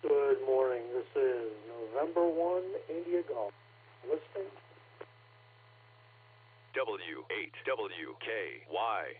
Good morning. This is November 1, India Golf. Listening. W8WKY.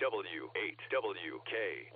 HW8WKY.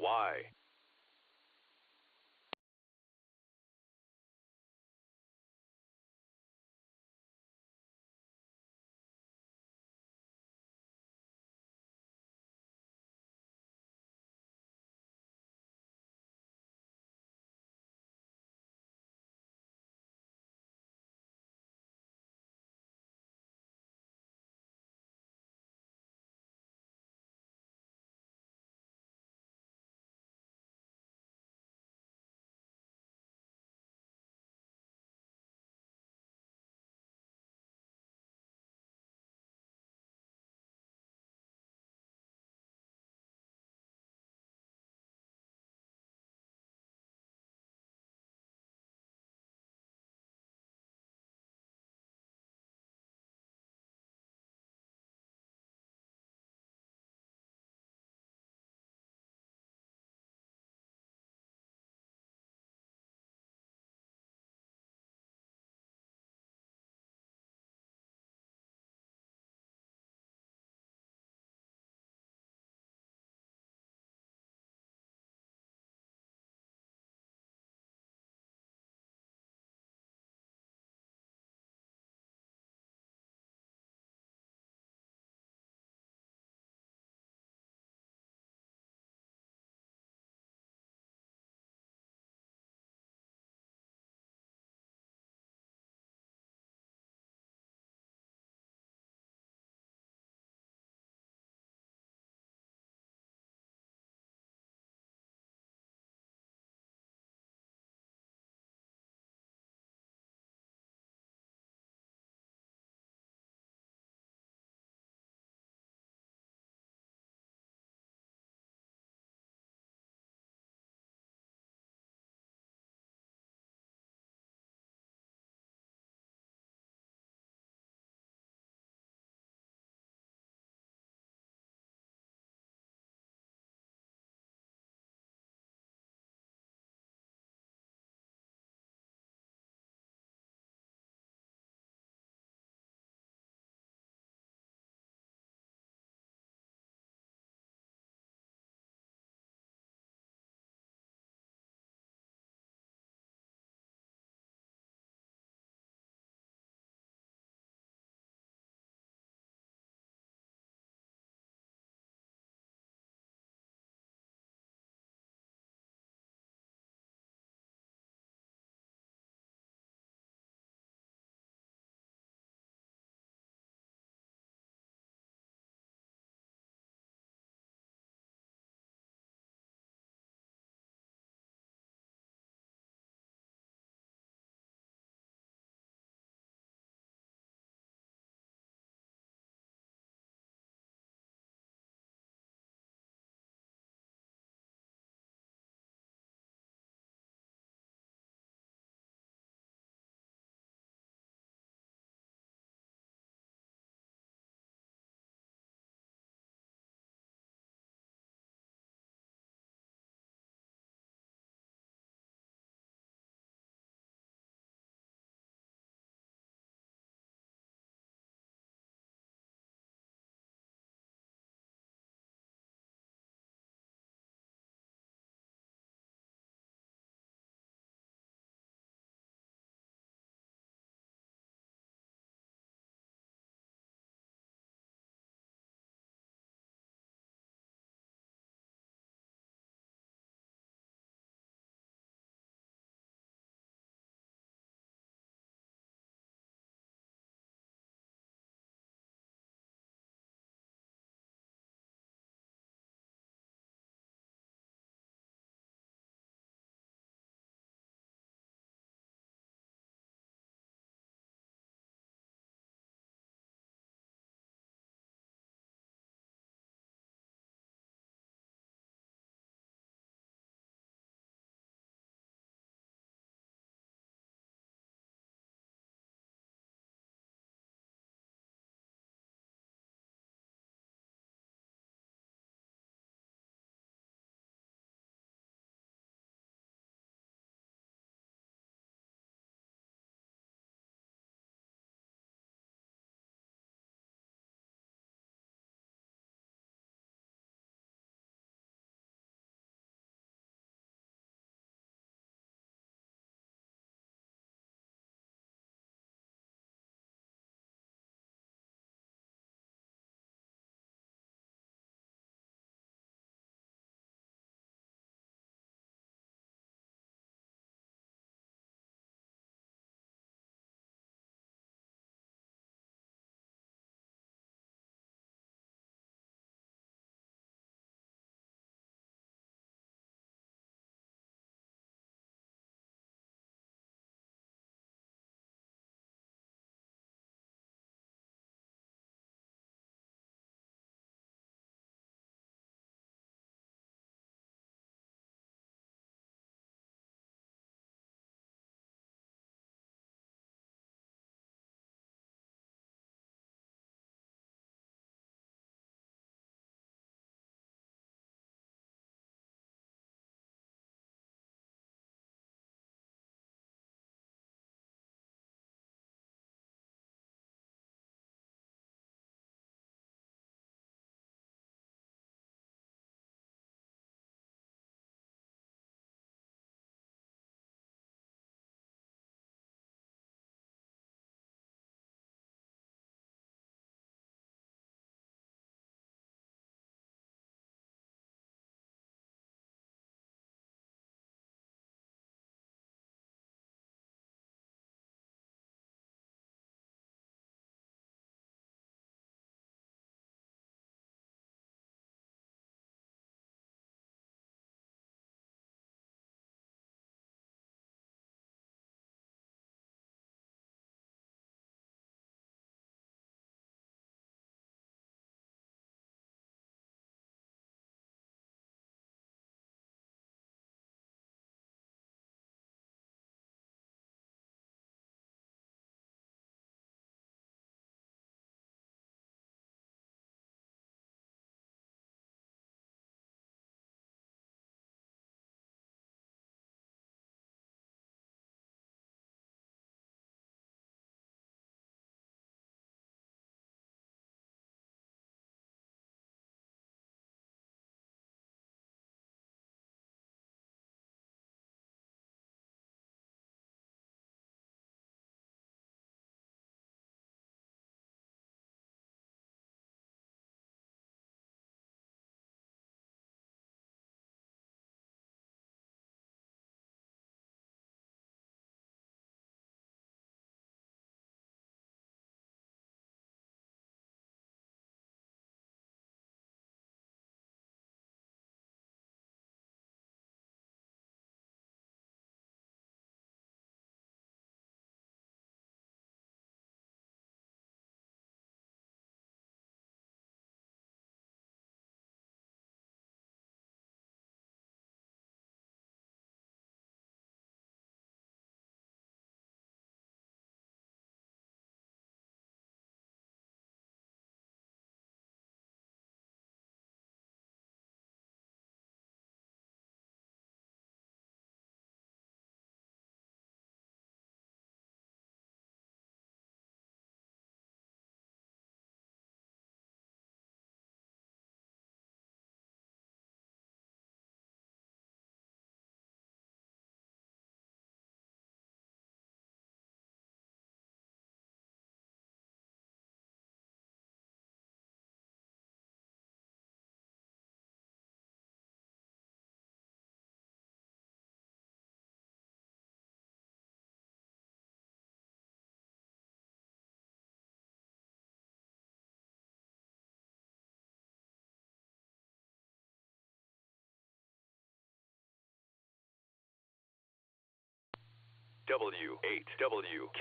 W8WKY,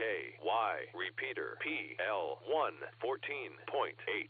repeater PL1 14.8.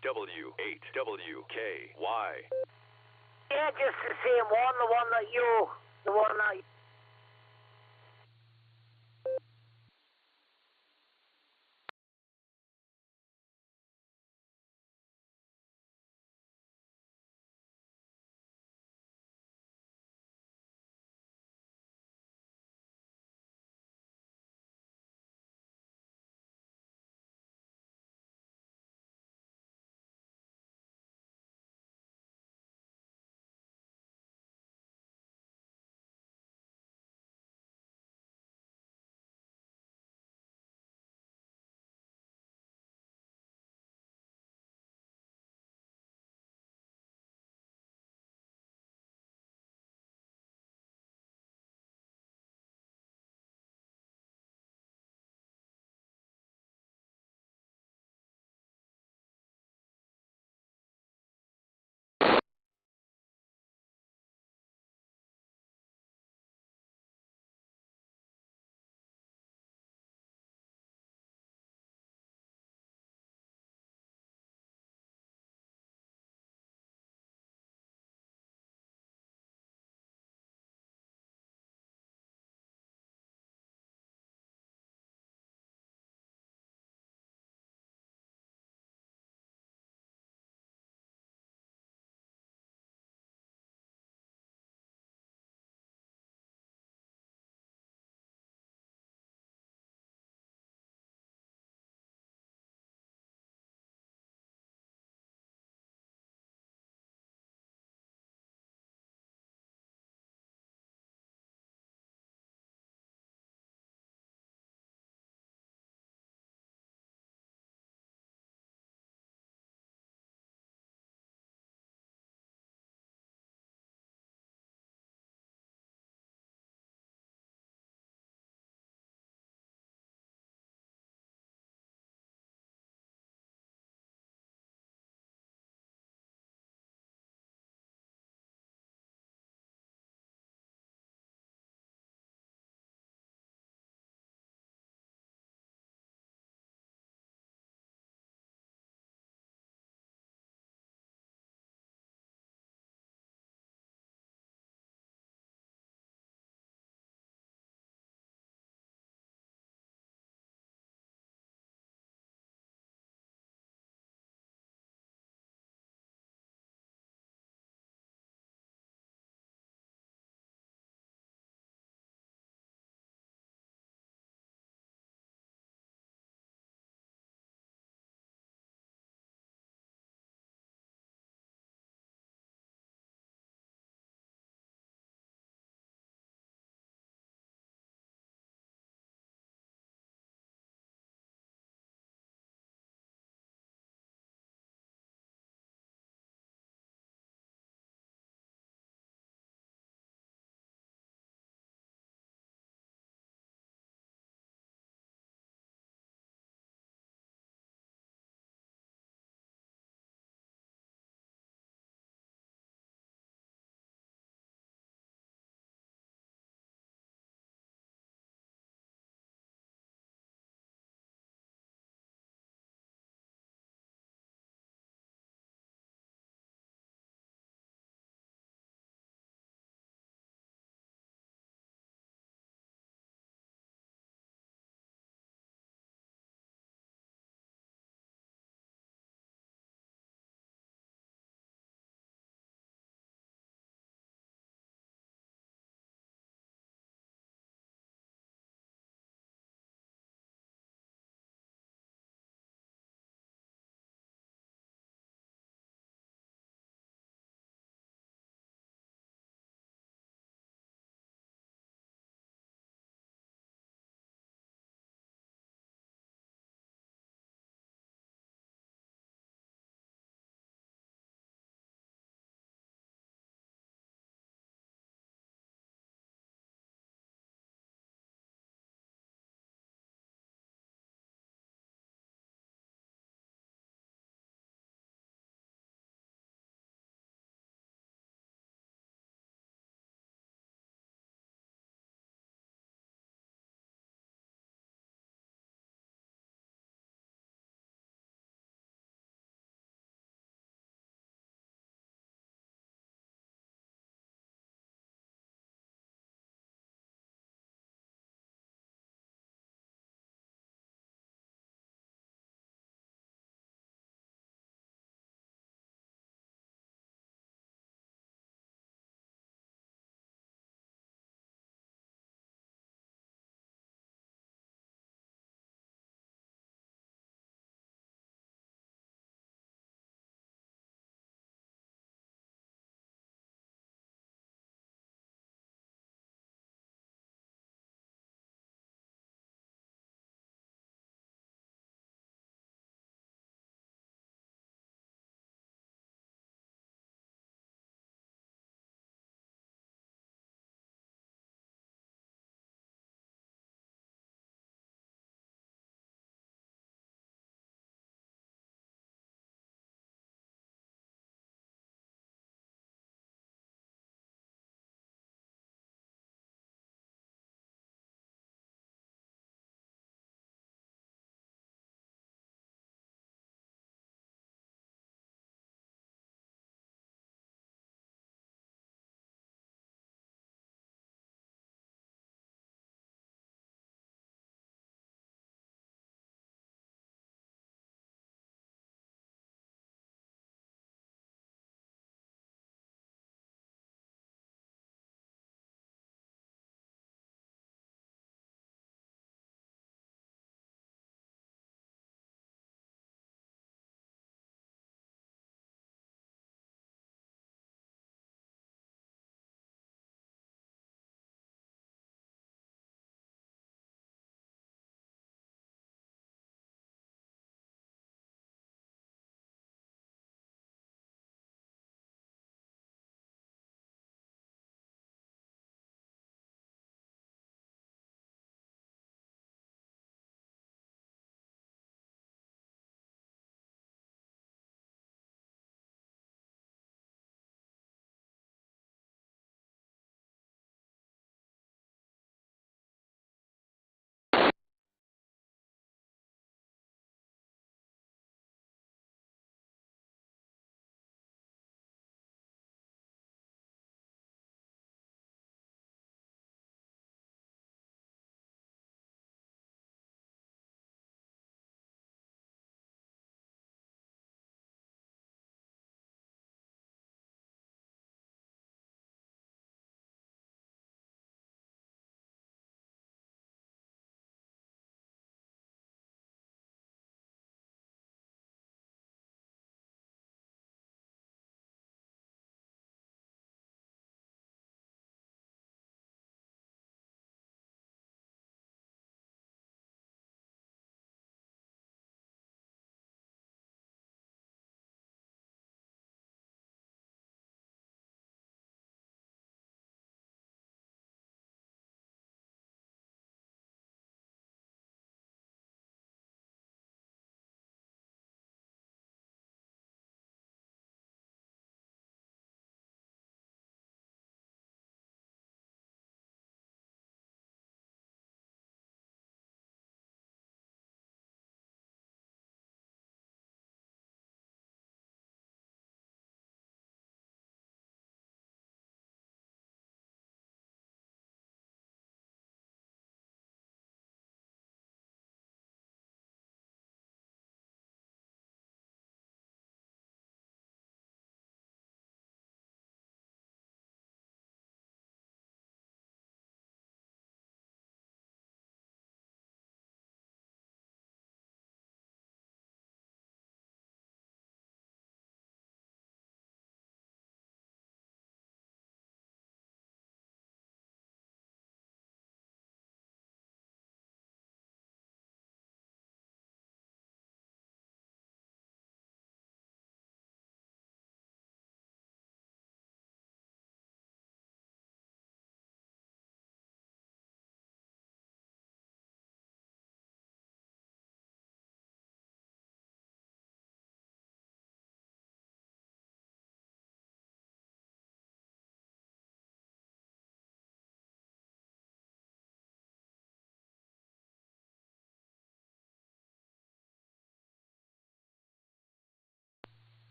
W8WKY. Yeah, just the same one, the one that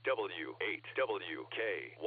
HW8WKY.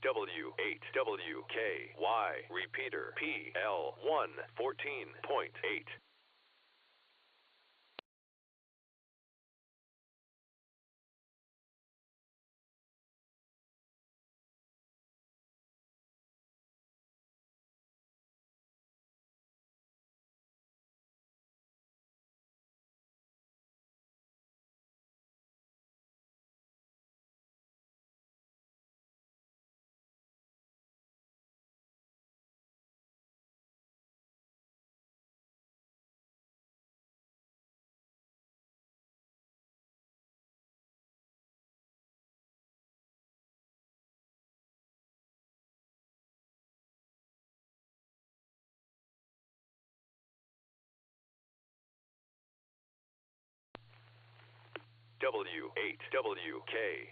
W8WKY. Repeater PL1 14.8. W8WKY.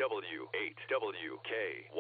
W8WKY.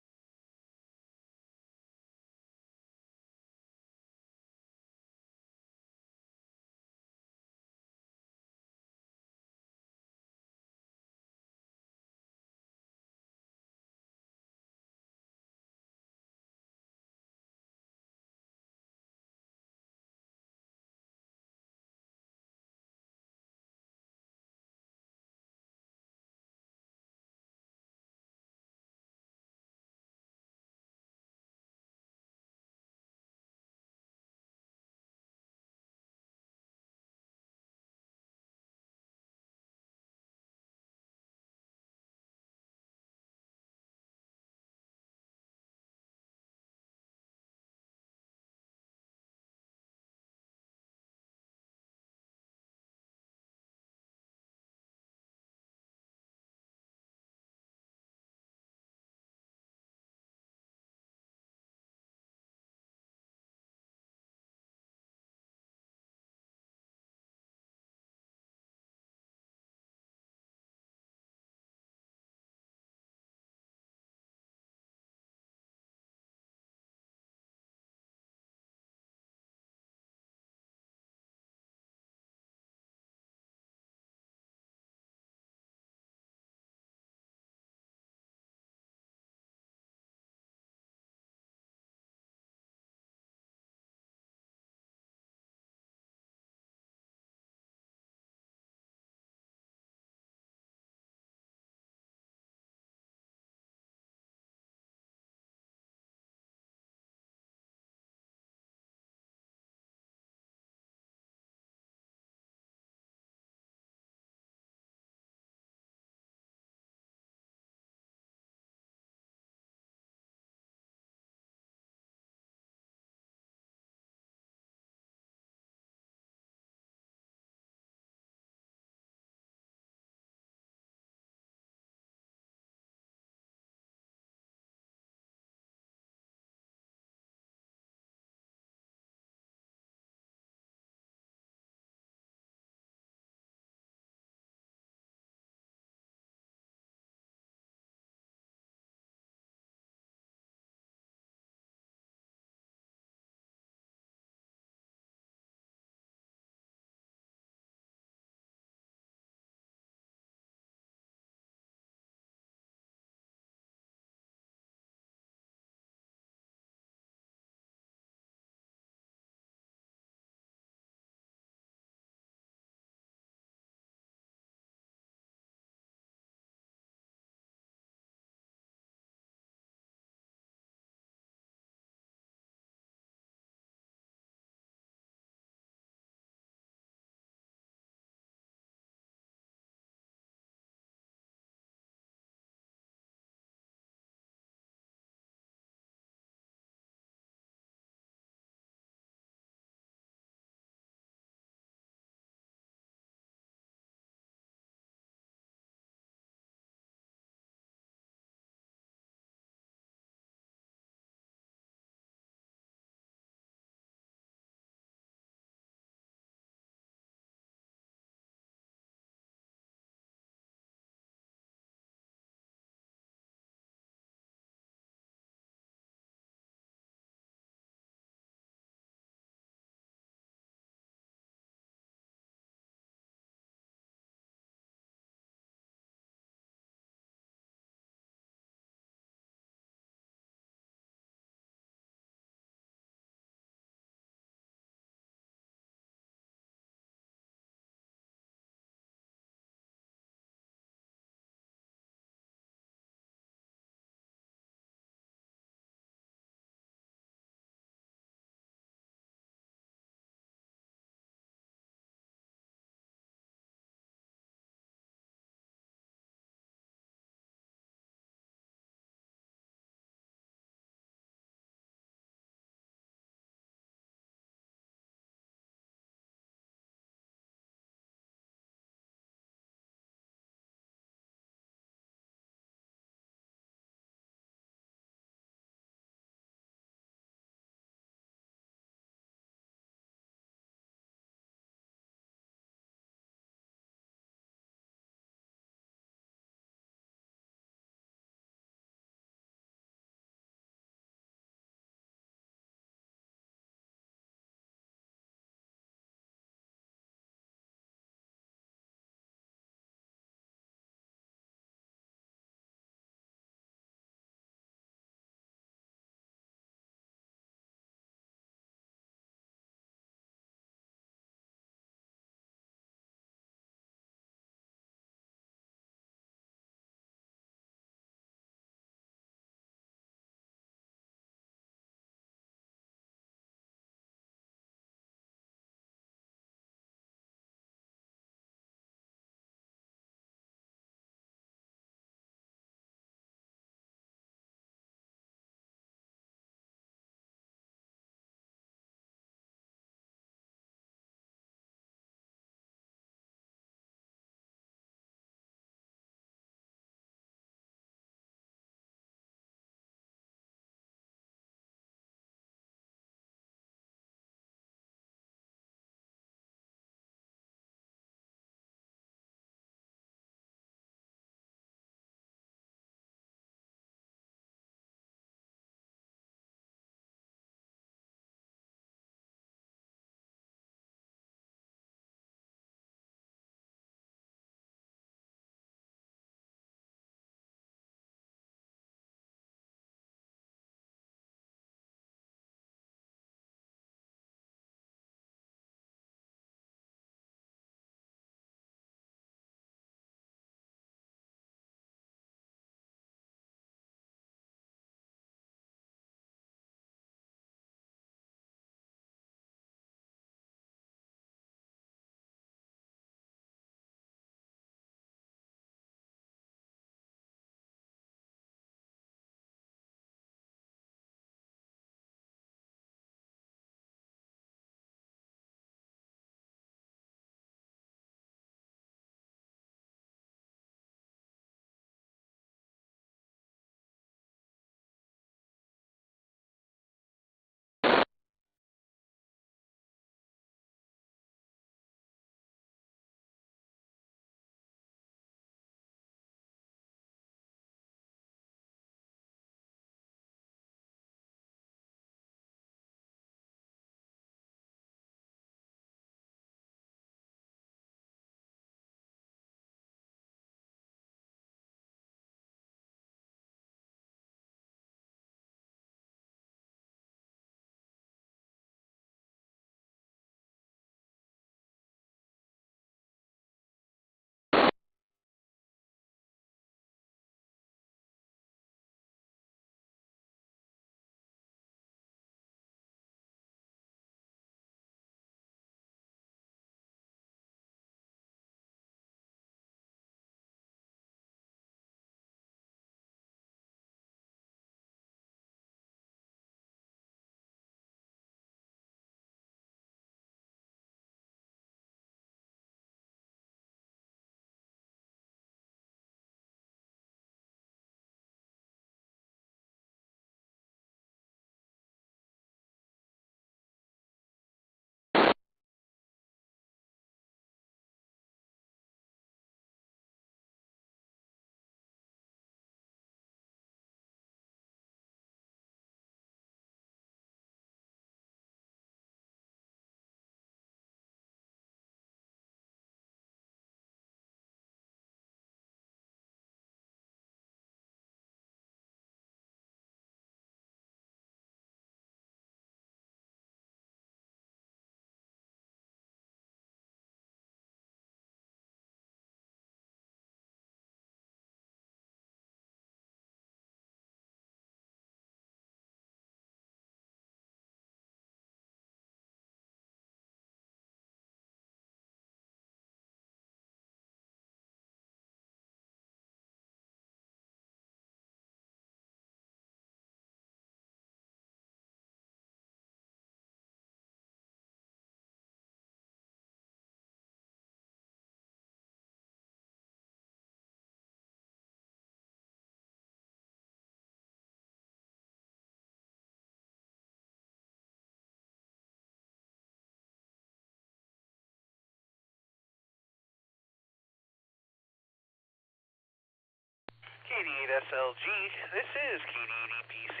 KD8SLG, this is KD8EPC.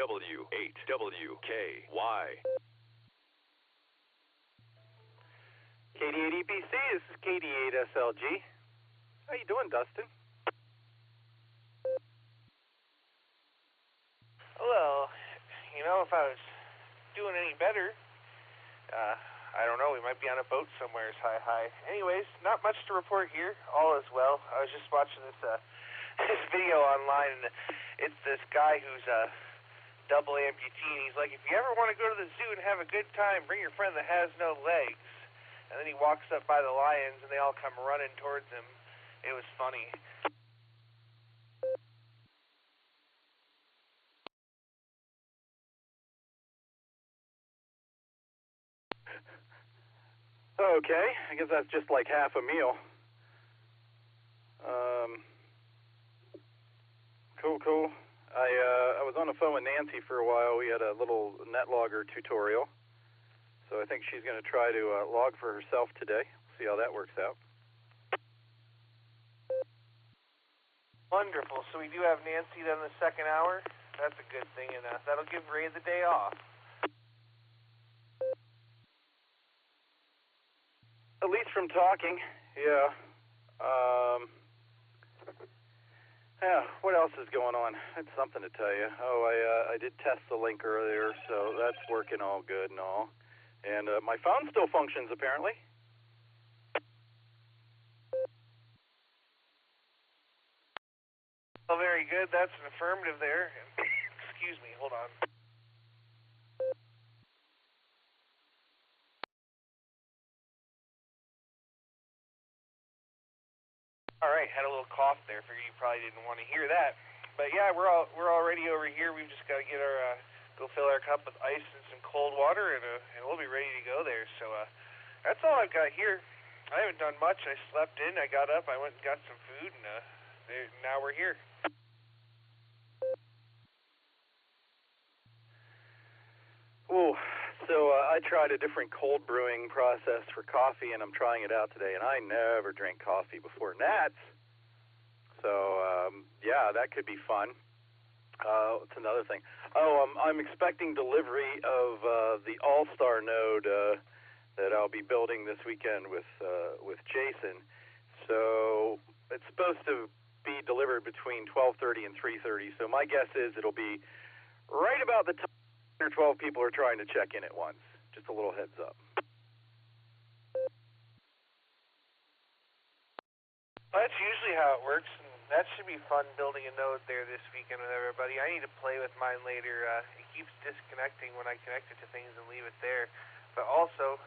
W8WKY. KD8EPC, this is KD8SLG. How you doing, Dustin? Well, you know, if I was doing any better, I don't know, we might be on a boat somewhere. Hi. Anyways, not much to report here. All is well. I was just watching this this video online, and it's this guy who's a double amputee, and he's like, if you ever want to go to the zoo and have a good time, bring your friend that has no legs. And then he walks up by the lions, and they all come running towards him. It was funny. Okay, I guess that's just like half a meal. Cool. I was on the phone with Nancy for a while. We had a little Netlogger tutorial. So I think she's going to try to log for herself today. See how that works out. Wonderful. So we do have Nancy then the second hour. That's a good thing, and that'll give Ray the day off. At least from talking, yeah. What else is going on? I had something to tell you. Oh, I did test the link earlier, so that's working all good and all. And my phone still functions, apparently. Well, very good. That's an affirmative there. Excuse me, hold on. All right, had a little cough there. Figured you probably didn't want to hear that. But yeah, we're already over here. We've just got to get our go fill our cup with ice and some cold water, and we'll be ready to go there. So that's all I've got here. I haven't done much. I slept in. I got up. I went and got some food, and now we're here. Ooh, so I tried a different cold brewing process for coffee, and I'm trying it out today. And I never drank coffee before Nats. So yeah, that could be fun. What's another thing? Oh, I'm expecting delivery of the Allstar node that I'll be building this weekend with Jason. So it's supposed to be delivered between 12:30 and 3:30. So my guess is it'll be right about the time 10 or 12 people are trying to check in at once. Just a little heads up. Well, that's usually how it works, and that should be fun building a node there this weekend with everybody. I need to play with mine later. It keeps disconnecting when I connect it to things and leave it there. But also,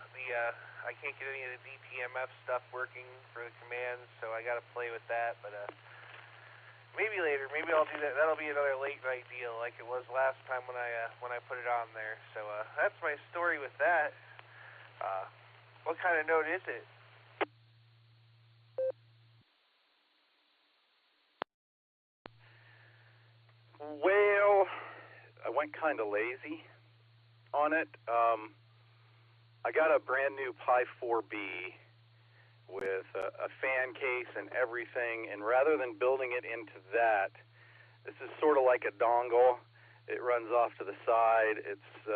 I can't get any of the DTMF stuff working for the commands, so I got to play with that. But maybe later. Maybe I'll do that. That'll be another late night deal, like it was last time when I put it on there. So that's my story with that. What kind of node is it? Well, I went kind of lazy on it. I got a brand new Pi 4B with a fan case and everything, and rather than building it into that, this is sort of like a dongle. It runs off to the side. It's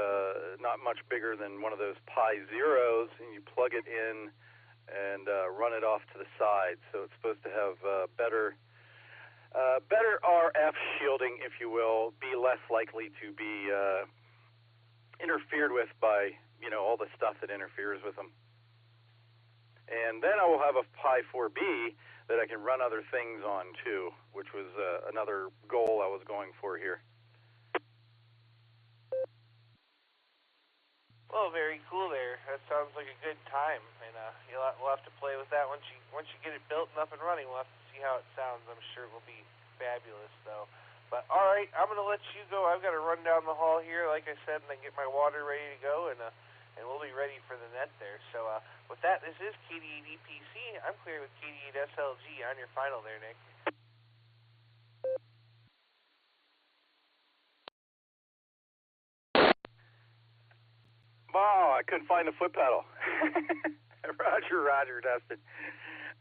not much bigger than one of those Pi Zeros, and you plug it in and run it off to the side. So it's supposed to have better RF shielding, if you will, be less likely to be interfered with by, all the stuff that interferes with them. And then I will have a Pi 4B that I can run other things on too, which was another goal I was going for here. Well, very cool there. That sounds like a good time, and we'll have to play with that once you get it built and up and running. We'll have to see how it sounds. I'm sure it will be fabulous, though. But all right, I'm gonna let you go. I've got to run down the hall here, like I said, and then get my water ready to go, and we'll be ready for the net there. So with that, this is KD8EPC. I'm clear with KD8SLG on your final there, Nick. Wow, I couldn't find the foot pedal. Roger, Dustin.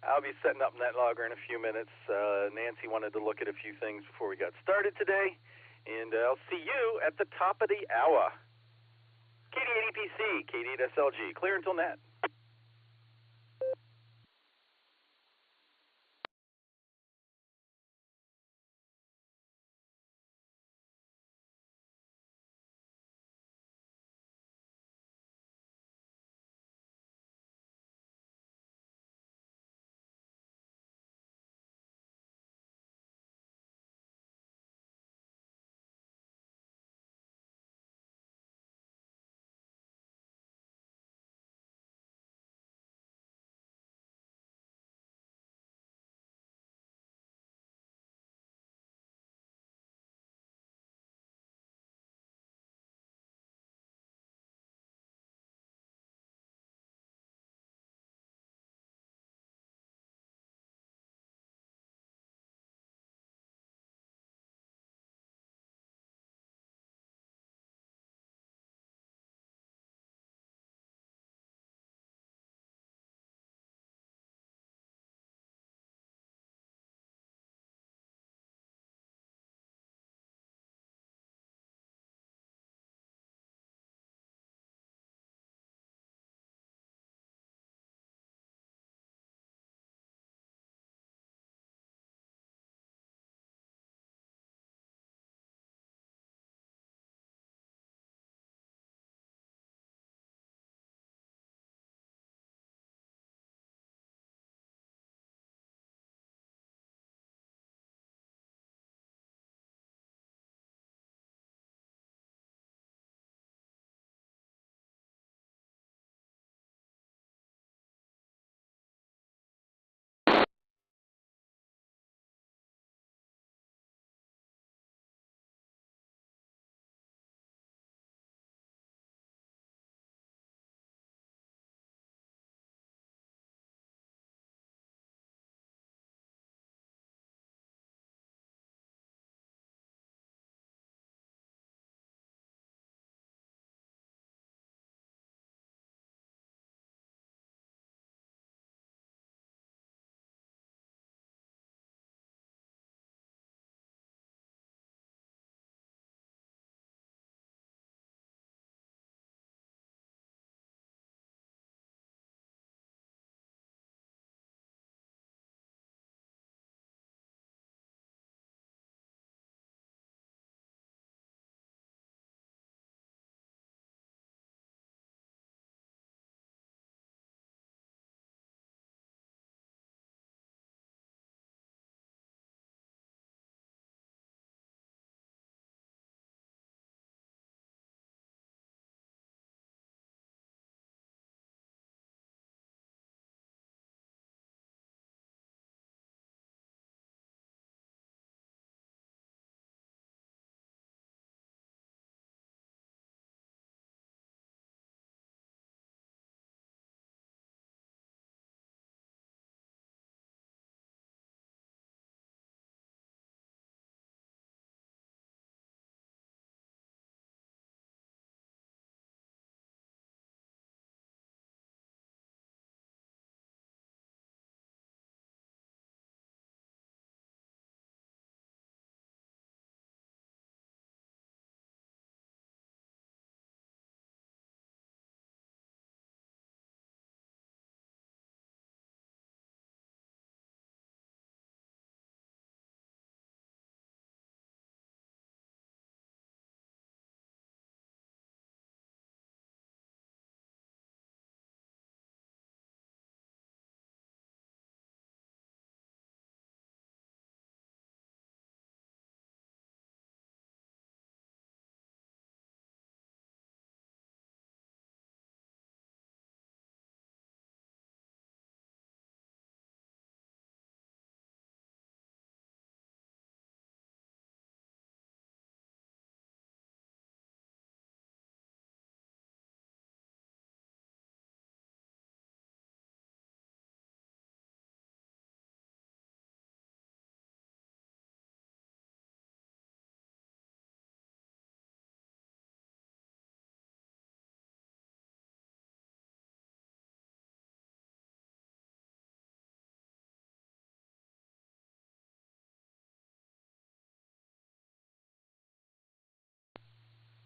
I'll be setting up Netlogger in a few minutes. Nancy wanted to look at a few things before we got started today, and I'll see you at the top of the hour. KD8EPC, KD8SLG, clear until net.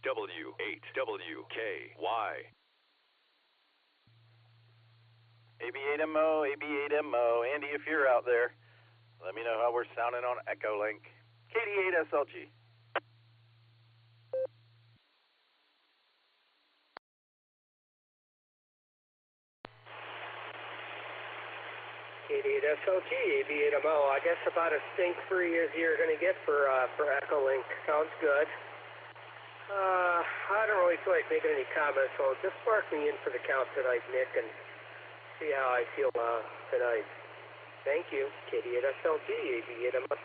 W8WKY. AB8MO, AB8MO. Andy, if you're out there, let me know how we're sounding on Echolink. KD8SLG. KD8SLG, AB8MO. I guess about as stink-free as you're going to get for Echolink. Sounds good. I don't really feel like making any comments, so just mark me in for the count tonight, Nick, and see how I feel tonight. Thank you. KD8SLG, AB8MO.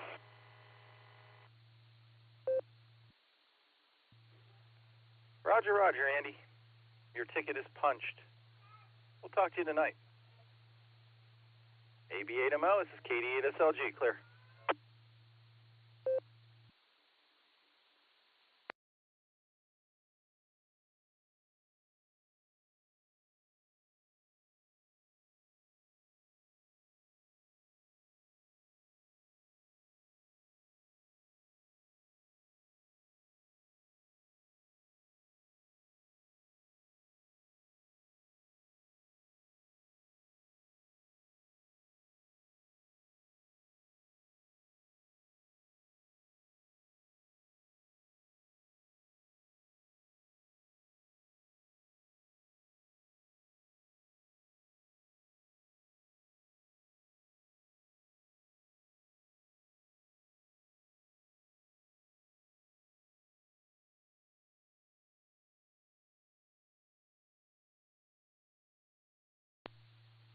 Roger, Roger, Andy. Your ticket is punched. We'll talk to you tonight. AB8MO, this is KD8SLG, clear.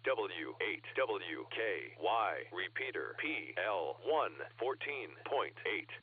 W8WKY. Repeater PL114.8.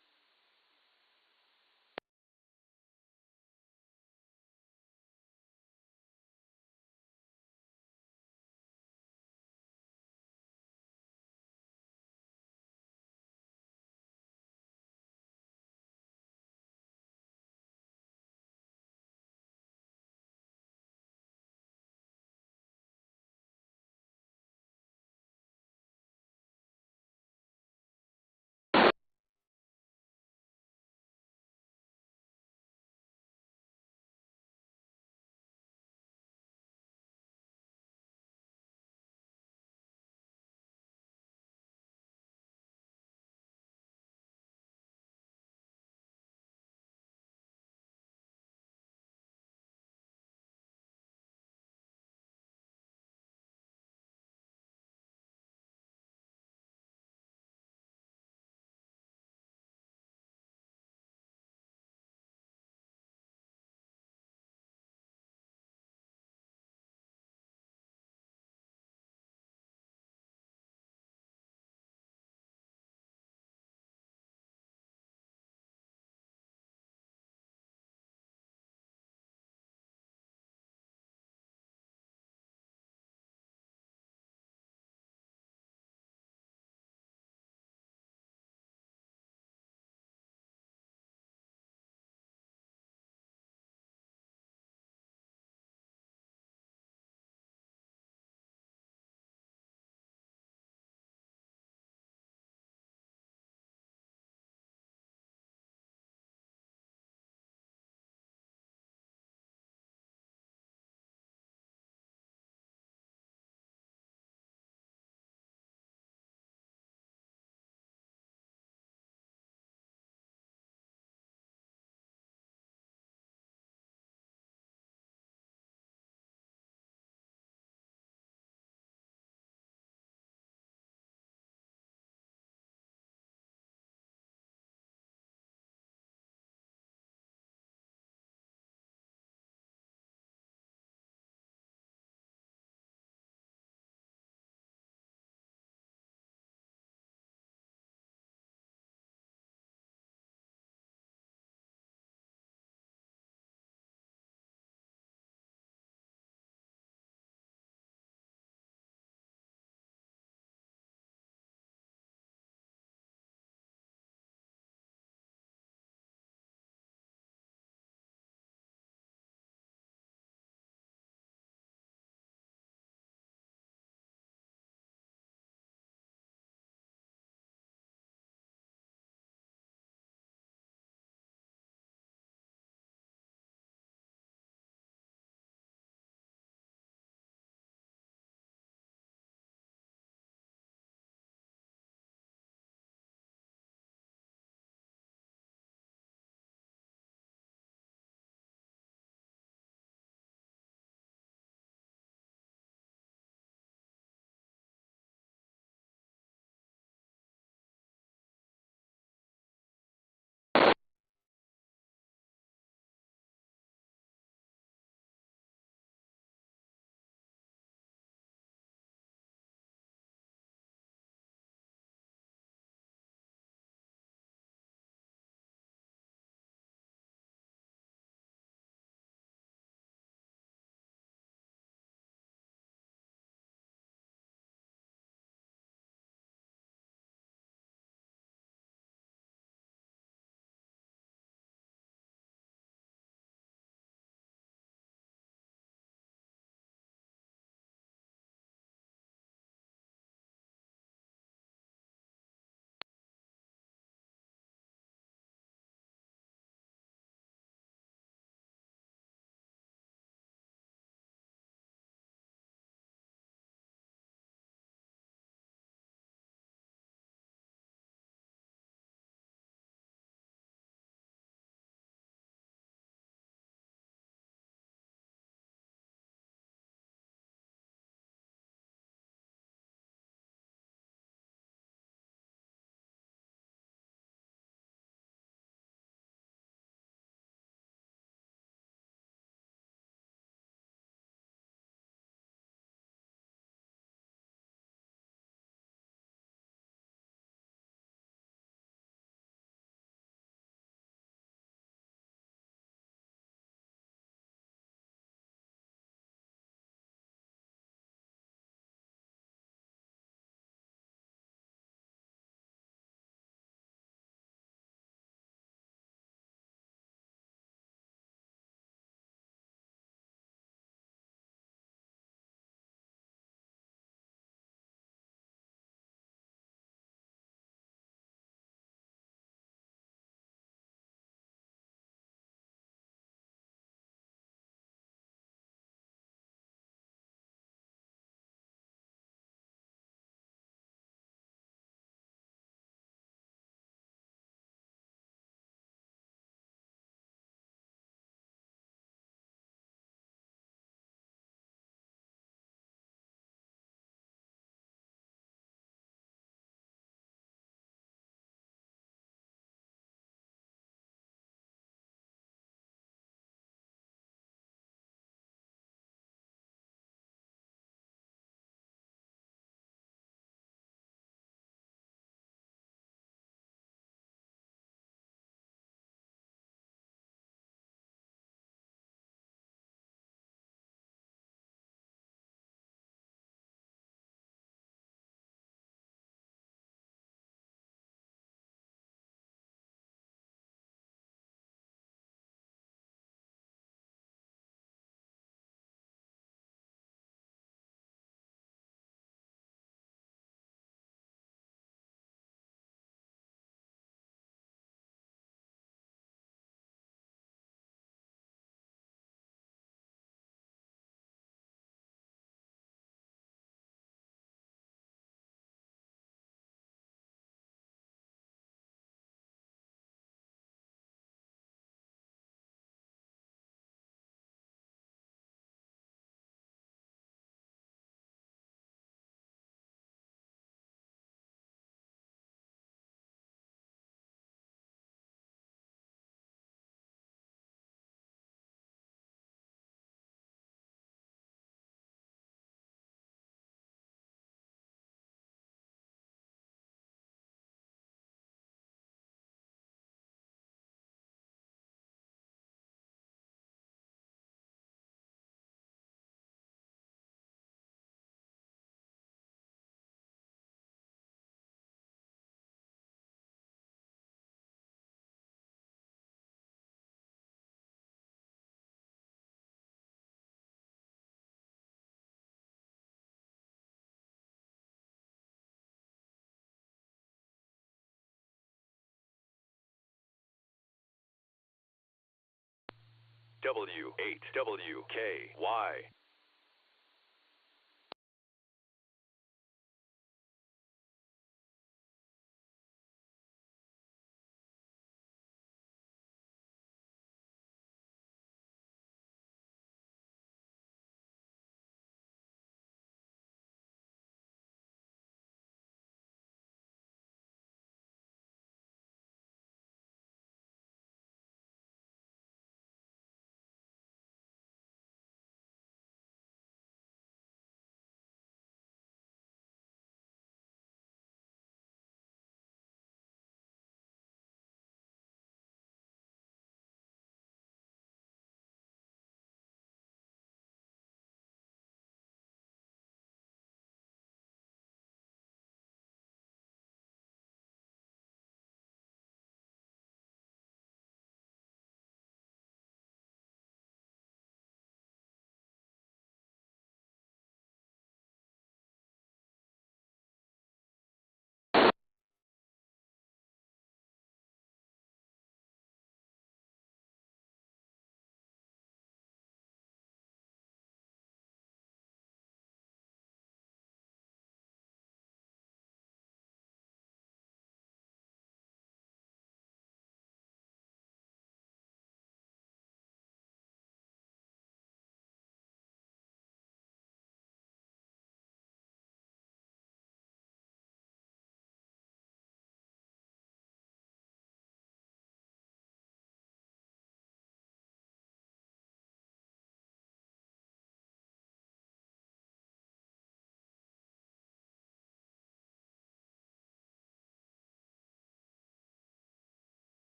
W8WKY.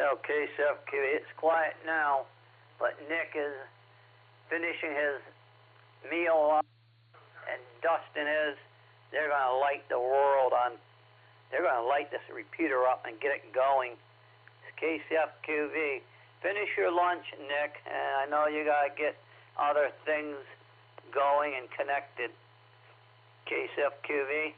Well, KSFQ, it's quiet now, but Nick is finishing his meal up, and Dustin is. They're going to light the world on. They're going to light this repeater up and get it going. It's KCFQV. Finish your lunch, Nick, and I know you got to get other things going and connected. KCFQV.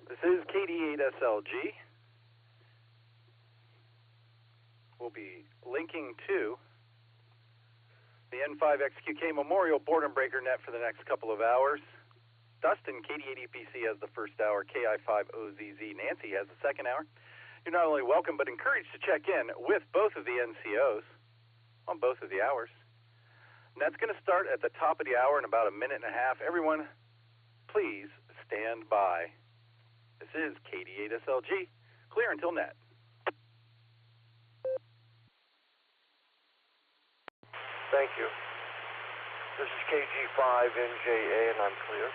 This is KD8SLG. We'll be linking to the N5XQK Memorial Boredom Breaker net for the next couple of hours. Dustin, KD8EPC, has the first hour. KI5OZZ, Nancy, has the second hour. You're not only welcome, but encouraged to check in with both of the NCOs on both of the hours. And that's going to start at the top of the hour in about a minute and a half. Everyone, please stand by. This is KD8SLG, clear until net. Thank you. This is KG5NJA, and I'm clear.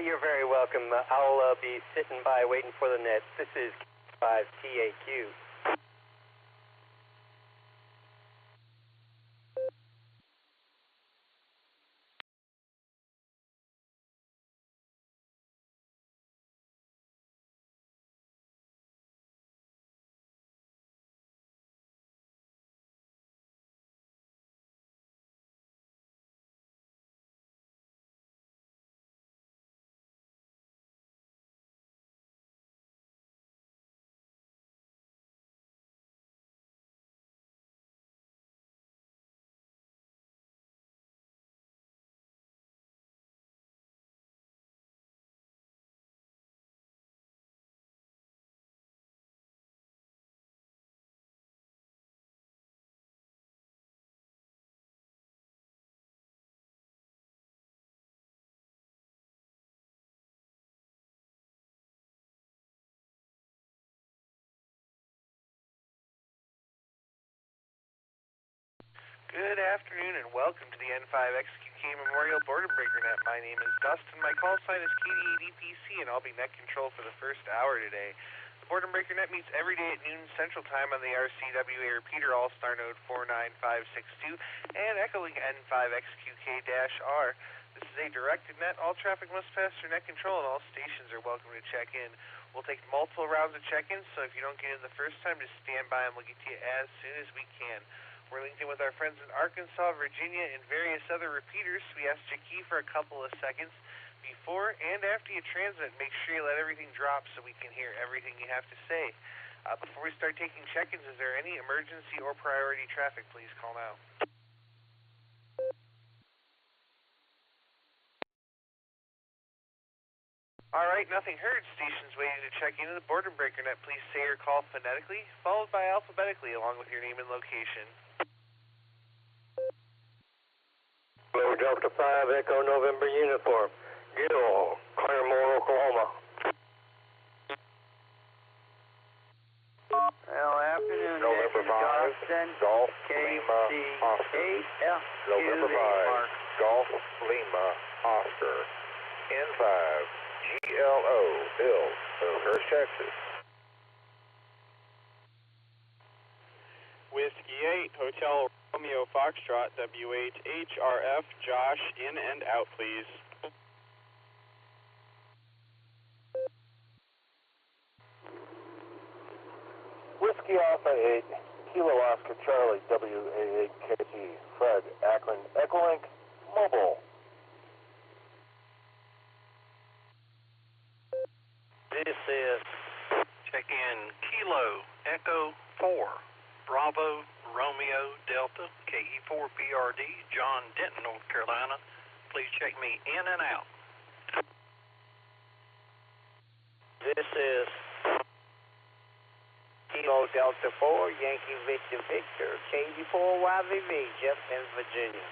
You're very welcome. I'll be sitting by waiting for the net. This is 5TAQ. Good afternoon and welcome to the N5XQK Memorial Boredom Breaker Net. My name is Dustin. My call sign is KD8EPC, and I'll be net control for the first hour today. The Boredom Breaker Net meets every day at noon Central Time on the RCWA repeater Allstar node 49562 and Echolink N5XQK-R. This is a directed net. All traffic must pass through net control, and all stations are welcome to check in. We'll take multiple rounds of check-ins, so if you don't get in the first time, just stand by and we'll get to you as soon as we can. We're linked in with our friends in Arkansas, Virginia, and various other repeaters. We asked you to key for a couple of seconds before and after you transmit. Make sure you let everything drop so we can hear everything you have to say. Before we start taking check-ins, is there any emergency or priority traffic? Please call now. All right, nothing heard. Stations waiting to check into the Boredom Breaker Net. Please say your call phonetically, followed by alphabetically, along with your name and location. Hello, Delta 5, Echo November Uniform. Gil, Claremore, Oklahoma. Well, afternoon, November 5, Dustin, Golf, Lima, Oscar. November 5, Golf, Lima, Oscar. N5, GLO, Bill, Oakhurst, Texas. Whiskey 8, Hotel Romeo Foxtrot, W8, HRF, Josh, in and out, please. Whiskey Alpha 8, Kilo Oscar Charlie, WA8KT, Fred, Akron, Echolink, Mobile. This is check-in Kilo Echo 4, Bravo Romeo Delta, KE4BRD, John Denton, North Carolina. Please check me in and out. This is Kilo Delta 4, Yankee Victor Victor, KG4YVV, Jefferson, Virginia.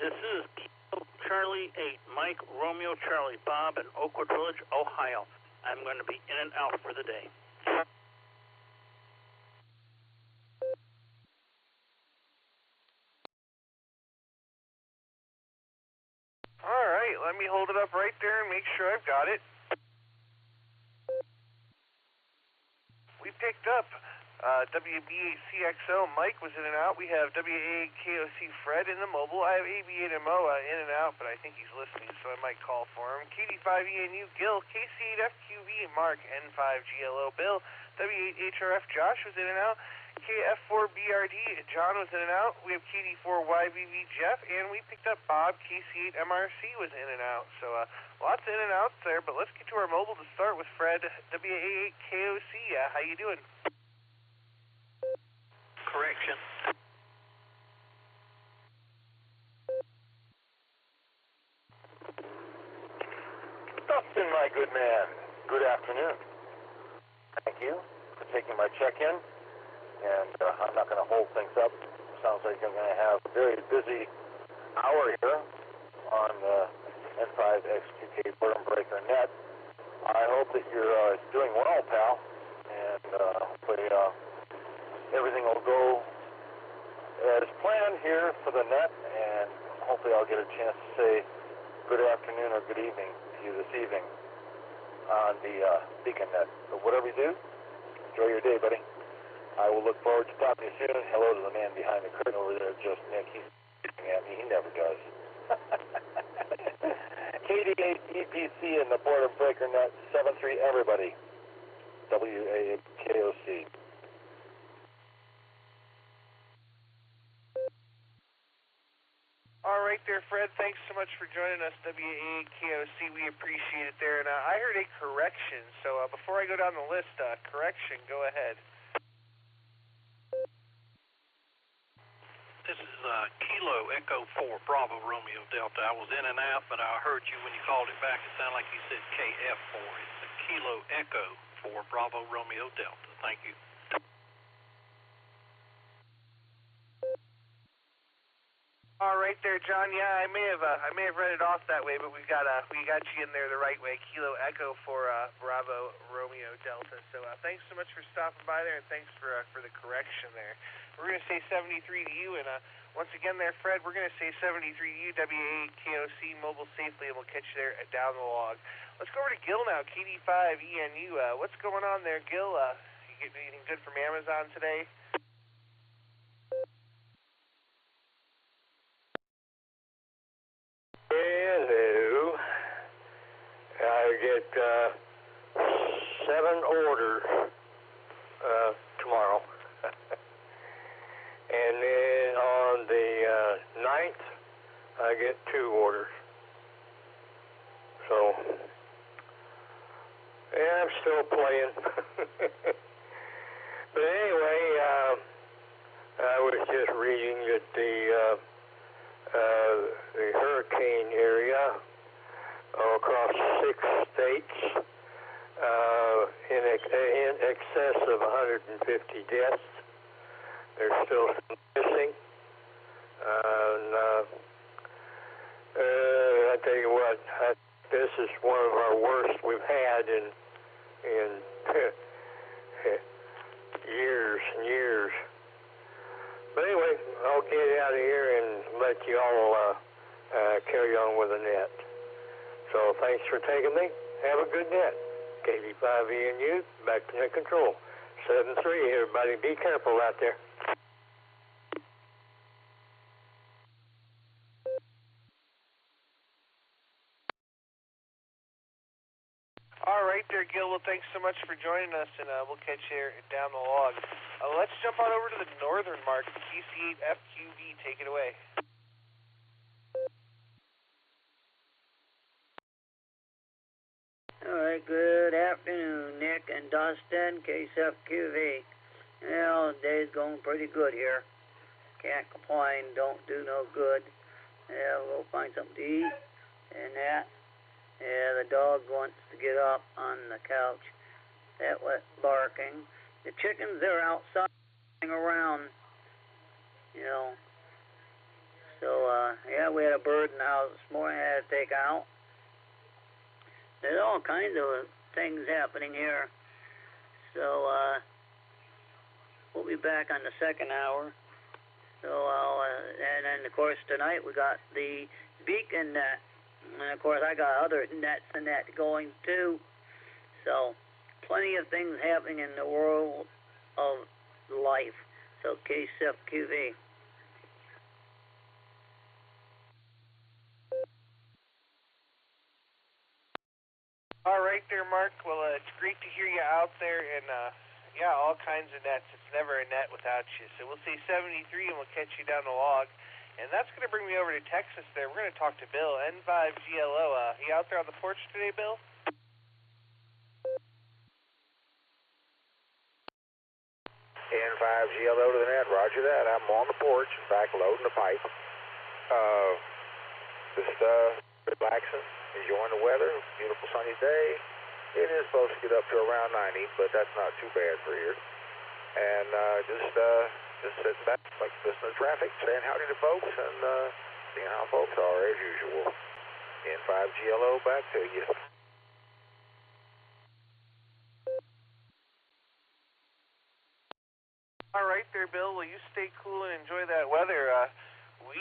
This is Kilo Charlie 8, Mike Romeo Charlie Bob in Oakwood Village, Ohio. I'm going to be in and out for the day. All right, let me hold it up right there and make sure I've got it. We picked up WB8CXO, Mike was in and out. We have WA8KOC Fred in the mobile. I have AB8MO in and out, but I think he's listening, so I might call for him. KD5ENU Gil, KC8FQV Mark, N5GLO Bill, W8HRF Josh was in and out. KF4BRD John was in and out. We have KD4YVV Jeff, and we picked up Bob, KC8MRC was in and out. So lots of in and outs there, but let's get to our mobile to start with Fred, WA8KOC. How you doing? Correction. Dustin, my good man, good afternoon. Thank you for taking my check-in. And I'm not going to hold things up. Sounds like I'm going to have a very busy hour here on N5XQK Boredom Breaker Net. I hope that you're doing well, pal, and hopefully everything will go as planned here for the net, and hopefully I'll get a chance to say good afternoon or good evening to you this evening on the Beacon Net. But whatever you do, enjoy your day, buddy. I will look forward to talking to you soon. Hello to the man behind the curtain over there, just Nick. He's looking at me. He never does. KD8 EPC in the Boredom Breaker Net, 7-3, everybody. WA8KOC. All right there, Fred. Thanks so much for joining us, WA8KOC. We appreciate it there. And I heard a correction, so before I go down the list, correction, go ahead. This is Kilo Echo 4, Bravo Romeo Delta. I was in and out, but I heard you when you called it back. It sounded like you said KF4. It's a Kilo Echo 4, Bravo Romeo Delta. Thank you. All right there, John. Yeah, I may have read it off that way, but we got you in there the right way. Kilo Echo for Bravo Romeo Delta. So thanks so much for stopping by there, and thanks for the correction there. We're gonna say 73 to you, and once again there, Fred, we're gonna say 73 to you. WA8KOC mobile safely, and we'll catch you there down the log. Let's go over to Gil now. KD5ENU. What's going on there, Gil? You getting anything good from Amazon today? Hello. I get 7 orders tomorrow. And then on the 9th, I get 2 orders. So, yeah, I'm still playing. But anyway, I was just reading that the hurricane area across 6 states, in excess of 150 deaths. There's still some missing. I tell you what, this is one of our worst we've had in years and years. But anyway, I'll get out of here and let you all carry on with the net. So thanks for taking me. Have a good net. KD5ENU, back to net control. 7-3, everybody be careful out there. All right there, Gil. Well, thanks so much for joining us, and we'll catch you down the log. Let's jump on over to the northern mark, TC8FQV. Take it away. All right, good afternoon, Nick and Dustin, KSFQV. Well, the day's going pretty good here. Can't complain, don't do no good. Yeah, we'll find something to eat and that. Yeah, the dog wants to get up on the couch. That was barking. The chickens, they're outside around, you know. So, yeah, we had a bird in the house this morning I had to take out. There's all kinds of things happening here. So, we'll be back on the second hour. So, and then, of course, tonight we got the beacon net. And, of course, I got other nets and that going, too. So, plenty of things happening in the world of life. So, KSFQV. All right there, Mark. Well, it's great to hear you out there, and, yeah, all kinds of nets. It's never a net without you. So we'll say 73, and we'll catch you down the log. And that's going to bring me over to Texas there. We're going to talk to Bill, N5GLO. You out there on the porch today, Bill? N5GLO to the net, roger that. I'm on the porch, in fact, loading the pipe. Just relaxing, enjoying the weather. Beautiful sunny day. It is supposed to get up to around 90, but that's not too bad for here. And just sitting back, like listening to traffic, saying howdy to folks, and seeing how folks are as usual. N5GLO, back to you. All right there, Bill. Well, you stay cool and enjoy that weather. We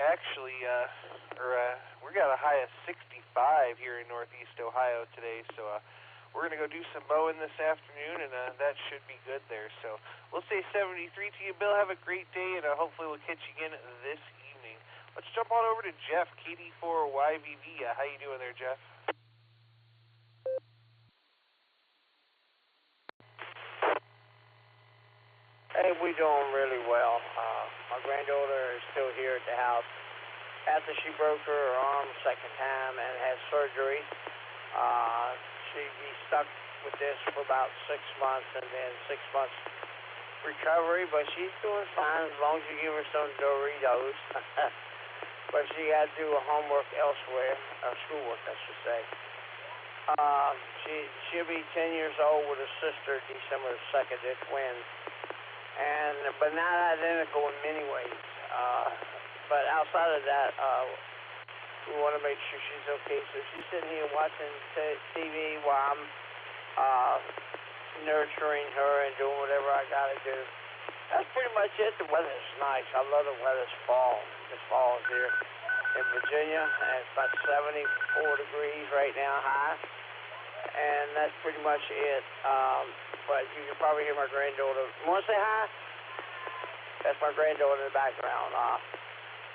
actually, we got a high of 65 here in Northeast Ohio today, so we're going to go do some mowing this afternoon, and that should be good there. So we'll say 73 to you, Bill. Have a great day, and hopefully we'll catch you again this evening. Let's jump on over to Jeff, KD4YVV. How you doing there, Jeff? Hey, we're doing really well. My granddaughter is still here at the house. After she broke her arm second time and had surgery, she'd be stuck with this for about 6 months, and then 6 months recovery, but she's doing fine as long as you give her some Doritos. But she had to do her homework elsewhere, or schoolwork, I should say. She'll be 10 years old with her sister December 2nd. They're twins. But not identical in many ways. But outside of that, we want to make sure she's okay. So she's sitting here watching TV while I'm nurturing her and doing whatever I got to do. That's pretty much it. The weather's nice. I love the weather's fall. This fall is here in Virginia, and it's about 74 degrees right now, high. And that's pretty much it. But you can probably hear my granddaughter. You want to say hi? That's my granddaughter in the background.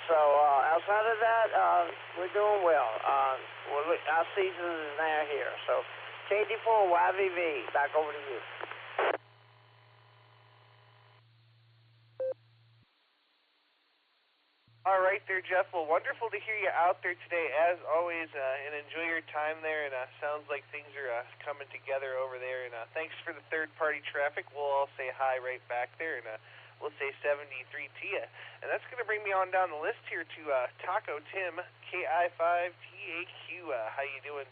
So outside of that, we're doing well. Our season is now here. So KD4YVV, back over to you. All right there, Jeff. Well, wonderful to hear you out there today, as always, and enjoy your time there. And sounds like things are coming together over there. And thanks for the third-party traffic. We'll all say hi right back there. And we'll say 73 to you. And that's going to bring me on down the list here to Taco Tim, KI5TAQ. How you doing?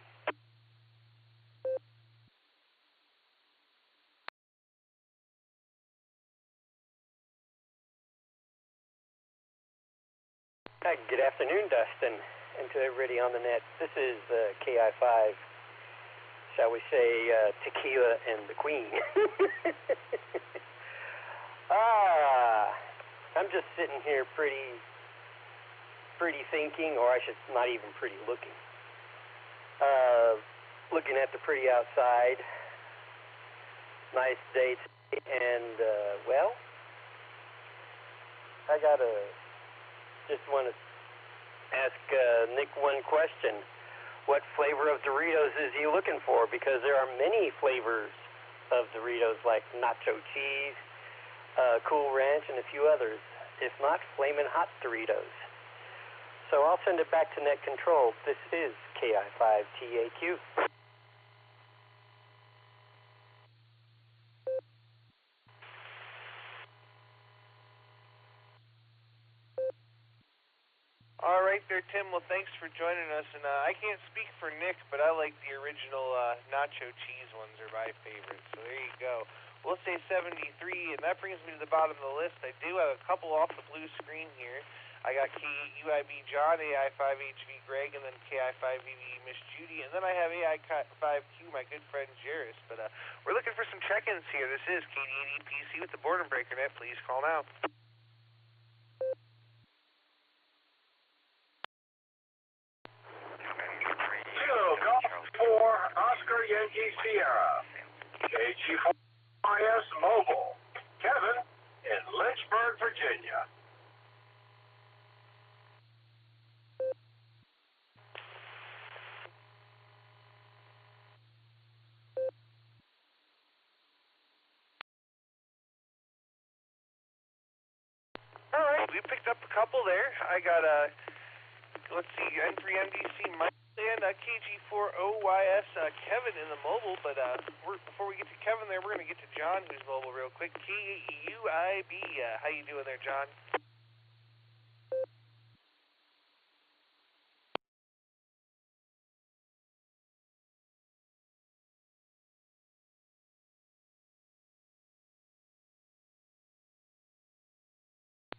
Good afternoon, Dustin, and to everybody on the net. This is KI5, shall we say, Tequila and the Queen. I'm just sitting here pretty thinking, or I should not even pretty looking. Looking at the pretty outside. Nice day today, and, well, I just want to ask Nick one question. What flavor of Doritos is he looking for? Because there are many flavors of Doritos, like nacho cheese, Cool Ranch, and a few others. If not, Flamin' Hot Doritos. So I'll send it back to Net Control. This is KI5TAQ. All right there, Tim. Well, thanks for joining us. And I can't speak for Nick, but I like the original nacho cheese ones are my favorite. So there you go. We'll say 73, and that brings me to the bottom of the list. I do have a couple off the blue screen here. I got KUIB John, AI5HV Greg, and then KI5VV Miss Judy, and then I have AI5Q, my good friend Jairus. But we're looking for some check-ins here. This is KD80PC with the Boredom Breaker Net. Please call now. For Oscar Yankee Sierra, KG4IS Mobile, Kevin in Lynchburg, Virginia. All right, we picked up a couple there. I got let's see, N3MDC Mike and KG4OYS Kevin in the mobile, but before we get to Kevin there, we're going to get to John, who's mobile, real quick. KUIB, how you doing there, John?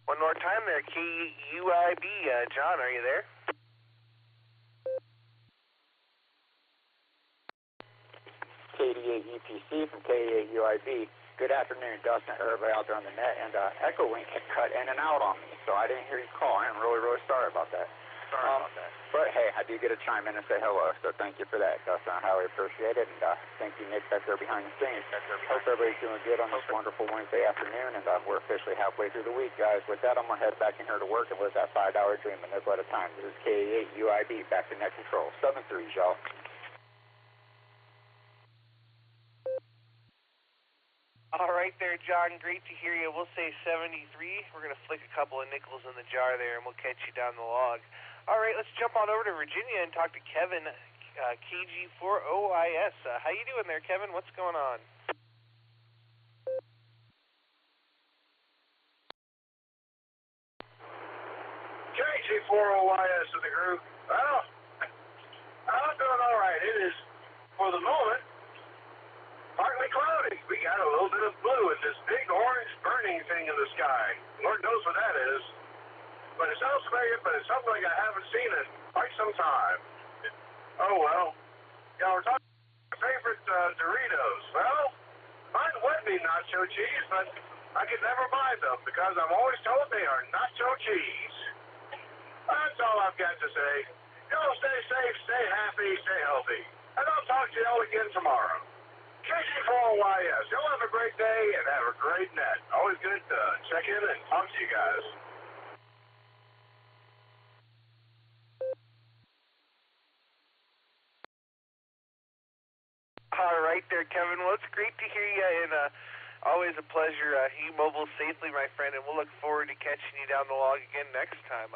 One more time there, KUIB, John, are you there? KD8UPC from KD8UIB. Good afternoon, Dustin, everybody out there on the net. And Echolink had cut in and out on me, so I didn't hear you call. I am really, really sorry about that. But hey, I do get to chime in and say hello, so thank you for that, Dustin. I highly appreciate it. And thank you, Nick, back there behind the scenes. Hope everybody's doing good on this wonderful Wednesday afternoon, and we're officially halfway through the week, guys. With that, I'm going to head back in here to work and live that $5 dream a nickel at a time. This is KD8UIB, back to Net Control. 7-3, y'all. All right there, John. Great to hear you. We'll say 73. We're going to flick a couple of nickels in the jar there, and we'll catch you down the log. All right, let's jump on over to Virginia and talk to Kevin, KG4OIS. How you doing there, Kevin? What's going on? KG4OIS in the group. Well, I'm doing all right. It is, for the moment, partly cloudy. We got a little bit of blue and this big orange burning thing in the sky. Lord knows what that is. But it sounds familiar, but it's something like I haven't seen in quite some time. Oh, well. Yeah, we're talking about favorite Doritos. Well, mine would be nacho cheese, but I could never buy them because I'm always told they are nacho cheese. That's all I've got to say. Y'all stay safe, stay happy, stay healthy. And I'll talk to y'all again tomorrow. KG4OYS, y'all have a great day and have a great net. Always good to check in and talk to you guys. All right there, Kevin. Well, it's great to hear you, and always a pleasure. You mobile safely, my friend, and we'll look forward to catching you down the log again next time.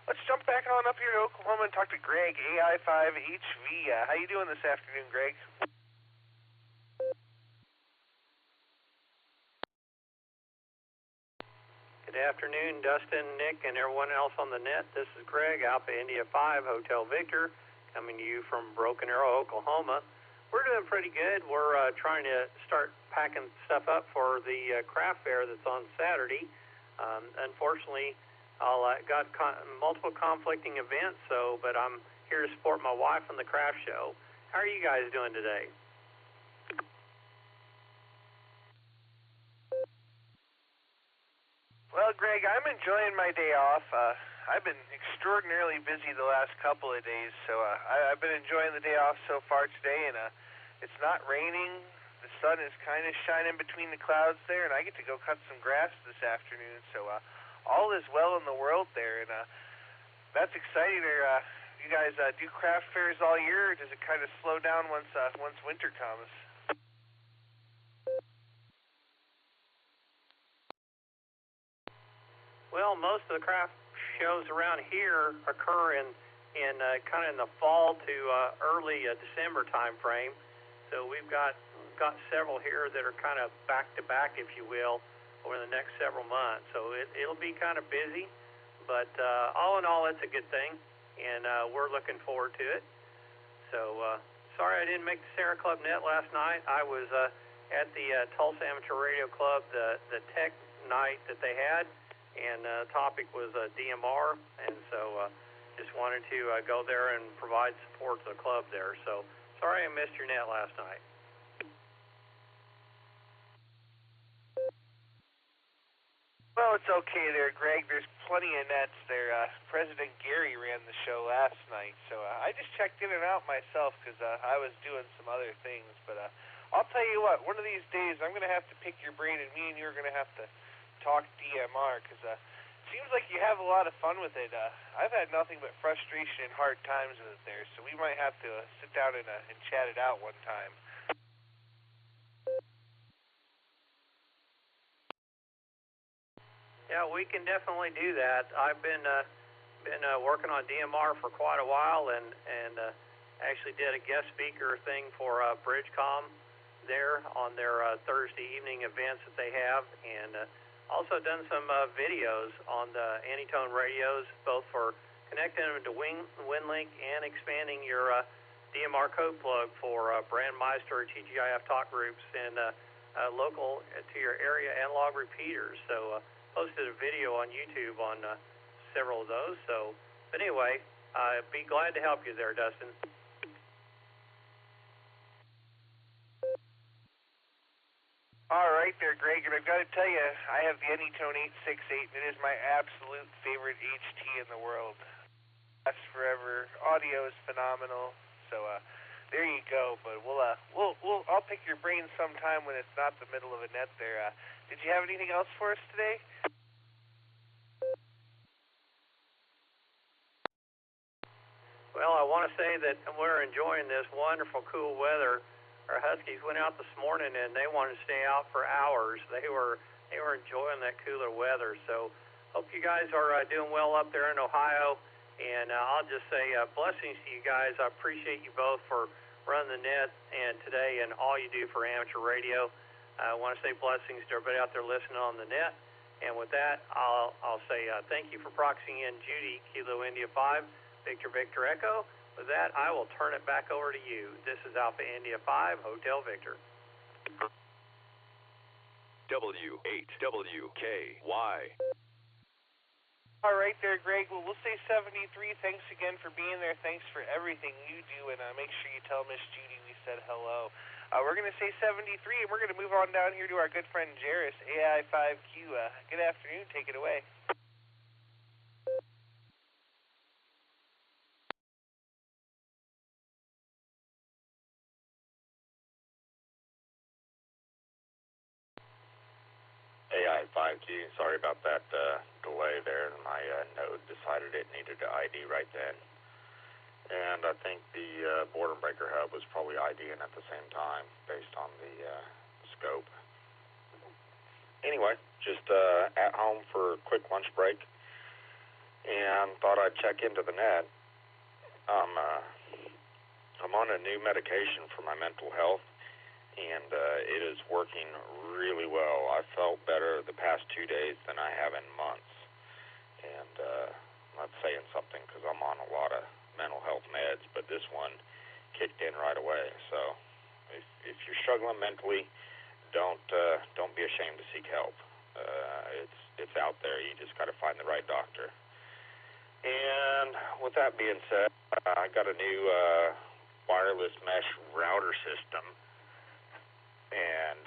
Let's jump back on up here to Oklahoma and talk to Greg, AI5HV. How you doing this afternoon, Greg? Good afternoon, Dustin, Nick, and everyone else on the net. This is Greg, Alpha India 5, Hotel Victor, coming to you from Broken Arrow, Oklahoma. We're doing pretty good. We're trying to start packing stuff up for the craft fair that's on Saturday. Unfortunately, I got multiple conflicting events, but I'm here to support my wife on the craft show. How are you guys doing today? Well, Greg, I'm enjoying my day off. I've been extraordinarily busy the last couple of days, so I've been enjoying the day off so far today, and it's not raining. The sun is kind of shining between the clouds there, and I get to go cut some grass this afternoon, so all is well in the world there, and that's exciting. You guys do craft fairs all year, or does it kind of slow down once winter comes? Well, most of the craft shows around here occur in kind of in the fall to early December time frame. So we've got several here that are kind of back to back, if you will, over the next several months. So it'll be kind of busy, but all in all, it's a good thing, and we're looking forward to it. So sorry I didn't make the SARA Club Net last night. I was at the Tulsa Amateur Radio Club, the tech night that they had. And the topic was DMR, and so just wanted to go there and provide support to the club there. So sorry I missed your net last night. Well, it's okay there, Greg. There's plenty of nets there. President Gary ran the show last night, so I just checked in and out myself because I was doing some other things. But I'll tell you what, one of these days I'm going to have to pick your brain, and me and you are going to have to talk DMR, because it seems like you have a lot of fun with it. I've had nothing but frustration and hard times with it there, so we might have to sit down and chat it out one time. Yeah, we can definitely do that. I've been working on DMR for quite a while, and actually did a guest speaker thing for Bridgecom there on their Thursday evening events that they have, and also done some videos on the Anytone radios, both for connecting them to WinLink and expanding your DMR code plug for Brandmeister or TGIF talk groups and local to your area analog repeaters. So posted a video on YouTube on several of those. So, but anyway, be glad to help you there, Dustin. All right there, Greg, and I've got to tell you, I have the Anytone 868, and it is my absolute favorite HT in the world. Lasts forever. Audio is phenomenal. So there you go. But I'll pick your brain sometime when it's not the middle of a net there. Did you have anything else for us today? Well, I want to say that we're enjoying this wonderful, cool weather. Our Huskies went out this morning and they wanted to stay out for hours. They were enjoying that cooler weather. So hope you guys are doing well up there in Ohio. And I'll just say blessings to you guys. I appreciate you both for running the net and today and all you do for amateur radio. I want to say blessings to everybody out there listening on the net. And with that, I'll say thank you for proxying in Judy, Kilo India 5, Victor Victor Echo. With that, I will turn it back over to you. This is Alpha India 5, Hotel Victor. W8WKY. All right there, Greg. Well, we'll say 73. Thanks again for being there. Thanks for everything you do, and make sure you tell Miss Judy we said hello. We're going to say 73, and we're going to move on down here to our good friend Jairus, AI5Q. Good afternoon. Take it away. AI5G, sorry about that delay there. My node decided it needed to ID right then. And I think the Boredom Breaker Hub was probably IDing at the same time based on the scope. Anyway, just at home for a quick lunch break and thought I'd check into the net. I'm on a new medication for my mental health, and it is working really well. I felt better the past 2 days than I have in months, and I'm not saying something because I'm on a lot of mental health meds, but this one kicked in right away. So if you're struggling mentally, don't be ashamed to seek help. It's out there. You just got to find the right doctor. And with that being said, I got a new wireless mesh router system, and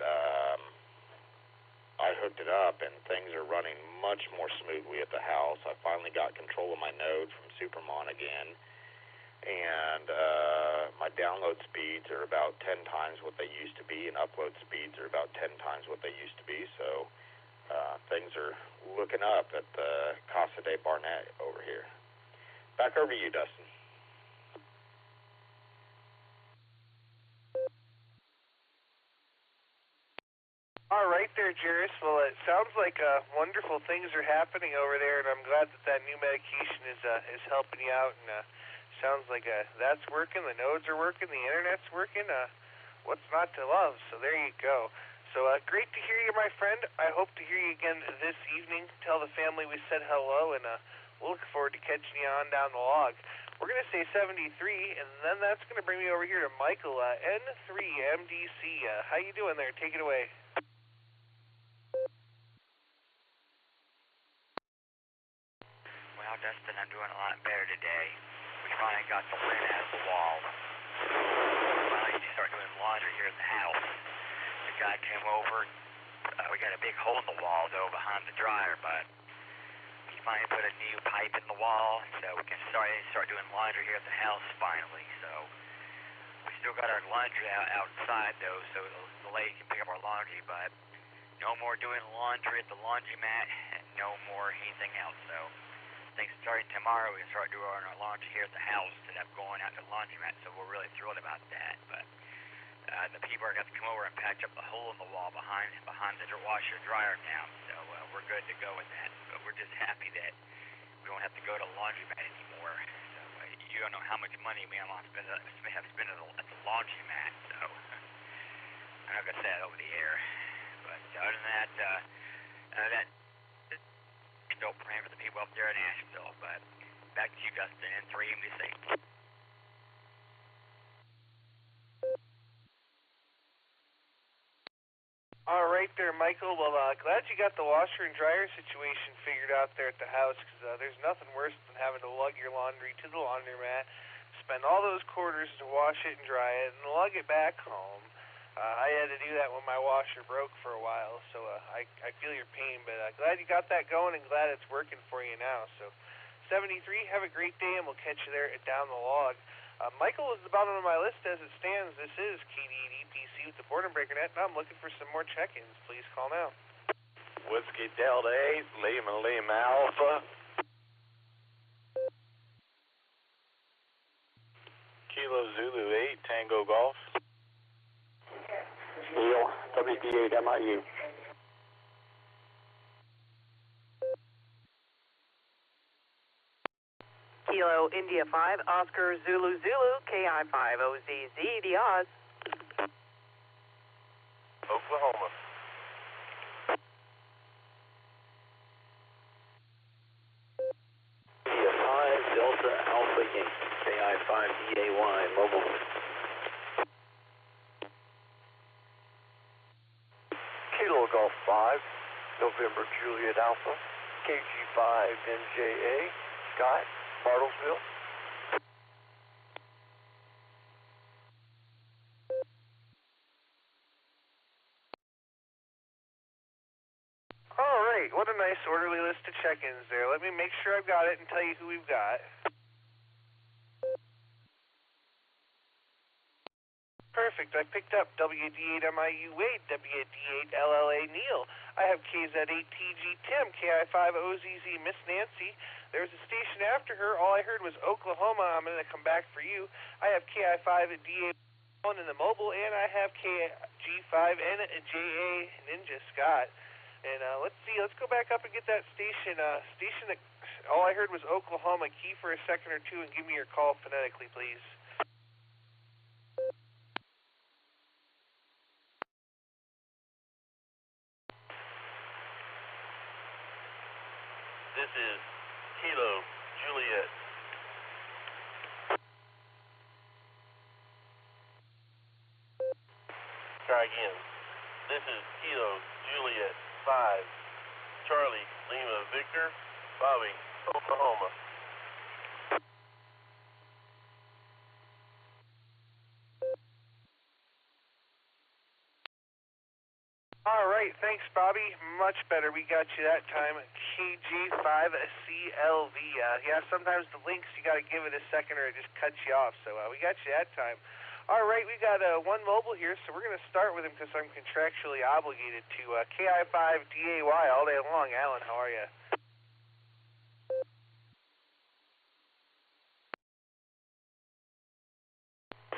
I hooked it up, and things are running much more smoothly at the house. I finally got control of my node from Supermon again, and my download speeds are about 10 times what they used to be, and upload speeds are about 10 times what they used to be, so things are looking up at the Casa de Barnett over here. Back over to you, Dustin. All right there, Jairus. Well, it sounds like wonderful things are happening over there, and I'm glad that new medication is helping you out. And sounds like that's working. The nodes are working. The internet's working. What's not to love? So there you go. So great to hear you, my friend. I hope to hear you again this evening. Tell the family we said hello, and we'll look forward to catching you on down the log. We're going to say 73, and then that's going to bring me over here to Michael, N3MDC. How you doing there? Take it away. Well, Dustin, I'm doing a lot better today. We finally got the lint out of the wall. We finally started doing laundry here at the house. The guy came over. We got a big hole in the wall, though, behind the dryer, but he finally put a new pipe in the wall, so we can start doing laundry here at the house finally. So we still got our laundry outside, though, so the lady can pick up our laundry, but no more doing laundry at the laundromat and no more anything else. So I think starting tomorrow we can start doing our laundry here at the house instead of going out to the laundromat, so we're really thrilled about that. But the people are going to come over and patch up the hole in the wall behind the washer dryer now, so we're good to go with that. But we're just happy that we don't have to go to the laundromat anymore. So you don't know how much money we have spent at the laundromat, so I'm not going to say that over the air. But other than that, still praying for the people up there in Asheville. But back to you, Dustin, N3 MDC. All right there, Michael. Well, glad you got the washer and dryer situation figured out there at the house, because there's nothing worse than having to lug your laundry to the laundromat, spend all those quarters to wash it and dry it, and lug it back home. I had to do that when my washer broke for a while, so I feel your pain, but glad you got that going and glad it's working for you now. So 73, have a great day, and we'll catch you there at Down the Log. Michael is the bottom of my list as it stands. This is KDDPC with the Boredom Breaker Net, and I'm looking for some more check-ins. Please call now. Whiskey Delta 8, Lima Alpha. Kilo Zulu 8, Tango Golf. Neil, WD8MIU. Kilo India 5, Oscar Zulu Zulu, KI5OZZ, the odds. Oklahoma. India 5, Delta Alpha Yankee, KI5EAY, mobile. Kilo Golf 5, November Juliet Alpha, KG5NJA, Scott, Bartlesville. All right, what a nice orderly list of check-ins there. Let me make sure I've got it and tell you who we've got. Perfect. I picked up WD8MIU Wade, WD8LLA Neil. I have KZ8TG Tim, KI5OZZ Miss Nancy. There was a station after her. All I heard was Oklahoma. I'm going to come back for you. I have KI5DA1 in the mobile, and I have KG5NJA Ninja Scott. And let's see. Let's go back up and get that station. Station that all I heard was Oklahoma. Key for a second or two and give me your call phonetically, please. This is Kilo Juliet. Try again. This is Kilo Juliet 5, Charlie Lima Victor, Bobby, Oklahoma. All right, thanks, Bobby. Much better. We got you that time. KG5CLV. Yeah, sometimes the links, you got to give it a second or it just cuts you off. So we got you that time. All right, we got one mobile here, so we're going to start with him because I'm contractually obligated to KI5DAY all day long. Alan, how are you?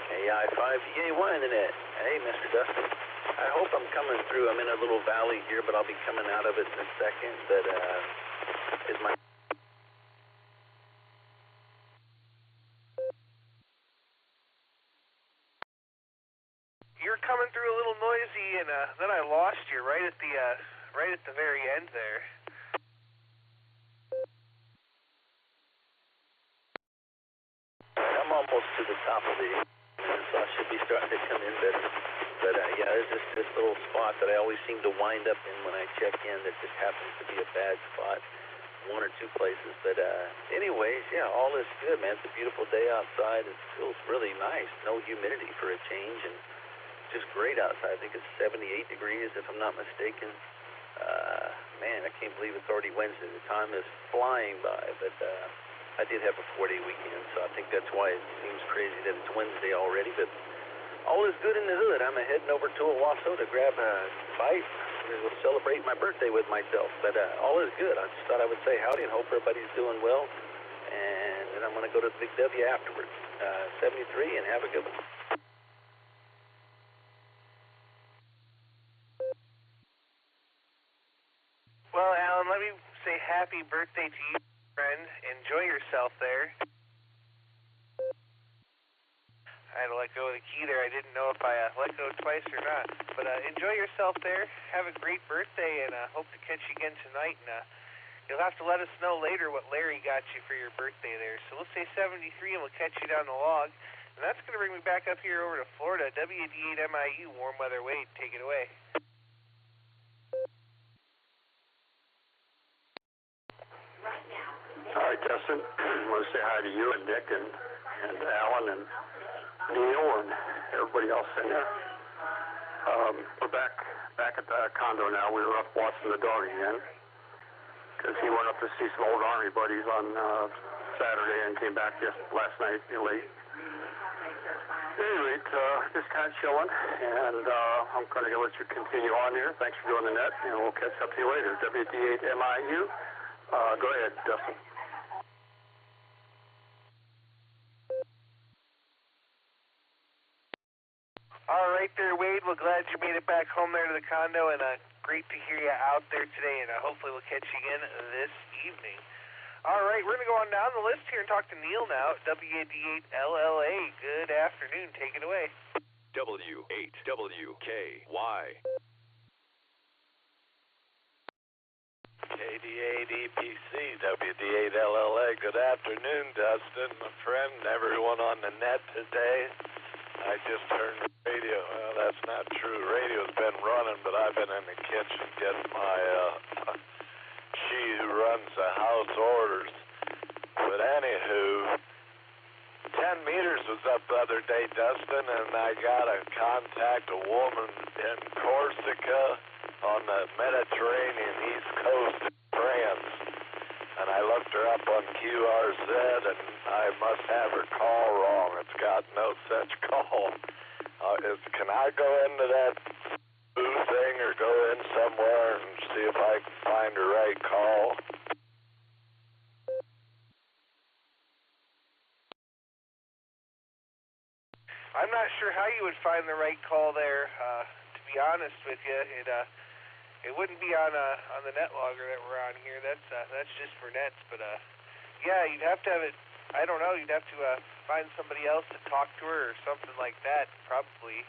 KI5DAY in the net. Hey, Mr. Dustin. I hope I'm coming through. I'm in a little valley here, but I'll be coming out of it in a second. But is my... You're coming through a little noisy, and then I lost you right at the very end there. I'm almost to the top of the... so I should be starting to come in better. But yeah, there's just this little spot that I always seem to wind up in when I check in that just happens to be a bad spot, one or two places. But anyways, yeah, all is good, man. It's a beautiful day outside. It feels really nice. No humidity for a change, and just great outside. I think it's 78 degrees, if I'm not mistaken. Man, I can't believe it's already Wednesday. The time is flying by, but I did have a 4-day weekend, so I think that's why it seems crazy that it's Wednesday already. But all is good in the hood. I'm heading over to Owasso to grab a bite. We'll celebrate my birthday with myself. But all is good. I just thought I would say howdy and hope everybody's doing well. And then I'm going to go to the Big W afterwards. 73, and have a good one. Well, Alan, let me say happy birthday to you, friend. Enjoy yourself there. I had to let go of the key there. I didn't know if I let go twice or not. But enjoy yourself there. Have a great birthday, and hope to catch you again tonight. And you'll have to let us know later what Larry got you for your birthday there. So we'll say 73, and we'll catch you down the log. And that's going to bring me back up here over to Florida. WD8MIU, warm weather Wade. Take it away. All right, Dustin. I want to say hi to you and Nick and Alan and Neil and everybody else in there. We're back at the condo now. We were up watching the dog again because he went up to see some old Army buddies on Saturday and came back last night late. Anyway, just kind of chilling, and I'm going to let you continue on here. Thanks for doing the net, and we'll catch up to you later. WD8MIU. Go ahead, Dustin. All right there, Wade. We're glad you made it back home there to the condo, and great to hear you out there today, and hopefully we'll catch you again this evening. All right, we're going to go on down the list here and talk to Neil now, WAD8LLA. Good afternoon. Take it away. W8WKY. KD8EPC, WD8LLA. Good afternoon, Dustin, my friend, everyone on the net today. I just turned the radio. Well, that's not true. Radio's been running, but I've been in the kitchen getting my, she who runs the house orders. But anywho, 10 meters was up the other day, Dustin, and I got to contact a woman in Corsica on the Mediterranean East Coast in France. And I looked her up on QRZ, and I must have her call wrong. It's got no such call. Can I go into that booth thing or go in somewhere and see if I can find the right call? I'm not sure how you would find the right call there. To be honest with you, it wouldn't be on the Netlogger that we're on here. That's just for nets. But yeah, you'd have to have it. I don't know. You'd have to find somebody else to talk to her or something like that, probably.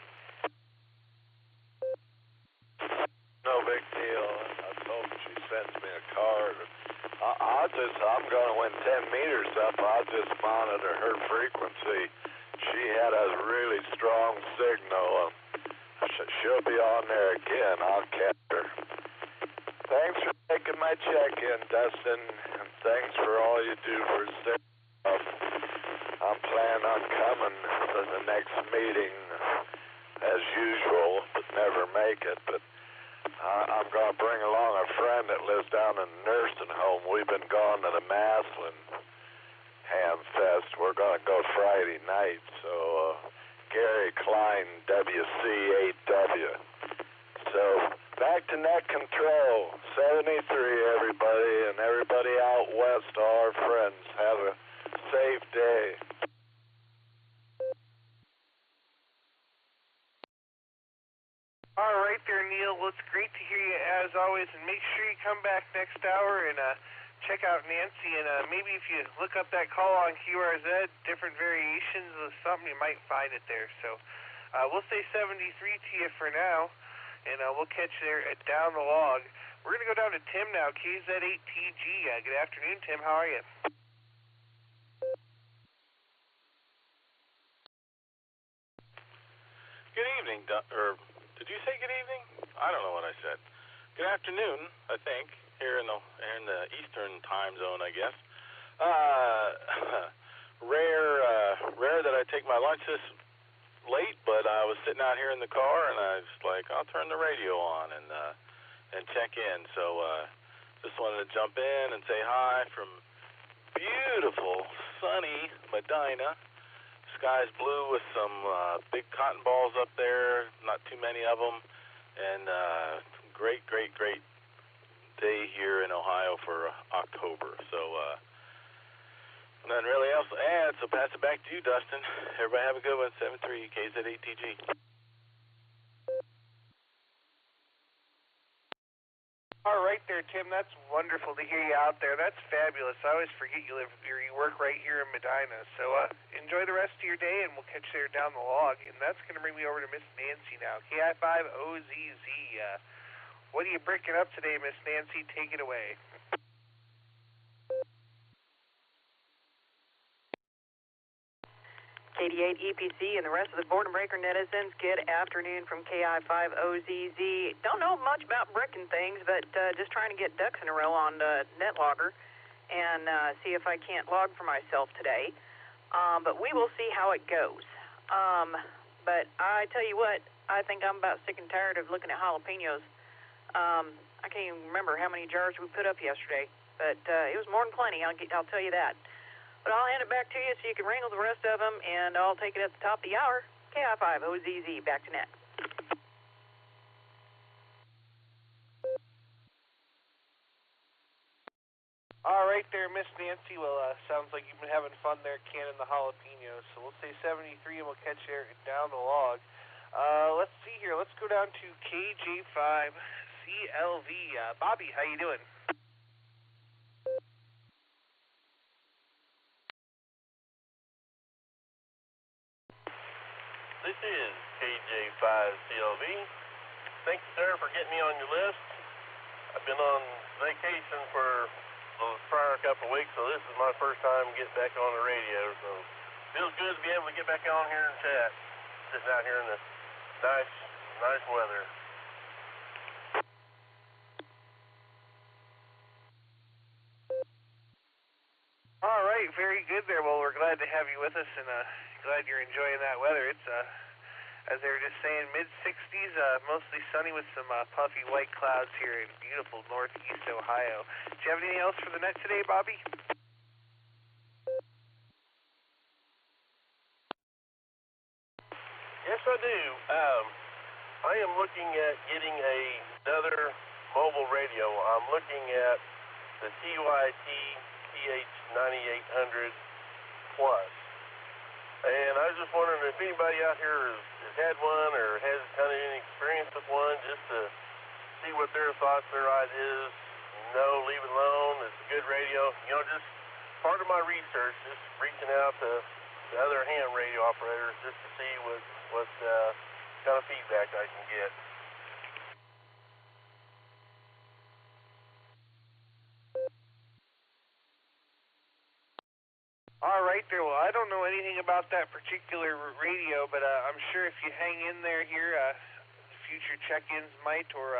No big deal. I told her she sends me a card. I'll since I'm going to win 10 meters up, I'll just monitor her frequency. She had a really strong signal. She'll be on there again. I'll catch her. Thanks for taking my check-in, Dustin, and thanks for all you do for SARA. I'm planning on coming to the next meeting as usual, but never make it. But I'm going to bring along a friend that lives down in a nursing home. We've been going to the Maslin Ham Fest. We're going to go Friday night. So Gary Klein, WC8W. So back to net control. 73, everybody, and everybody out west, all our friends. Have a safe day. All right there, Neil. Well, it's great to hear you as always, and make sure you come back next hour and check out Nancy, and maybe if you look up that call on QRZ, different variations of something, you might find it there. So we'll say 73 to you for now, and we'll catch you there at Down the Log. We're going to go down to Tim now, KZ8TG. Good afternoon, Tim. How are you? Good evening, or did you say good evening? I don't know what I said. Good afternoon, I think, here in the Eastern time zone, I guess. Rare that I take my lunch this late, but I was sitting out here in the car, and I was like, I'll turn the radio on and check in. So just wanted to jump in and say hi from beautiful, sunny Medina. Sky's blue with some big cotton balls up there, not too many of them, and great day here in Ohio for October. So nothing really else to add, so pass it back to you, Dustin. Everybody have a good one. 73 KZ8TG. All right there, Tim. That's wonderful to hear you out there. That's fabulous. I always forget you work right here in Medina. So enjoy the rest of your day, and we'll catch you there down the log. And that's going to bring me over to Miss Nancy now. KI5OZZ. What are you bricking up today, Miss Nancy? Take it away. KD8 EPC and the rest of the Boredom Breaker netizens, good afternoon from KI5OZZ. Don't know much about bricking things, but just trying to get ducks in a row on Netlogger and see if I can't log for myself today. But we will see how it goes. But I tell you what, I think I'm about sick and tired of looking at jalapenos. I can't even remember how many jars we put up yesterday, but it was more than plenty, I'll tell you that. But I'll hand it back to you so you can wrangle the rest of them, and I'll take it at the top of the hour. KI5OZZ, back to net. All right there, Miss Nancy. Well, sounds like you've been having fun there canning the jalapenos. So we'll say 73, and we'll catch you down the log. Let's see here. Let's go down to KJ5CLV. Bobby, how you doing? This is KJ5CLV. Thank you, sir, for getting me on your list. I've been on vacation for the prior couple of weeks, so this is my first time getting back on the radio. So feels good to be able to get back on here and chat, sitting out here in the nice weather. All right, very good there. Well, we're glad to have you with us, and glad you're enjoying that weather. It's, as they were just saying, mid-60s, mostly sunny with some puffy white clouds here in beautiful northeast Ohio. Do you have anything else for the net today, Bobby? Yes, I do. I am looking at getting another mobile radio. I'm looking at the TYT TH9800 Plus. And I was just wondering if anybody out here has had one or has kind of any experience with one, just to see what their thoughts, their ideas. No, leave it alone. It's a good radio. You know, just part of my research, just reaching out to the other ham radio operators just to see what kind of feedback I can get. right there. Well, I don't know anything about that particular radio, but I'm sure if you hang in there here, future check-ins might, or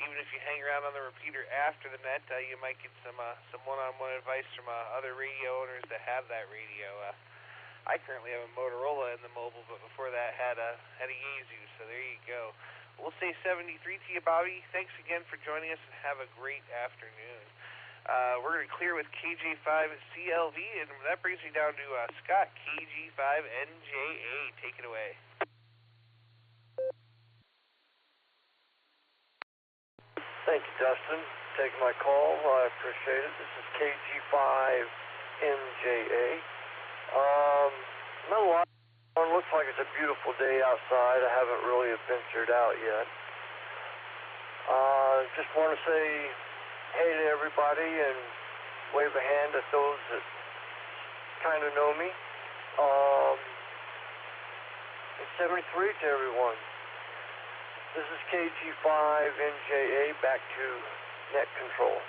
even if you hang around on the repeater after the net, you might get some one-on-one advice from other radio owners that have that radio. I currently have a Motorola in the mobile, but before that had a Yaesu, so there you go. We'll say 73 to you, Bobby. Thanks again for joining us, and have a great afternoon. We're going to clear with KJ5CLV, and that brings me down to Scott, KG5NJA. Take it away. Thank you, Dustin. Taking my call. I appreciate it. This is KG5NJA. It looks like it's a beautiful day outside. I haven't really ventured out yet. Just want to say hey to everybody and wave a hand at those that kind of know me. And 73 to everyone. This is KG5NJA, back to net control.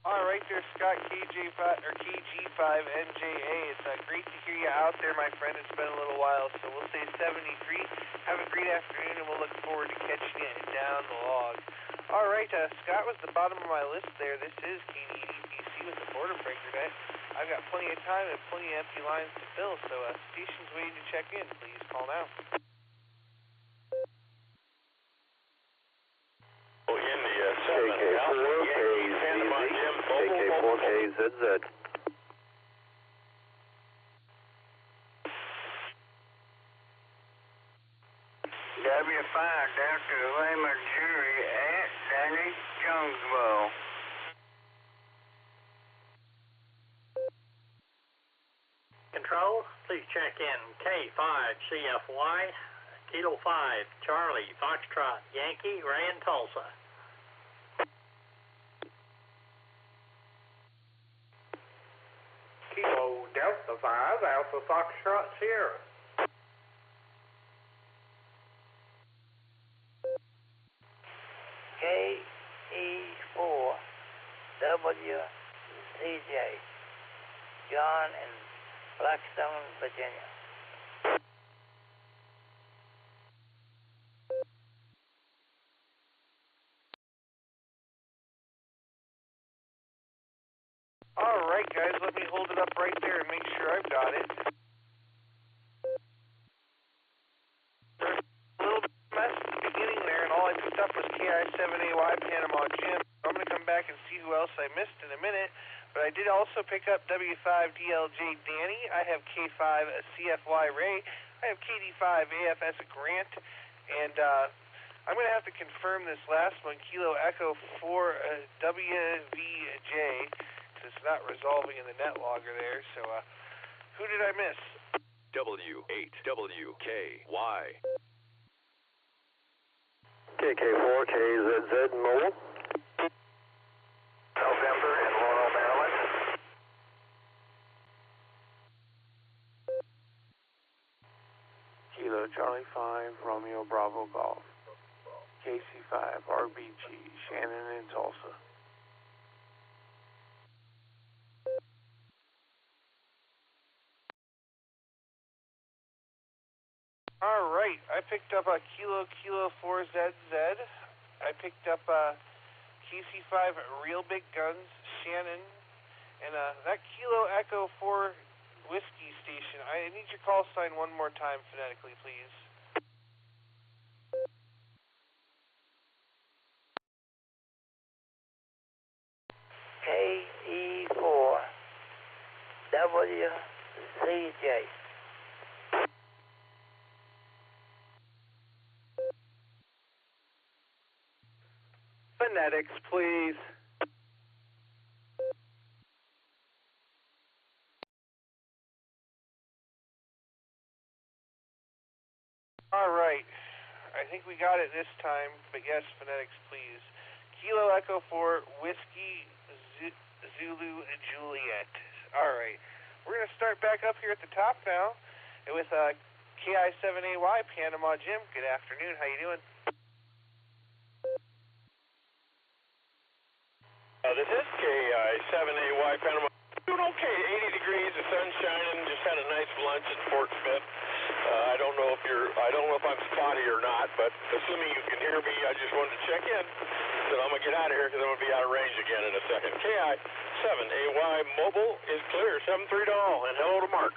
All right there, Scott, KG5NJA. It's great to hear you out there, my friend. It's been a little while, so we'll say 73. Have a great afternoon, and we'll look forward to catching you down the log. All right, Scott was the bottom of my list there. This is KDEPC with the Boredom Breaker Net. I've got plenty of time and plenty of empty lines to fill, so stations waiting to check in. Please call now. India 7, KK4KZZ. W5 Delta Lima Jury at Danny Jonesboro. Control, please check in K5CFY, Kilo 5, Charlie, Foxtrot, Yankee, Ray in Tulsa. Kilo Delta 5, Alpha Foxtrot, Sierra. KE4 WCJ, John in Blackstone, Virginia. All right, guys, let me hold it up right there and make sure I've got it. A little mess at the beginning there, and all I picked up was KI7AY Panama Jim. I'm going to come back and see who else I missed in a minute, but I did also pick up W5DLJ Danny. I have K5CFY Ray. I have KD5AFS Grant, and I'm going to have to confirm this last one, Kilo Echo 4 WVJ. It's not resolving in the Netlogger there, so who did I miss? W8WKY. KK4KZZ Mobile. November in Laurel, Maryland. Kilo Charlie 5, Romeo Bravo Golf. KC5 RBG, Shannon in Tulsa. All right, I picked up a Kilo 4ZZ. I picked up KC5 Real Big Guns, Shannon, and that Kilo Echo 4 Whiskey Station. I need your call sign one more time phonetically, please. KE4 WCJ. Phonetics, please. All right. I think we got it this time, but yes, phonetics, please. Kilo Echo 4 Whiskey Zulu Juliet. All right. We're going to start back up here at the top now with KI7AY Panama Jim. Good afternoon. How you doing? This is KI7AY Panama. Doing okay, 80 degrees, the sun's shining, just had a nice lunch at Fort Smith. I don't know if I'm spotty or not, but assuming you can hear me, I just wanted to check in. So I'm going to get out of here because I'm going to be out of range again in a second. KI7AY mobile is clear, 73 to all, and hello to Mark.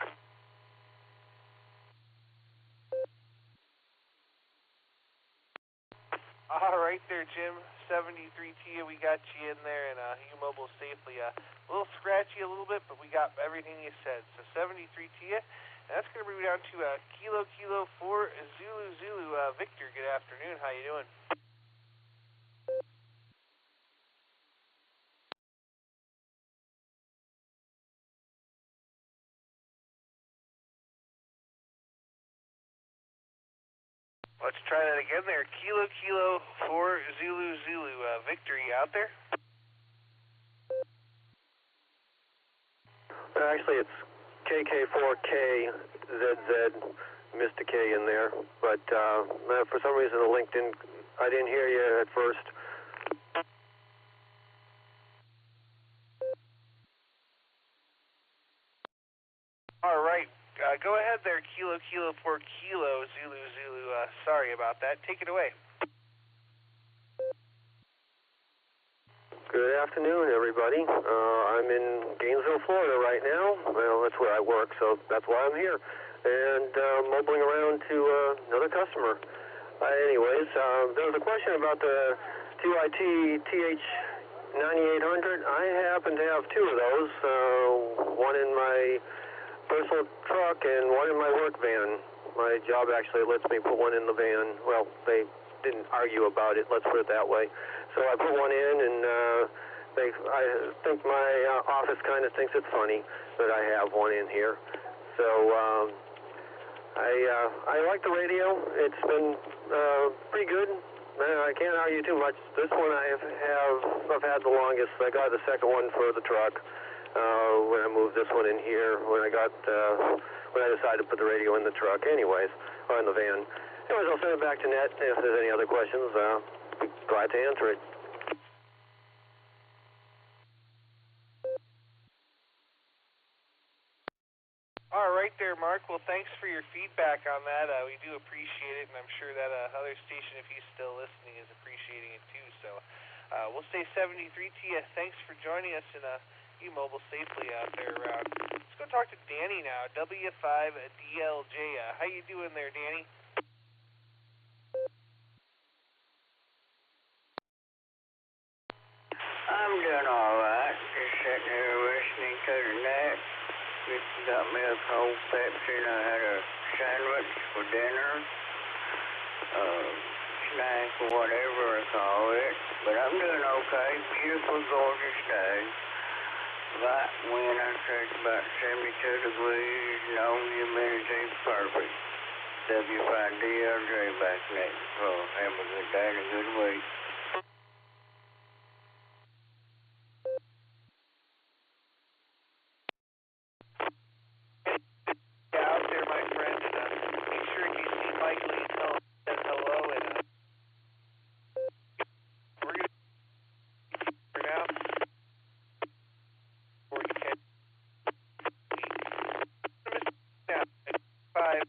All right there, Jim. 73 Tia, we got you in there, and you mobile safely. A little scratchy a little bit, but we got everything you said. So 73 Tia, and that's going to bring me down to Kilo 4 Zulu. Victor, good afternoon. How you doing? Let's try that again there. Kilo 4 Zulu. Victor, you out there? Actually, it's KK4KZZ, missed a K in there, but for some reason the link I didn't hear you at first. All right, go ahead there, Kilo 4 Kilo Zulu. Sorry about that. Take it away. Good afternoon, everybody. I'm in Gainesville, Florida right now. Well, that's where I work, so that's why I'm here. And mobiling around to another customer. Anyways, there was a question about the TYT TH9800. I happen to have two of those, one in my personal truck and one in my work van. My job actually lets me put one in the van. Well, they didn't argue about it, let's put it that way. So I put one in, and I think my office kind of thinks it's funny that I have one in here. So I like the radio. It's been pretty good. I can't argue too much. This one I've had the longest. I got the second one for the truck when I moved this one in here. When I decided to put the radio in the truck, anyways, or in the van. Anyways, I'll send it back to Net. If there's any other questions, be glad to answer it. All right there, Mark. Well, thanks for your feedback on that. We do appreciate it, and I'm sure that other station, if he's still listening, is appreciating it too. So we'll say 73 to you. Thanks for joining us, and you mobile safely out there around. Let's go talk to Danny now, W5DLJ. How you doing there, Danny? I'm doing all right. Just sitting here listening to the net. Just got me a cold Pepsi and I had a sandwich for dinner. Snack or whatever I call it. But I'm doing okay. Beautiful, gorgeous day. Light wind, I say it's about 72 degrees and all humidity is perfect. W5DLJ back next. So have a good day and a good week. Out there, my friend, and make sure if you see Mike Lee, tell him says hello, and we're going to for now. Or you can now at 5.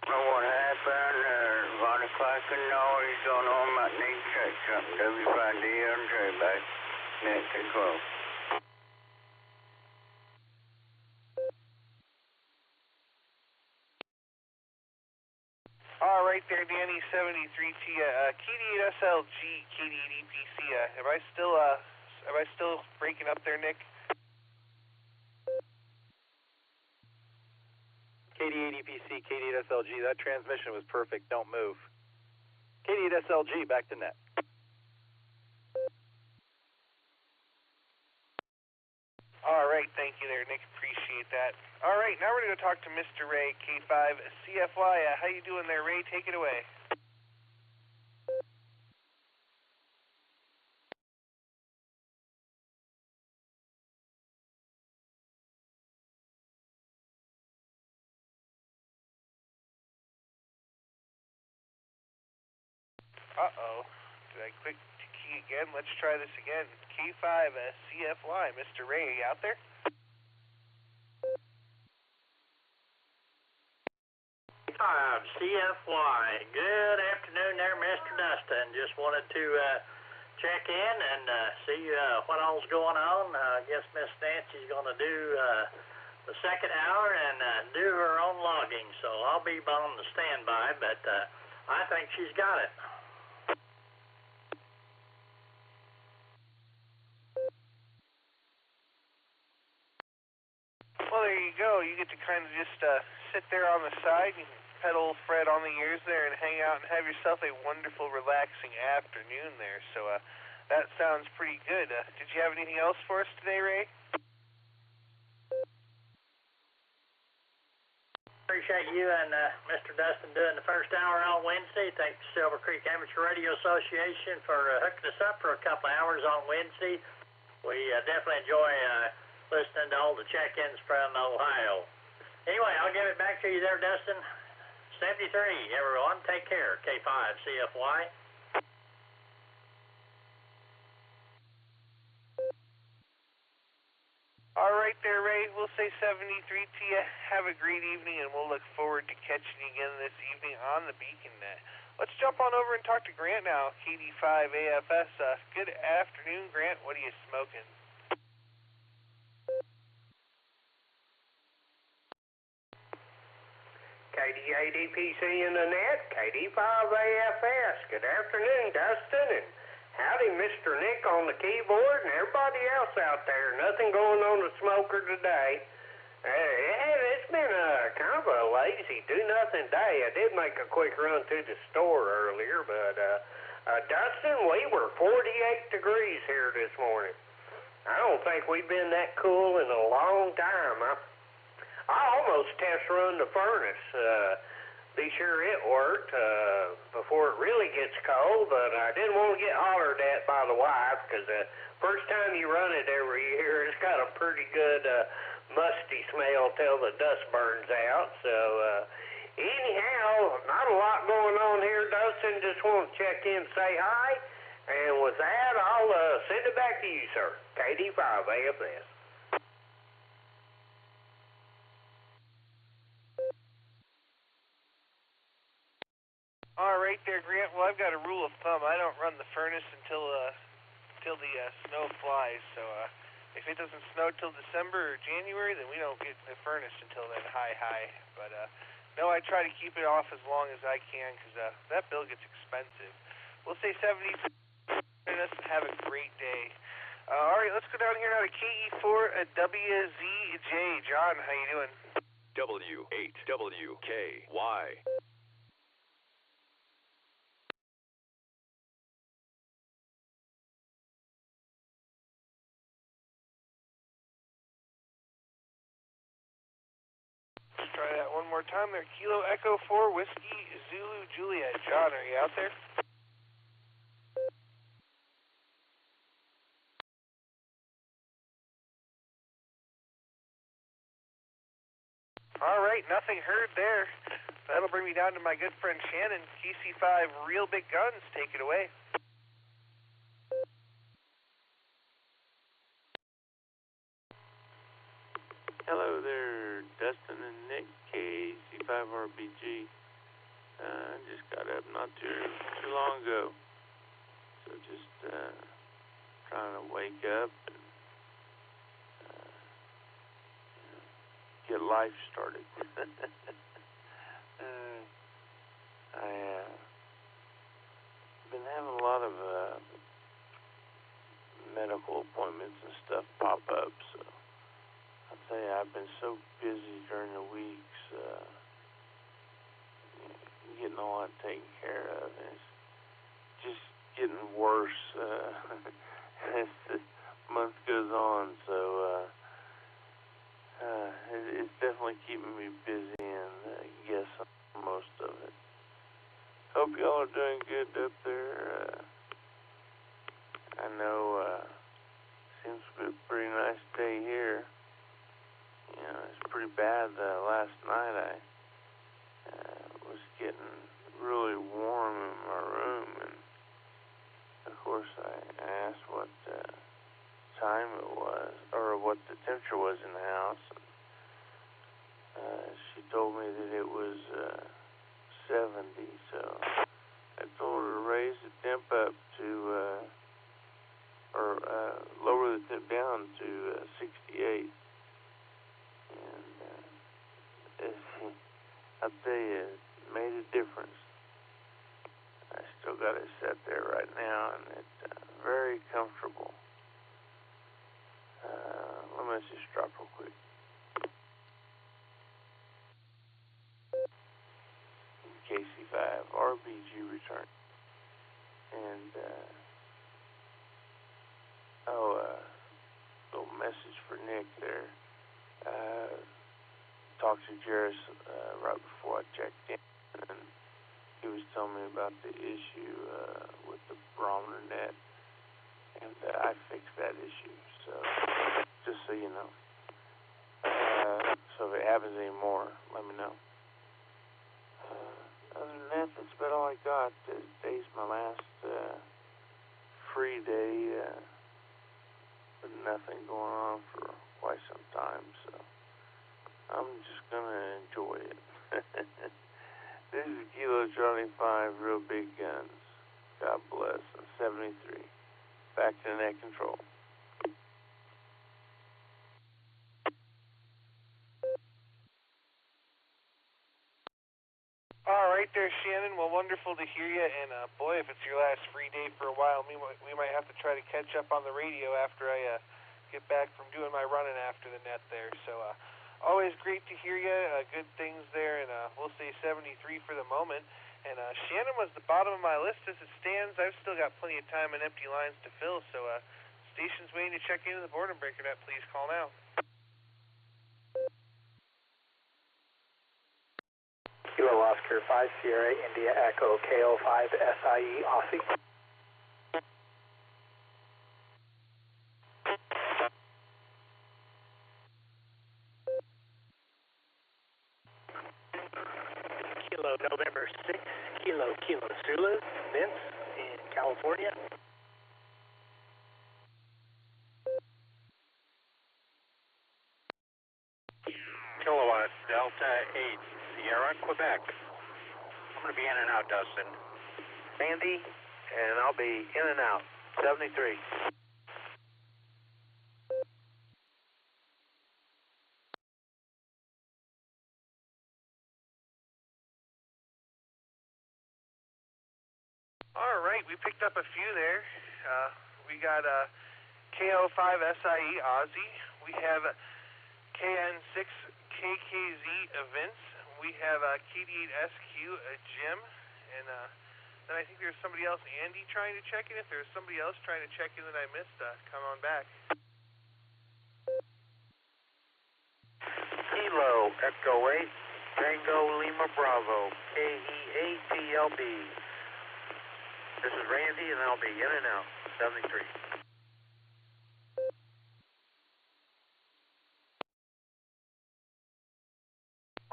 What happened? A lot of clacking noise going on. Might need to check something. W5DLJ back next to close. All right there, Danny, 73 to you. KD8SLG, KD8EPC. Am I still breaking up there, Nick? KD8EPC, KD8SLG, that transmission was perfect. Don't move. KD8SLG, back to Net. All right, thank you there, Nick. Appreciate that. All right, now we're going to go talk to Mr. Ray, K5CFY. How you doing there, Ray? Take it away. Uh-oh. Did I click to key again? Let's try this again. K5 CFY. Mr. Ray, are you out there? CFY. Good afternoon there, Mr. Dustin. Just wanted to check in and see what all's going on. I guess Miss Nancy's going to do the second hour and do her own logging, so I'll be on the standby, but I think she's got it. Well, there you go. You get to kind of just sit there on the side and pedal Fred on the ears there and hang out and have yourself a wonderful, relaxing afternoon there. So that sounds pretty good. Did you have anything else for us today, Ray? Appreciate you and Mr. Dustin doing the first hour on Wednesday. Thanks to Silver Creek Amateur Radio Association for hooking us up for a couple of hours on Wednesday. We definitely enjoy listening to all the check-ins from Ohio. Anyway, I'll give it back to you there, Dustin. 73, everyone. Take care. K5 CFY. All right there, Ray. We'll say 73 to you. Have a great evening, and we'll look forward to catching you again this evening on the Beacon Net. Let's jump on over and talk to Grant now, KD5 AFS. Good afternoon, Grant. What are you smoking? KD8DPC in the net, KD5 AFS. Good afternoon, Dustin, and howdy, Mr. Nick on the keyboard and everybody else out there. Nothing going on the smoker today. It's been kind of a lazy do-nothing day. I did make a quick run to the store earlier, but Dustin, we were 48 degrees here this morning. I don't think we've been that cool in a long time. I almost test run the furnace, be sure it worked before it really gets cold, but I didn't want to get hollered at by the wife because first time you run it every year, it's got a pretty good musty smell till the dust burns out. So anyhow, not a lot going on here, Dustin. Just want to check in, say hi, and with that, I'll send it back to you, sir. KD5 AFS. All right there, Grant. Well, I've got a rule of thumb. I don't run the furnace until the snow flies. So if it doesn't snow till December or January, then we don't get the furnace until then. Hi. But no, I try to keep it off as long as I can because that bill gets expensive. We'll say 70. Have a great day. All right, let's go down here now to KE4 WZJ. John, how you doing? W8WKY. Let's try that one more time there. Kilo Echo 4 Whiskey Zulu Juliet. John, are you out there? All right, nothing heard there. That'll bring me down to my good friend Shannon. KC5 Real Big Guns, take it away. Hello there, Dustin and Nick, KC5RBG. I just got up not too long ago, so just trying to wake up and get life started. I've been having a lot of medical appointments and stuff pop up, so I'll tell you, I've been so busy during the weeks getting all that taken care of, and it's just getting worse as the month goes on, so it's definitely keeping me busy, and I guess most of it. Hope y'all are doing good up there. I know seems to be a pretty nice day here. You know, it's pretty bad. Last night I was getting really warm in my room, and time it was, or what the temperature was in the house. She told me that it was 70, so I told her to raise the temp up to, lower the temp down to 68. And I'll tell you, it made a difference. I still got it set there right now, and it's very comfortable. Let me just drop real quick. KC5, RBG return. And, little message for Nick there. Talked to Jairus right before I checked in, and he was telling me about the issue with the barometer net, and I fixed that issue, so just so you know. So if it happens anymore, let me know. Other than that, that's about all I got. Today's my last free day, with nothing going on for quite some time, so I'm just gonna enjoy it. This is Kilo Charlie 5, Real Big Guns. God bless. 73. Back to net control. All right there, Shannon. Well, wonderful to hear you. And boy, if it's your last free day for a while, we might have to try to catch up on the radio after I get back from doing my running after the net there. So always great to hear you. Good things there, and we'll say 73 for the moment. And Shannon was the bottom of my list as it stands. I've still got plenty of time and empty lines to fill. So stations waiting to check into the Boredom Breaker Net, please call now. Kilo Oscar 5 Sierra India Echo KO5 SIE Aussie. Kilo November 6 Kilo Zulu, Vince in California. Kilowatt Delta 8 Sierra, Quebec. I'm going to be in and out, Dustin. Sandy, and I'll be in and out. 73. All right, we picked up a few there. We got KO5 SIE Aussie. We have KN6 KKZ Vince. We have KD8SQ Jim. And then I think there's somebody else, Andy, trying to check in. If there's somebody else trying to check in that I missed, come on back. Kilo Echo 8 Tango Lima Bravo KE8TLB. This is Randy, and I'll be in and out. 73.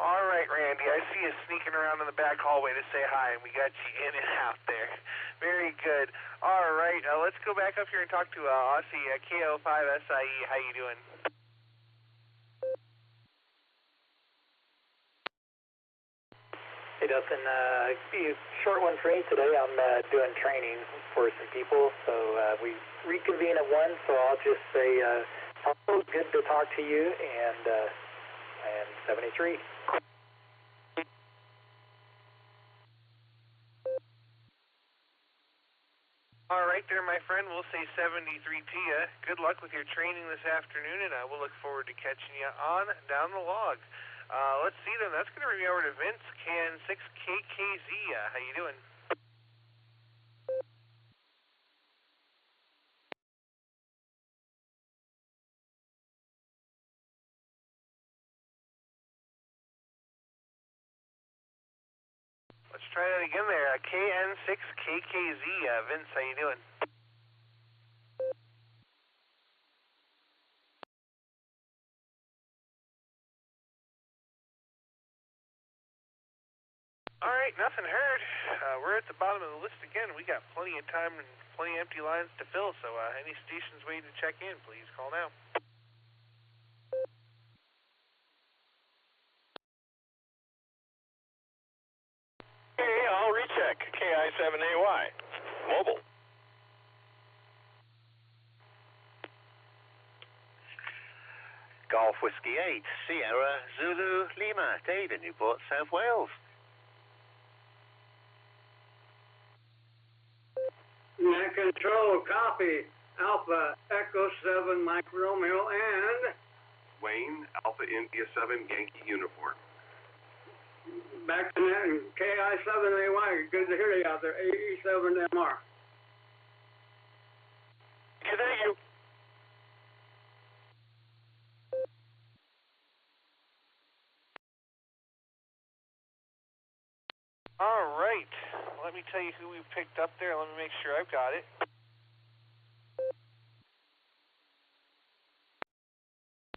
All right, Randy, I see you sneaking around in the back hallway to say hi, and we got you in and out there. Very good. All right, let's go back up here and talk to Aussie KO5 SIE. How you doing? Hey, Dustin, short one for me today. I'm doing training for some people, so we reconvene at 1, so I'll just say hello, good to talk to you, and 73. All right there, my friend. We'll say 73 to you. Good luck with your training this afternoon, and we'll look forward to catching you on down the log. Let's see then. That's going to bring me over to Vince, KN6KKZ. How you doing? Let's try that again there. KN6KKZ. Vince, how you doing? All right, right, nothing heard. We're at the bottom of the list again. We got plenty of time and plenty of empty lines to fill, so any stations waiting to check in, please call now. Hey, I'll recheck. KI7AY. Mobile. Golf Whiskey 8, Sierra Zulu Lima, Dave in Newport, South Wales. Net control, copy. Alpha Echo 7 Mike Romeo and Wayne, Alpha India 7 Yankee Uniform. back to net and KI7AY. Good to hear you out there. AE7MR. Thank you. All right. Let me tell you who we picked up there. Let me make sure I've got it.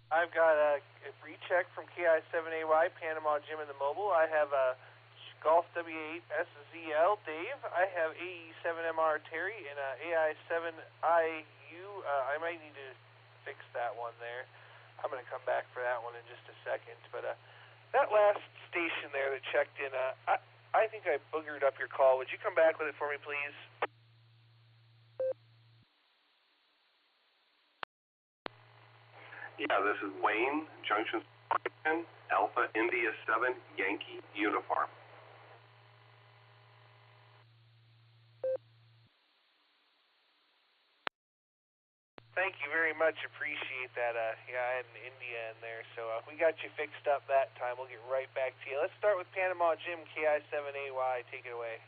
I've got a recheck from KI7AY, Panama Jim in the mobile. I have a Golf W8SZL, Dave. I have AE7MR, Terry, and AI7IU. I might need to fix that one there. I'm going to come back for that one in just a second. But that last station there that checked in, I think I boogered up your call. Would you come back with it for me, please? Yeah, this is Wayne, Junction Alpha India 7 Yankee Uniform. Thank you very much. Appreciate that. Yeah, I had an India in there, so we got you fixed up that time. We'll get right back to you. Let's start with Panama Jim, KI7AY. Take it away.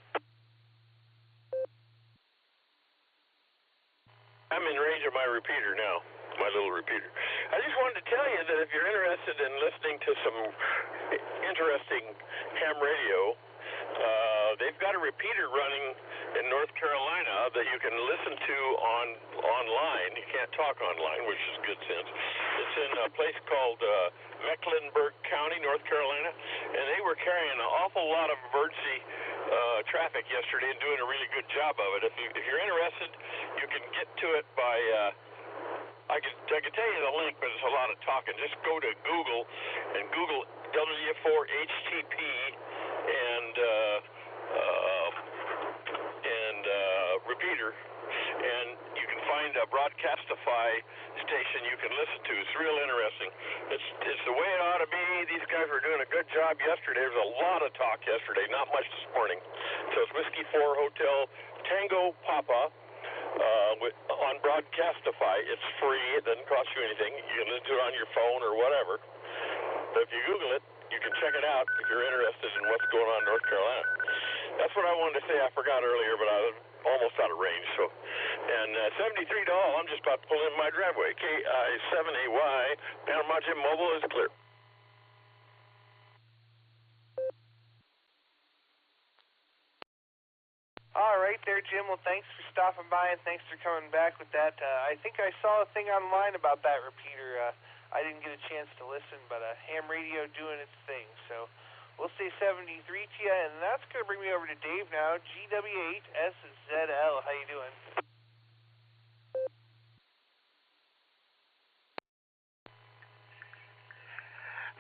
I'm in range of my repeater now, my little repeater. I just wanted to tell you that if you're interested in listening to some interesting ham radio, they've got a repeater running in North Carolina that you can listen to online. You can't talk online, which is good sense. It's in a place called Mecklenburg County, North Carolina, and they were carrying an awful lot of emergency traffic yesterday and doing a really good job of it. If you're interested, you can get to it by I can tell you the link, but it's a lot of talking. Just go to Google and Google W4HTP and repeater, and you can find a Broadcastify station you can listen to. It's real interesting. It's the way it ought to be. These guys were doing a good job yesterday. There was a lot of talk yesterday, not much this morning. So it's Whiskey 4 Hotel Tango Papa on Broadcastify. It's free. It doesn't cost you anything. You can listen to it on your phone or whatever. But if you Google it, you can check it out if you're interested in what's going on in North Carolina. That's what I wanted to say. I forgot earlier, but I was almost out of range. So, and $73, I'm just about to pull in my driveway. KI7AY, Panama Jim Mobile is clear. All right there, Jim. Well, thanks for stopping by and thanks for coming back with that. I think I saw a thing online about that repeater. I didn't get a chance to listen, but ham radio doing its thing. So we'll say 73 to you, and that's going to bring me over to Dave now, GW8SZL. How you doing?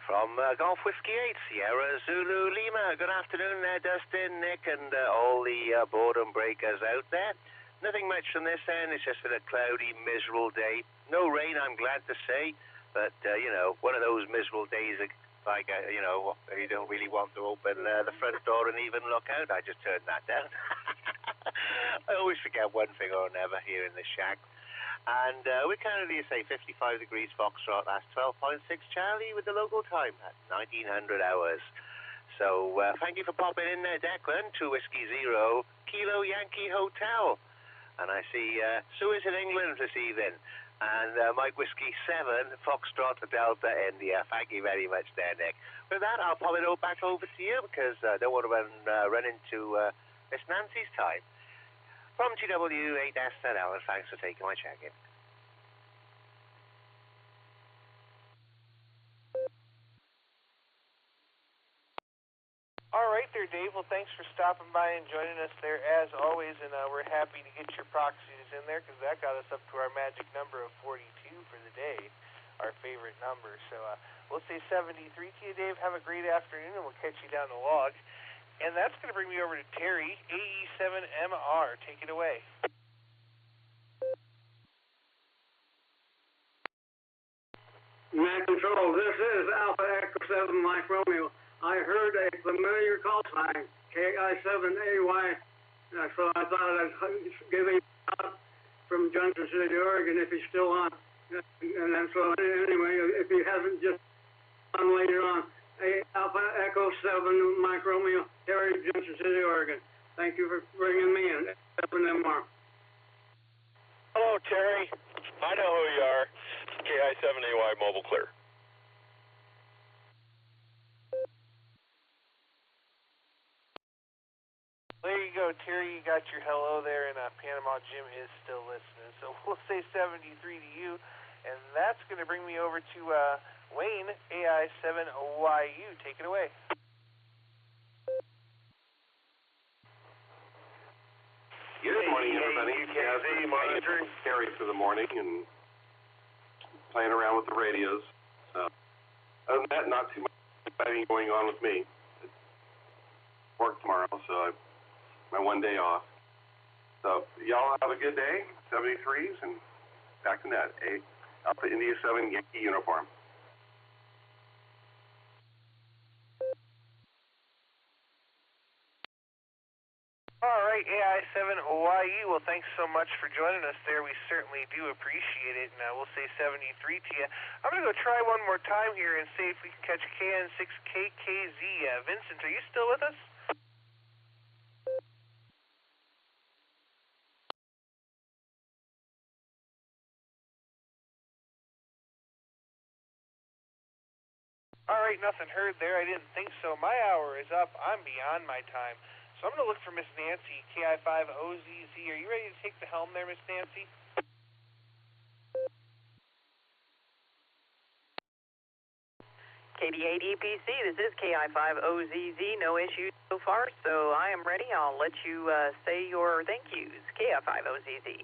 From Golf Whiskey 8, Sierra Zulu Lima. Good afternoon there, Dustin, Nick, and all the boredom breakers out there. Nothing much from this end. It's just been a cloudy, miserable day. No rain, I'm glad to say, but, you know, one of those miserable days, like, you know, you don't really want to open the front door and even look out. I just turned that down. I always forget one thing or another here in the shack. And we're currently, say, 55 degrees Foxtrot. That's 12.6 Charlie with the local time at 1900 hours. So thank you for popping in there, Declan. 2 Whiskey 0 Kilo Yankee Hotel. And I see Sue is in England this evening. And Mike Whiskey 7 Foxtrot Delta India. Thank you very much there, Nick. With that, I'll pop it all back over to you because I don't want to run into Miss Nancy's time. From GW8SZL, and thanks for taking my check-in. All right there, Dave. Well, thanks for stopping by and joining us there as always, and we're happy to get your proxies in there because that got us up to our magic number of 42 for the day, our favorite number. So we'll say 73 to you, Dave. Have a great afternoon, and we'll catch you down the log. And that's going to bring me over to Terry, AE7MR. Take it away. Man Control, this is Alpha Echo 7 Mike Romeo. I heard a familiar call sign, KI7AY, so I thought I'd give him a shout from Junction City, Oregon, if he's still on. And then, so anyway, if he hasn't, just on later on. Alpha Echo 7 Mike Romeo, Terry, Junction City, Oregon. Thank you for bringing me in. 7MR. Hello, Terry. I know who you are. KI7AY Mobile Clear. There you go, Terry. You got your hello there, and Panama Jim is still listening. So we'll say 73 to you, and that's going to bring me over to Wayne, AI7YU. Take it away. Good morning, everybody. UKZ monitoring. Terry for the morning and playing around with the radios. So, other than that, not too much exciting going on with me. Work tomorrow, so my one day off. So y'all have a good day, 73s, and back to net. Alpha India 7 Yankee uniform. All right, AI7YU, well, thanks so much for joining us there. We certainly do appreciate it, and we'll say 73 to you. I'm going to go try one more time here and see if we can catch KN6KKZ. Vincent, are you still with us? All right, nothing heard there. I didn't think so. My hour is up. I'm beyond my time. So I'm going to look for Miss Nancy, KI5OZZ. Are you ready to take the helm there, Miss Nancy? KD8EPC, this is KI5OZZ. No issues so far, so I am ready. I'll let you say your thank yous. KI5OZZ.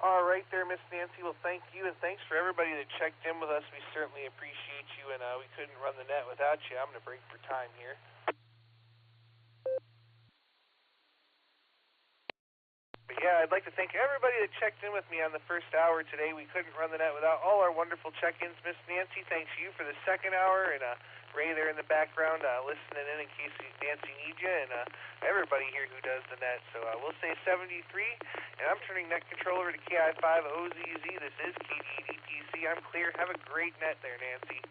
All right there, Miss Nancy. Well, thank you, and thanks for everybody that checked in with us. We certainly appreciate you, and we couldn't run the net without you. I'm going to break for time here. But yeah, I'd like to thank everybody that checked in with me on the first hour today. We couldn't run the net without all our wonderful check-ins. Miss Nancy, thanks to you for the second hour, and Ray there in the background listening in case Nancy needs you, and everybody here who does the net. So we'll say 73, and I'm turning net control over to KI5OZZ. This is KD8EPC. I'm clear. Have a great net there, Nancy.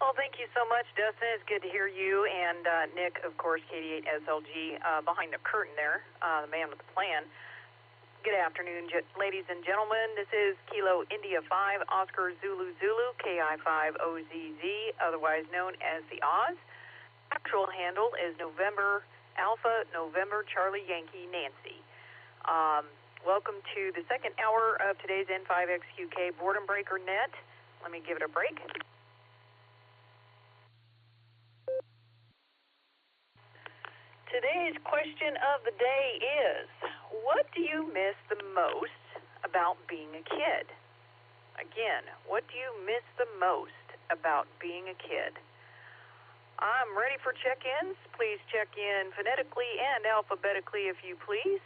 Well, thank you so much, Dustin. It's good to hear you. And Nick, of course, KD8SLG behind the curtain there, the man with the plan. Good afternoon, ladies and gentlemen. This is Kilo India 5, Oscar Zulu Zulu, KI5OZZ, otherwise known as the Oz. Actual handle is November Alpha November Charlie Yankee Nancy. Welcome to the second hour of today's N5XQK Boredom Breaker Net. Let me give it a break. Today's question of the day is, what do you miss the most about being a kid? Again, what do you miss the most about being a kid? I'm ready for check-ins. Please check in phonetically and alphabetically if you please.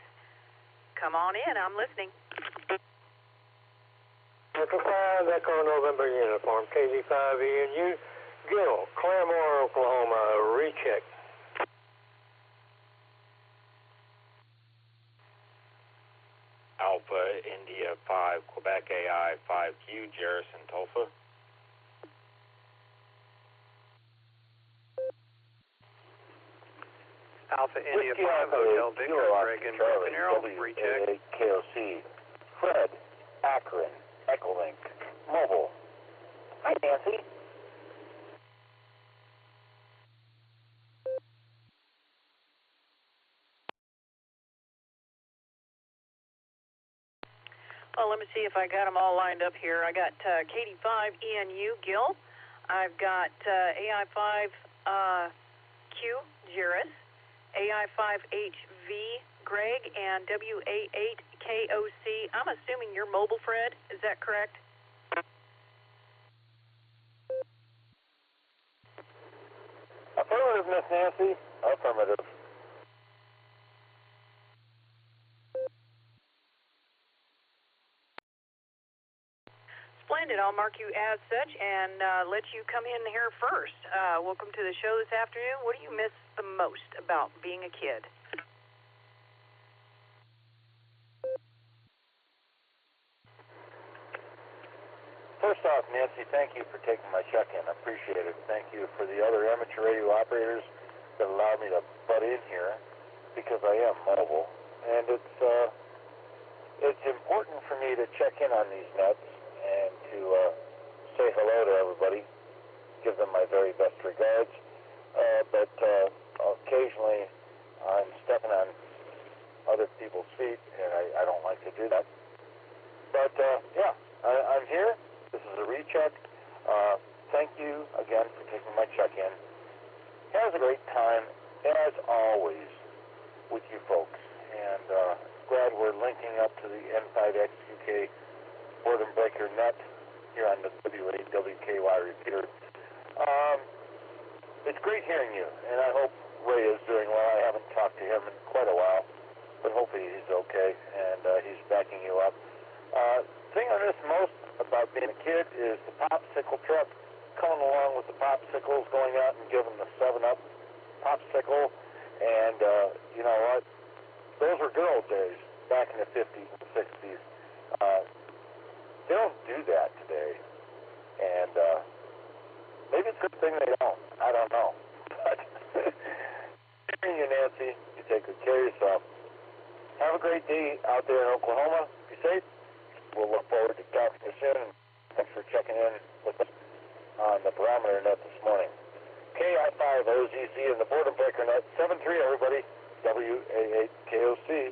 Come on in, I'm listening. Echo 5, Echo November Uniform, KZ5ENU, Gil, Claremore, Oklahoma, recheck. Alpha India 5, Quebec AI 5Q, Jerison, Tulsa. Alpha India 5, Hotel Victor, Reagan, Broken Arrow, recheck. KLC, Fred, Akron, Echolink, Mobile. Hi, Nancy. let me see if I got them all lined up here. I got KD5 ENU Gil. I've got AI5Q Jairus, AI5HV Greg, and WA8KOC. I'm assuming you're mobile, Fred. Is that correct? Affirmative, Miss Nancy. Affirmative. Splendid. I'll mark you as such and let you come in here first. Welcome to the show this afternoon. What do you miss the most about being a kid? First off, Nancy, thank you for taking my check-in. I appreciate it. Thank you for the other amateur radio operators that allow me to butt in here because I am mobile. And it's important for me to check in on these nets and to say hello to everybody, give them my very best regards. But occasionally I'm stepping on other people's feet, and I don't like to do that. But, yeah, I'm here. This is a recheck. Thank you again for taking my check-in. Have a great time, as always, with you folks. And glad we're linking up to the N5X UK Boredom Breaker net here on the WAWKY repeater. It's great hearing you, and I hope Ray is doing well. I haven't talked to him in quite a while, but hopefully he's okay, and he's backing you up. Thing I miss most about being a kid is the popsicle truck coming along with the popsicles, going out and giving the 7-Up popsicle, and you know what? Those were good old days back in the 50s and 60s. They don't do that today, and maybe it's a good thing they don't. I don't know. But hearing you, Nancy, you take good care of yourself. Have a great day out there in Oklahoma. Be safe. We'll look forward to talking to you soon. Thanks for checking in with us on the barometer net this morning. KI5OZZ and the Boredom Breaker net 7-3, everybody. WA8KOC.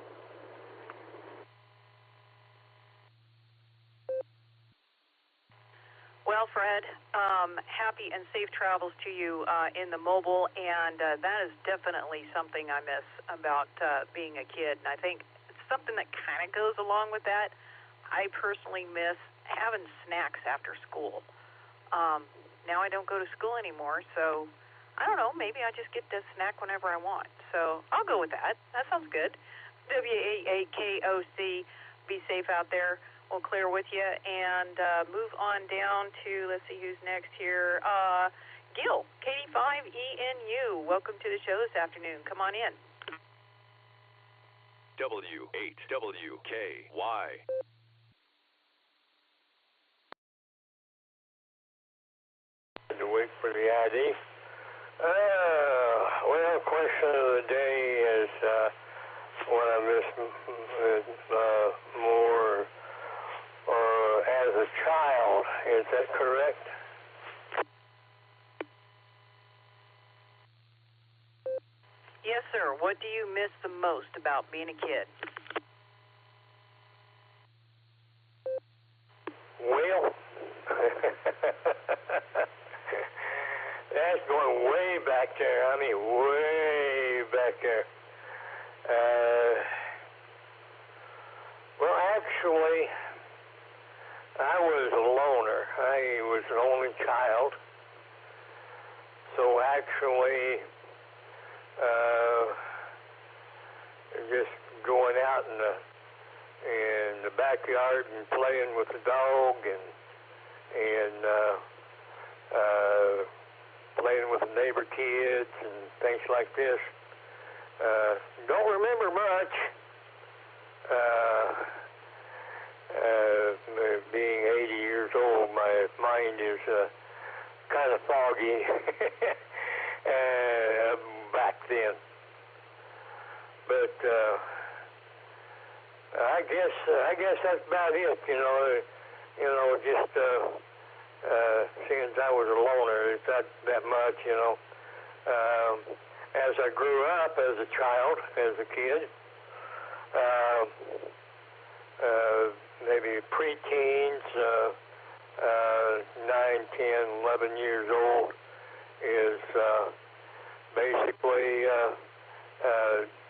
Well, Fred, happy and safe travels to you in the mobile, and that is definitely something I miss about being a kid. And I think it's something that kind of goes along with that. I personally miss having snacks after school. Now I don't go to school anymore, so I don't know, maybe I just get to snack whenever I want. So I'll go with that. That sounds good. WAAKOC, be safe out there. We'll clear with you and move on down to, let's see who's next here. Gil, KD5ENU. Welcome to the show this afternoon. Come on in. W8WKY. To wait for the ID. Well, question of the day is what I miss more as a child. Is that correct? Yes, sir. What do you miss the most about being a kid? Well, that's going way back there. I mean, way back there. Well, actually, I was a loner. I was an only child. So actually, just going out in the backyard and playing with the dog and playing with the neighbor kids and things like this. Don't remember much. Being 80 years old, my mind is kind of foggy back then. But I guess that's about it. Just since I was a loner, it's not that much. As I grew up as a child, as a kid, maybe preteens, 9, 10, 11 years old, is basically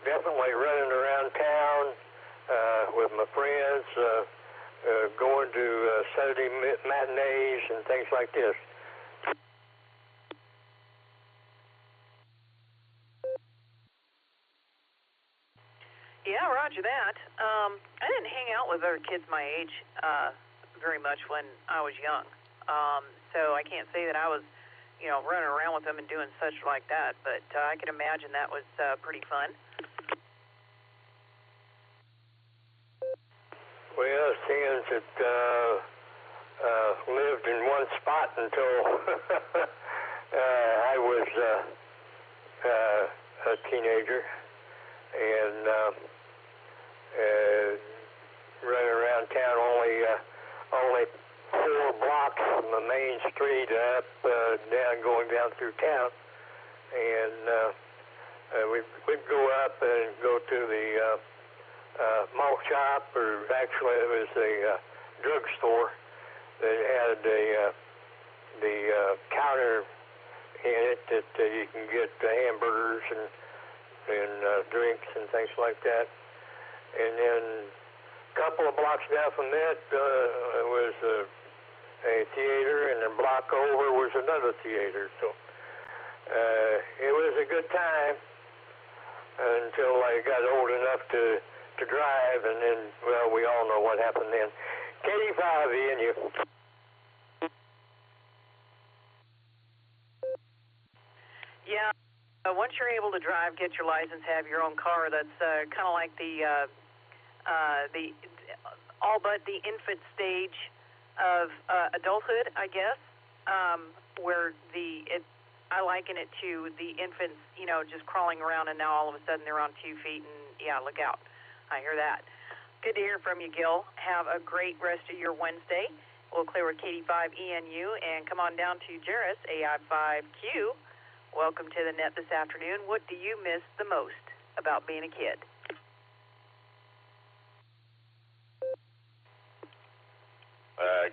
definitely running around town with my friends, going to Saturday matinees and things like this. Yeah, roger that. I didn't hang out with other kids my age very much when I was young. So I can't say that I was, running around with them and doing such like that, but I can imagine that was pretty fun. Well, seeing that lived in one spot until I was a teenager, and running around town only 4 blocks from the main street up, going down through town, and we'd go up and go to the malt shop, or actually it was a drugstore that had the counter in it that you can get hamburgers and drinks and things like that. And then a couple of blocks down from that was a theater, and a block over was another theater. So it was a good time until I got old enough to drive, and then, well, we all know what happened then. KD5 in you. Yeah, once you're able to drive, get your license, have your own car, that's kind of like the all but the infant stage of adulthood, I guess, where I liken it to the infants, just crawling around, and now all of a sudden they're on 2 feet, and yeah, look out. I hear that. Good to hear from you, Gil. Have a great rest of your Wednesday. We'll clear with KD5ENU and come on down to Jairus, AI5Q. Welcome to the net this afternoon. What do you miss the most about being a kid?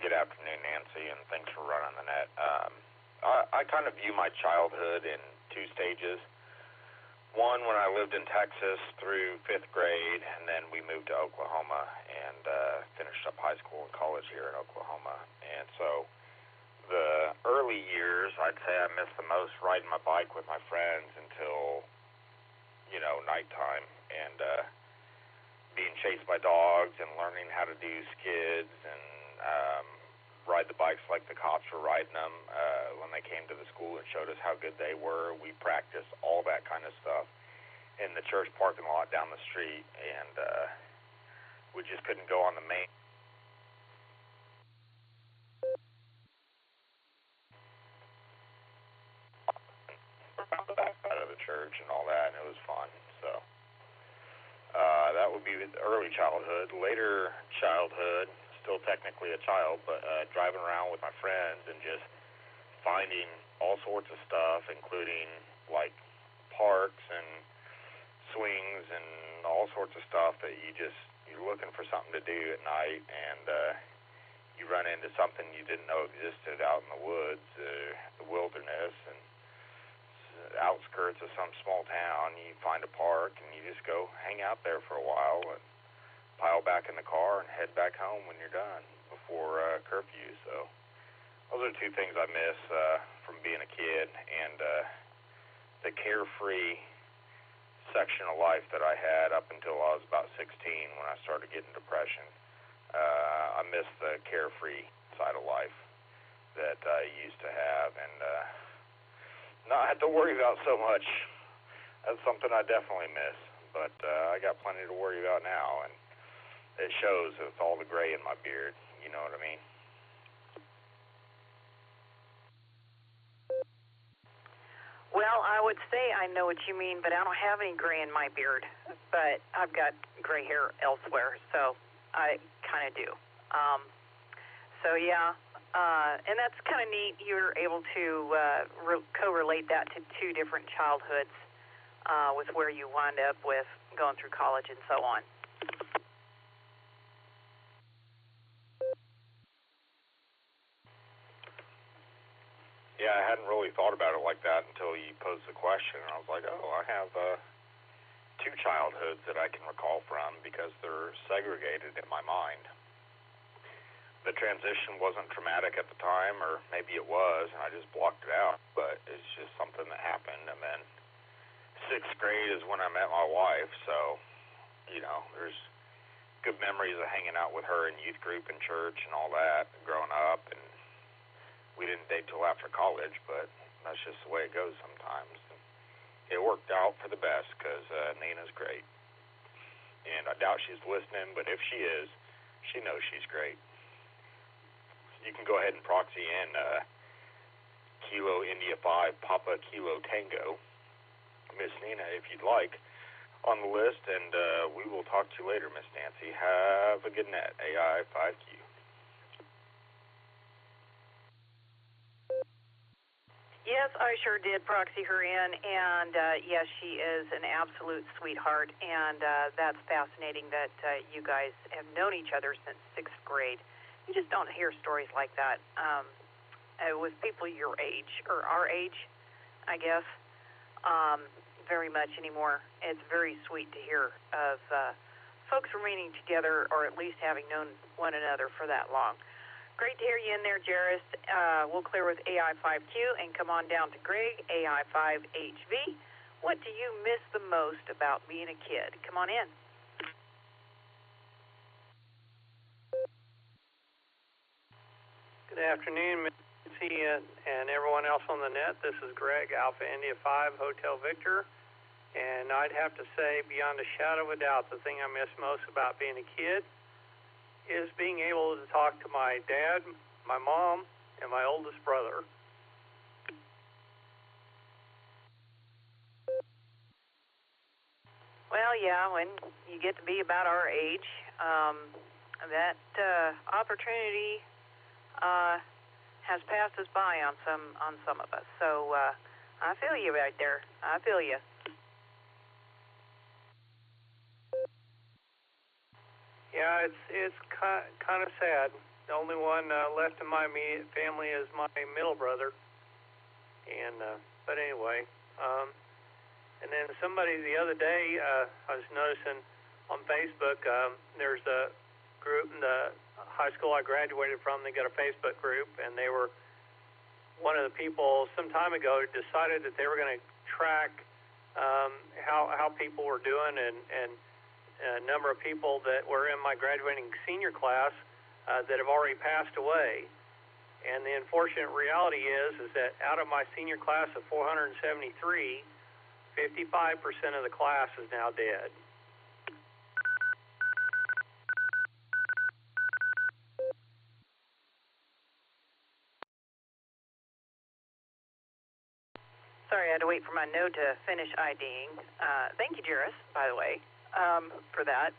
Good afternoon, Nancy, and thanks for running the net. I kind of view my childhood in 2 stages. One, when I lived in Texas through 5th grade, and then we moved to Oklahoma and finished up high school and college here in Oklahoma. And so the early years, I'd say I miss the most riding my bike with my friends until, nighttime, and being chased by dogs and learning how to do skids and ride the bikes like the cops were riding them. When they came to the school and showed us how good they were, we practiced all that kind of stuff in the church parking lot down the street, and we just couldn't go on the main. Out of the church and all that, and it was fun. So that would be early childhood. Later childhood, still technically a child, but driving around with my friends and just finding all sorts of stuff, including like parks and swings and all sorts of stuff that you're looking for something to do at night, and you run into something you didn't know existed out in the woods, the wilderness, and outskirts of some small town. You find a park and you just go hang out there for a while and pile back in the car and head back home when you're done before curfew. So those are 2 things I miss from being a kid, and the carefree section of life that I had up until I was about 16 when I started getting depression. I miss the carefree side of life that I used to have, and not have to worry about so much. That's something I definitely miss, but I got plenty to worry about now, and it shows with all the gray in my beard, you know what I mean? Well, I would say I know what you mean, but I don't have any gray in my beard, but I've got gray hair elsewhere, so I kind of do. And that's kind of neat. You're able to correlate that to 2 different childhoods with where you wind up with going through college and so on. Yeah, I hadn't really thought about it like that until you posed the question, and I was like, oh, I have 2 childhoods that I can recall from because they're segregated in my mind. The transition wasn't traumatic at the time, or maybe it was, and I just blocked it out, but it's just something that happened. And then 6th grade is when I met my wife, so, you know, there's good memories of hanging out with her in youth group and church and all that, growing up, and we didn't date till after college, but that's just the way it goes sometimes. And it worked out for the best because Nina's great. And I doubt she's listening, but if she is, she knows she's great. You can go ahead and proxy in Kilo India 5 Papa Kilo Tango, Miss Nina, if you'd like, on the list, and we will talk to you later, Miss Nancy. Have a good night, AI 5Q. Yes, I sure did proxy her in, and yes, she is an absolute sweetheart, and that's fascinating that you guys have known each other since 6th grade. You just don't hear stories like that with people your age, or our age, I guess, very much anymore. It's very sweet to hear of folks remaining together, or at least having known one another for that long. Great to hear you in there, Jairus. We'll clear with AI5Q and come on down to Greg, AI5HV. What do you miss the most about being a kid? Come on in. Good afternoon, Missy and everyone else on the net. This is Greg, Alpha India 5, Hotel Victor. And I'd have to say, beyond a shadow of a doubt, the thing I miss most about being a kid is being able to talk to my dad, my mom, and my oldest brother. Well, yeah, when you get to be about our age, that opportunity has passed us by on some of us. So I feel you right there. I feel you. Yeah, it's kind of sad. The only one left in my immediate family is my middle brother. And but anyway, and then somebody the other day, I was noticing on Facebook, there's a group in the high school I graduated from. They got a Facebook group, and they were one of the people some time ago decided that they were going to track how people were doing, and a number of people that were in my graduating senior class that have already passed away. And the unfortunate reality is that out of my senior class of 473, 55% of the class is now dead. Sorry, I had to wait for my node to finish IDing. Thank you, Jairus, by the way, for that.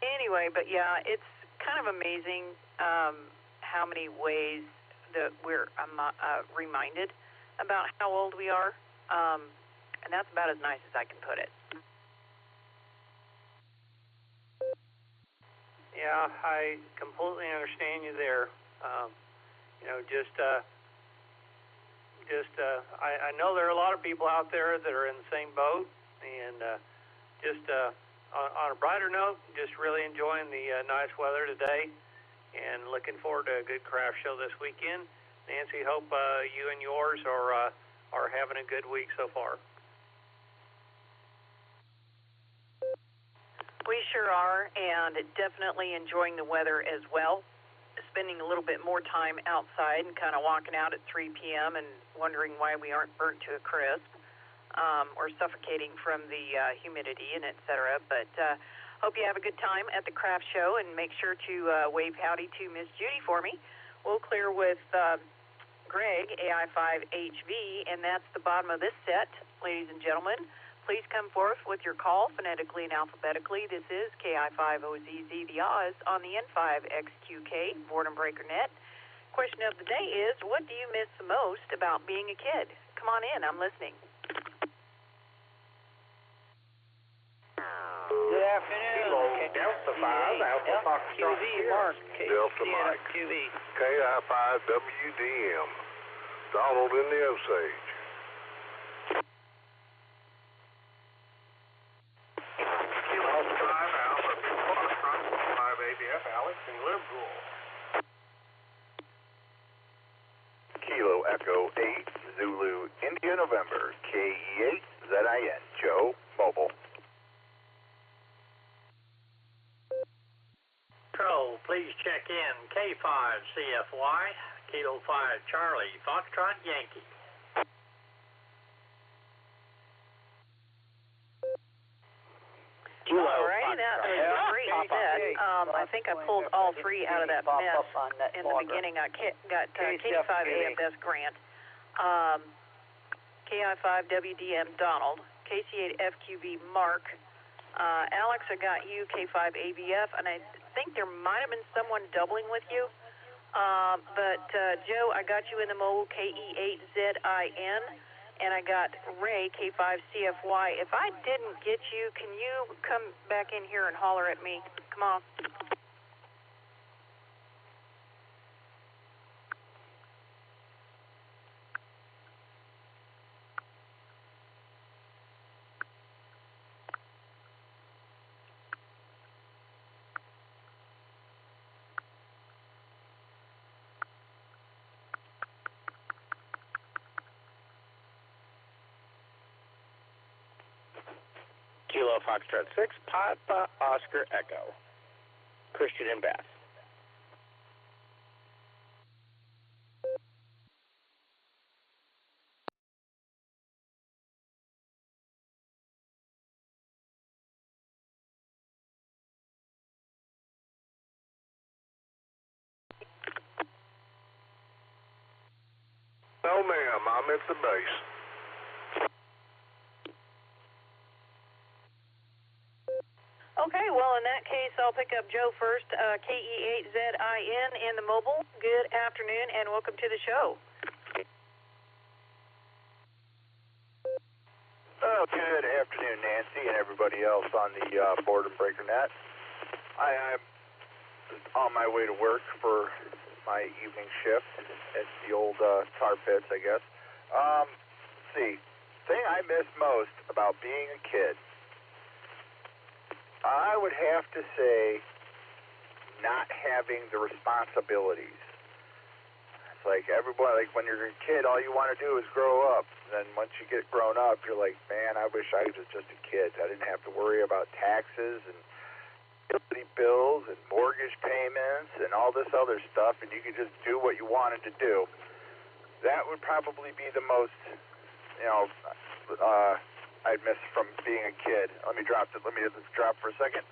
Anyway, but yeah, it's kind of amazing how many ways that we're reminded about how old we are, and that's about as nice as I can put it. Yeah, I completely understand you there. You know, I know there are a lot of people out there that are in the same boat, and on a brighter note, just really enjoying the nice weather today, and looking forward to a good craft show this weekend. Nancy, hope you and yours are having a good week so far. We sure are, and definitely enjoying the weather as well. Spending a little bit more time outside and kind of walking out at 3 p.m. and wondering why we aren't burnt to a crisp or suffocating from the humidity and et cetera. But hope you have a good time at the craft show, and make sure to wave howdy to Miss Judy for me. We'll clear with Greg, AI5HV, and that's the bottom of this set, ladies and gentlemen. Please come forth with your call phonetically and alphabetically. This is KI5OZZ, the Oz, on the N5XQK, Boredom Breaker Net. Question of the day is, what do you miss the most about being a kid? Come on in, I'm listening. Good afternoon. Delta 5, Alpha Fox QV, Mark. Delta Mike. QV. KI5WDM. Donald in the Osage. Kilo 5 Alpha, 5 ABF, Alex in Liverpool. Kilo Echo 8 Zulu India November KE8 ZIN Joe Mobile. Control, please check in K5 CFY, Kilo 5 Charlie, Foxtrot Yankee. All right, that was a great set. I think I pulled all three out of that mess in the beginning. I got K5 AFS Grant, KI5 WDM Donald, KC8 FQB Mark, Alex, I got you K5 ABF, and I think there might have been someone doubling with you. But Joe, I got you in the mobile KE8 ZIN, and I got Ray K5 CFY. If I didn't get you, can you come back in here and holler at me? Come on. Kilo Foxtrot 6, Papa Oscar Echo. Christian in Bath. No, ma'am, I'm at the base. Okay, well, in that case, I'll pick up Joe first. KE8 ZIN in the mobile. Good afternoon, and welcome to the show. Oh, good afternoon, Nancy, and everybody else on the Boredom Breaker Net. I'm on my way to work for my evening shift at the old tar pits, I guess. Let's see. Thing I miss most about being a kid, I would have to say not having the responsibilities. It's like everybody, like when you're a kid, all you want to do is grow up. Then once you get grown up, you're like, man, I wish I was just a kid. I didn't have to worry about taxes and utility bills and mortgage payments and all this other stuff, and you could just do what you wanted to do. That would probably be the most, I'd miss from being a kid. Let me drop it. Let me just drop for a second.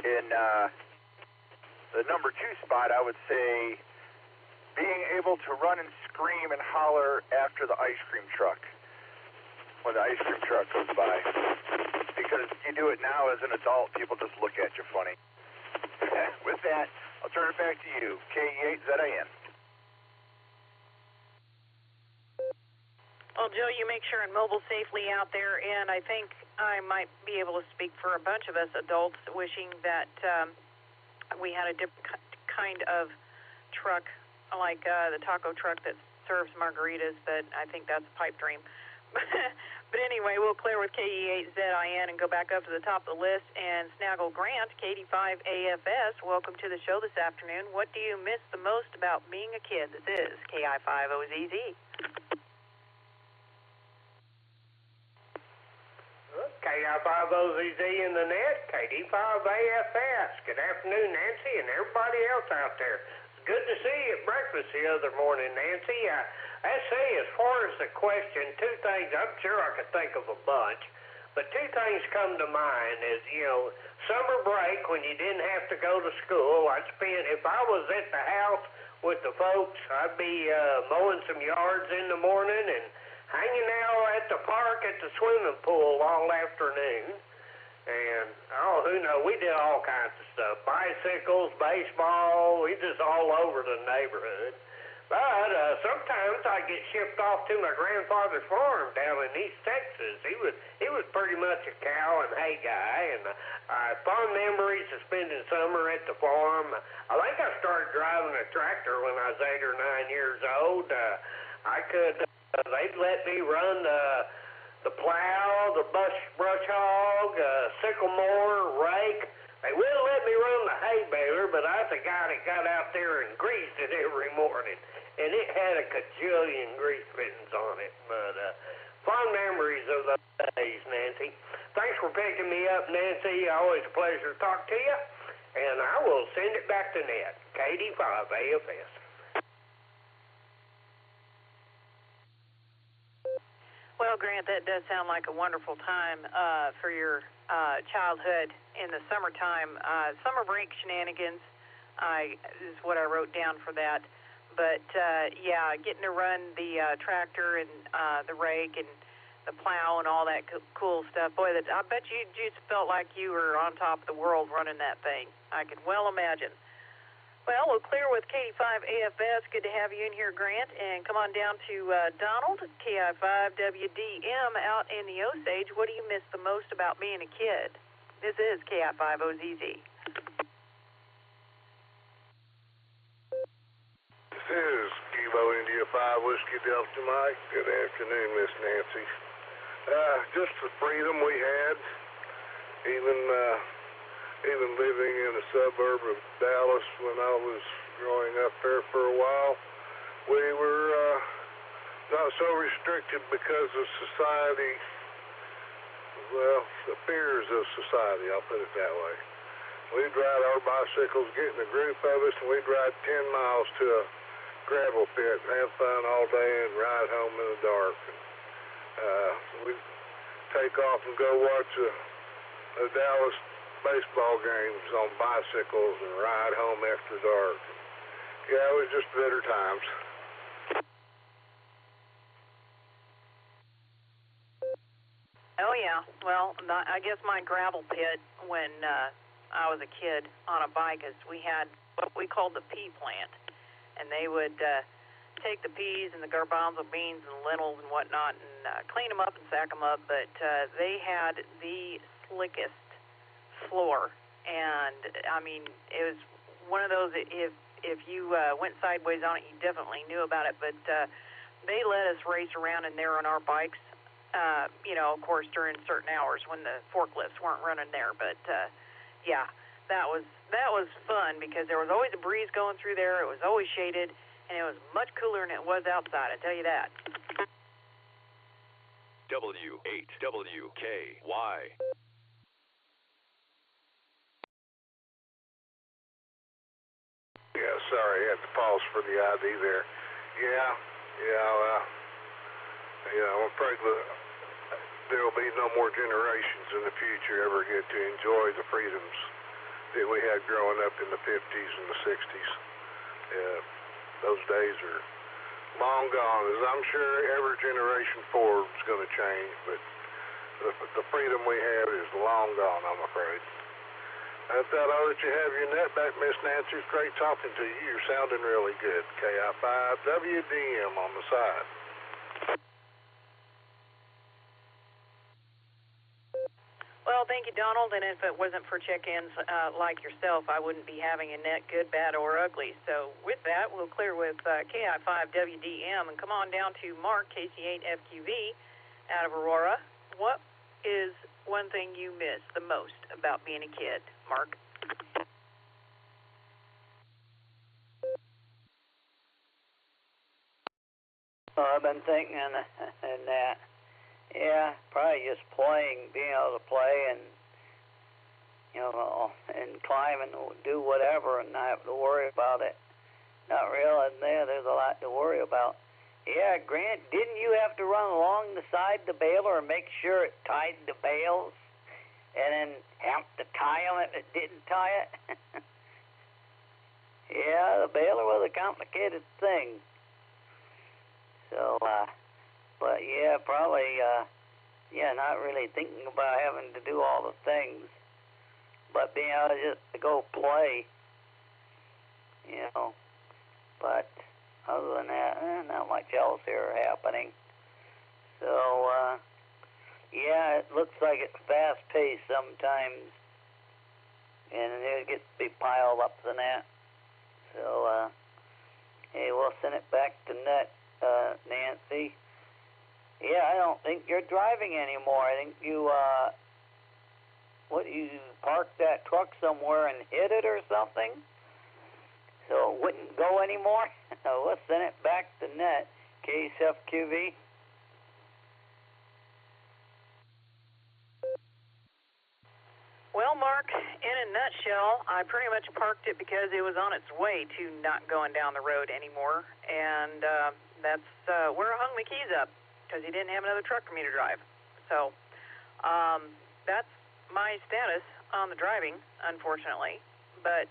In the number 2 spot, I would say being able to run and scream and holler after the ice cream truck when the ice cream truck goes by. Because you do it now as an adult, people just look at you funny. With that, I'll turn it back to you. KE8 ZIN. Well, Joe, you make sure and mobile safely out there, and I think I might be able to speak for a bunch of us adults wishing that we had a different kind of truck, like the taco truck that serves margaritas, but I think that's a pipe dream. But anyway, we'll clear with KE8 ZIN and go back up to the top of the list. And Snaggle Grant, KD5 AFS, welcome to the show this afternoon. What do you miss the most about being a kid? This is KI5OZZ. KI5OZZ in the net, KD5 AFS. Good afternoon, Nancy, and everybody else out there. It's good to see you at breakfast the other morning, Nancy. I say, as far as the question, 2 things, I'm sure I could think of a bunch, but 2 things come to mind is, summer break when you didn't have to go to school. If I was at the house with the folks, I'd be mowing some yards in the morning and hanging out at the park at the swimming pool all afternoon. And, who knows, we did all kinds of stuff. Bicycles, baseball, we just all over the neighborhood. But sometimes I get shipped off to my grandfather's farm down in East Texas. He was pretty much a cow and hay guy, and fond memories of spending summer at the farm. I think I started driving a tractor when I was 8 or 9 years old. They'd let me run the plow, the brush hog, sickle mower, rake. They wouldn't let me run the hay baler, but I was the guy that got out there and greased it every morning. And it had a cajillion grease fittings on it. But fond memories of those days, Nancy. Thanks for picking me up, Nancy. Always a pleasure to talk to you. And I will send it back to Net, KD5AFS. Well, Grant, that does sound like a wonderful time for your childhood in the summertime. Summer break shenanigans is what I wrote down for that. But, yeah, getting to run the tractor and the rake and the plow and all that cool stuff. Boy, I bet you just felt like you were on top of the world running that thing. I could well imagine. Well, we'll clear with KD5AFS. Good to have you in here, Grant. And come on down to Donald, KI5WDM out in the Osage. What do you miss the most about being a kid? This is KI5OZZ. This is Kilo India 5 Whiskey Delta Mike. Good afternoon, Miss Nancy. Just the freedom we had, even living in a suburb of Dallas when I was growing up there for a while, we were not so restricted because of society, well, the fears of society, I'll put it that way. We'd ride our bicycles, get in a group of us, and we'd ride 10 miles to a gravel pit and have fun all day and ride home in the dark. We'd take off and go watch the Dallas baseball games on bicycles and ride home after dark. Yeah, it was just better times. Oh, yeah. Well, I guess my gravel pit when I was a kid on a bike is we had what we called the pea plant. And they would take the peas and the garbanzo beans and lentils and whatnot and clean them up and sack them up. But they had the slickest floor, and I mean, it was one of those, if you went sideways on it, you definitely knew about it. But they let us race around in there on our bikes, of course during certain hours when the forklifts weren't running there. But yeah, that was fun because there was always a breeze going through there. It was always shaded, and it was much cooler than it was outside, I tell you that. W8WKY. Yeah, sorry, I had to pause for the ID there. I'm afraid there will be no more generations in the future ever get to enjoy the freedoms that we had growing up in the 50s and the 60s. Those days are long gone, as I'm sure every generation forward is going to change, but the freedom we have is long gone, I'm afraid. I thought I'd let you have your net back, Miss Nancy. It's great talking to you. You're sounding really good. KI5WDM on the side. Well, thank you, Donald. And if it wasn't for check-ins like yourself, I wouldn't be having a net, good, bad, or ugly. So with that, we'll clear with KI5WDM and come on down to Mark, KC8FQV out of Aurora. What is one thing you miss the most about being a kid, Mark? I've been thinking and that. Yeah, probably just playing, being able to play and, and climb and do whatever and not have to worry about it. Not realizing there's a lot to worry about. Yeah, Grant, didn't you have to run along the side of the baler and make sure it tied the bales? And then have to tie them if it didn't tie it? Yeah, the baler was a complicated thing. So, but yeah, probably, not really thinking about having to do all the things, but being able just to go play, But other than that, not much else here happening. So, yeah, it looks like it's fast-paced sometimes, and it gets to be piled up the net. So, hey, we'll send it back to Net, Nancy. Yeah, I don't think you're driving anymore. I think you, you parked that truck somewhere and hit it or something? So it wouldn't go anymore? We'll send it back to Net, KSFQV. Well, Mark, in a nutshell, I pretty much parked it because it was on its way to not going down the road anymore, and that's where I hung my keys up, because he didn't have another truck for me to drive. So that's my status on the driving, unfortunately. But,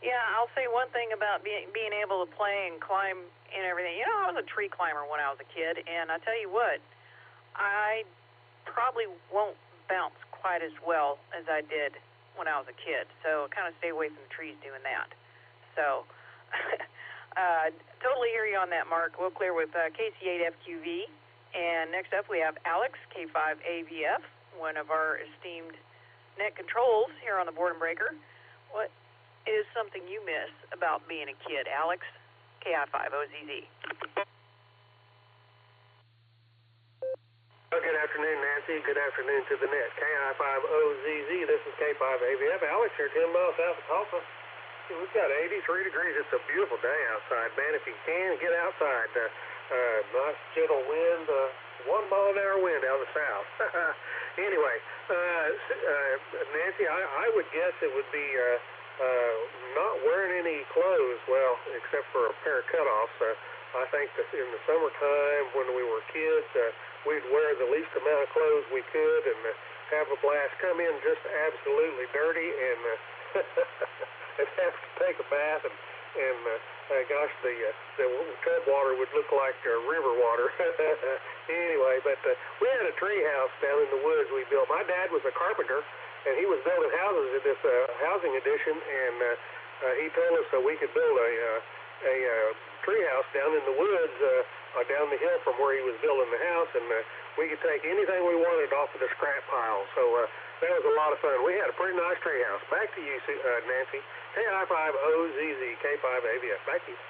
yeah, I'll say one thing about being able to play and climb and everything. You know, I was a tree climber when I was a kid, and I tell you what, I probably won't bounce quite as well as I did when I was a kid. So kind of stay away from the trees doing that. So totally hear you on that, Mark. We'll clear with KC8FQV. And next up we have Alex, K5AVF, one of our esteemed net controls here on the Boredom Breaker. What is something you miss about being a kid, Alex? KI5OZZ. Good afternoon, Nancy. Good afternoon to the net. KI5OZZ. This is K5AVF. Alex here, 10 miles south of Tulsa. We've got 83 degrees. It's a beautiful day outside, man. If you can, get outside. Nice gentle wind, 1 mile an hour wind out of the south. Anyway, Nancy, I would guess it would be not wearing any clothes, well, except for a pair of cutoffs. I think that in the summertime when we were kids, we'd wear the least amount of clothes we could and have a blast. Come in just absolutely dirty and and have to take a bath and gosh, the tub water would look like river water. Anyway, but we had a tree house down in the woods we built. My dad was a carpenter, and he was building houses in this housing addition, and he told us that we could build a tree house down in the woods, down the hill from where he was building the house, and we could take anything we wanted off of the scrap pile. So that was a lot of fun. We had a pretty nice tree house. Back to you, Nancy. KI5OZZ, K5AVF. Back to you.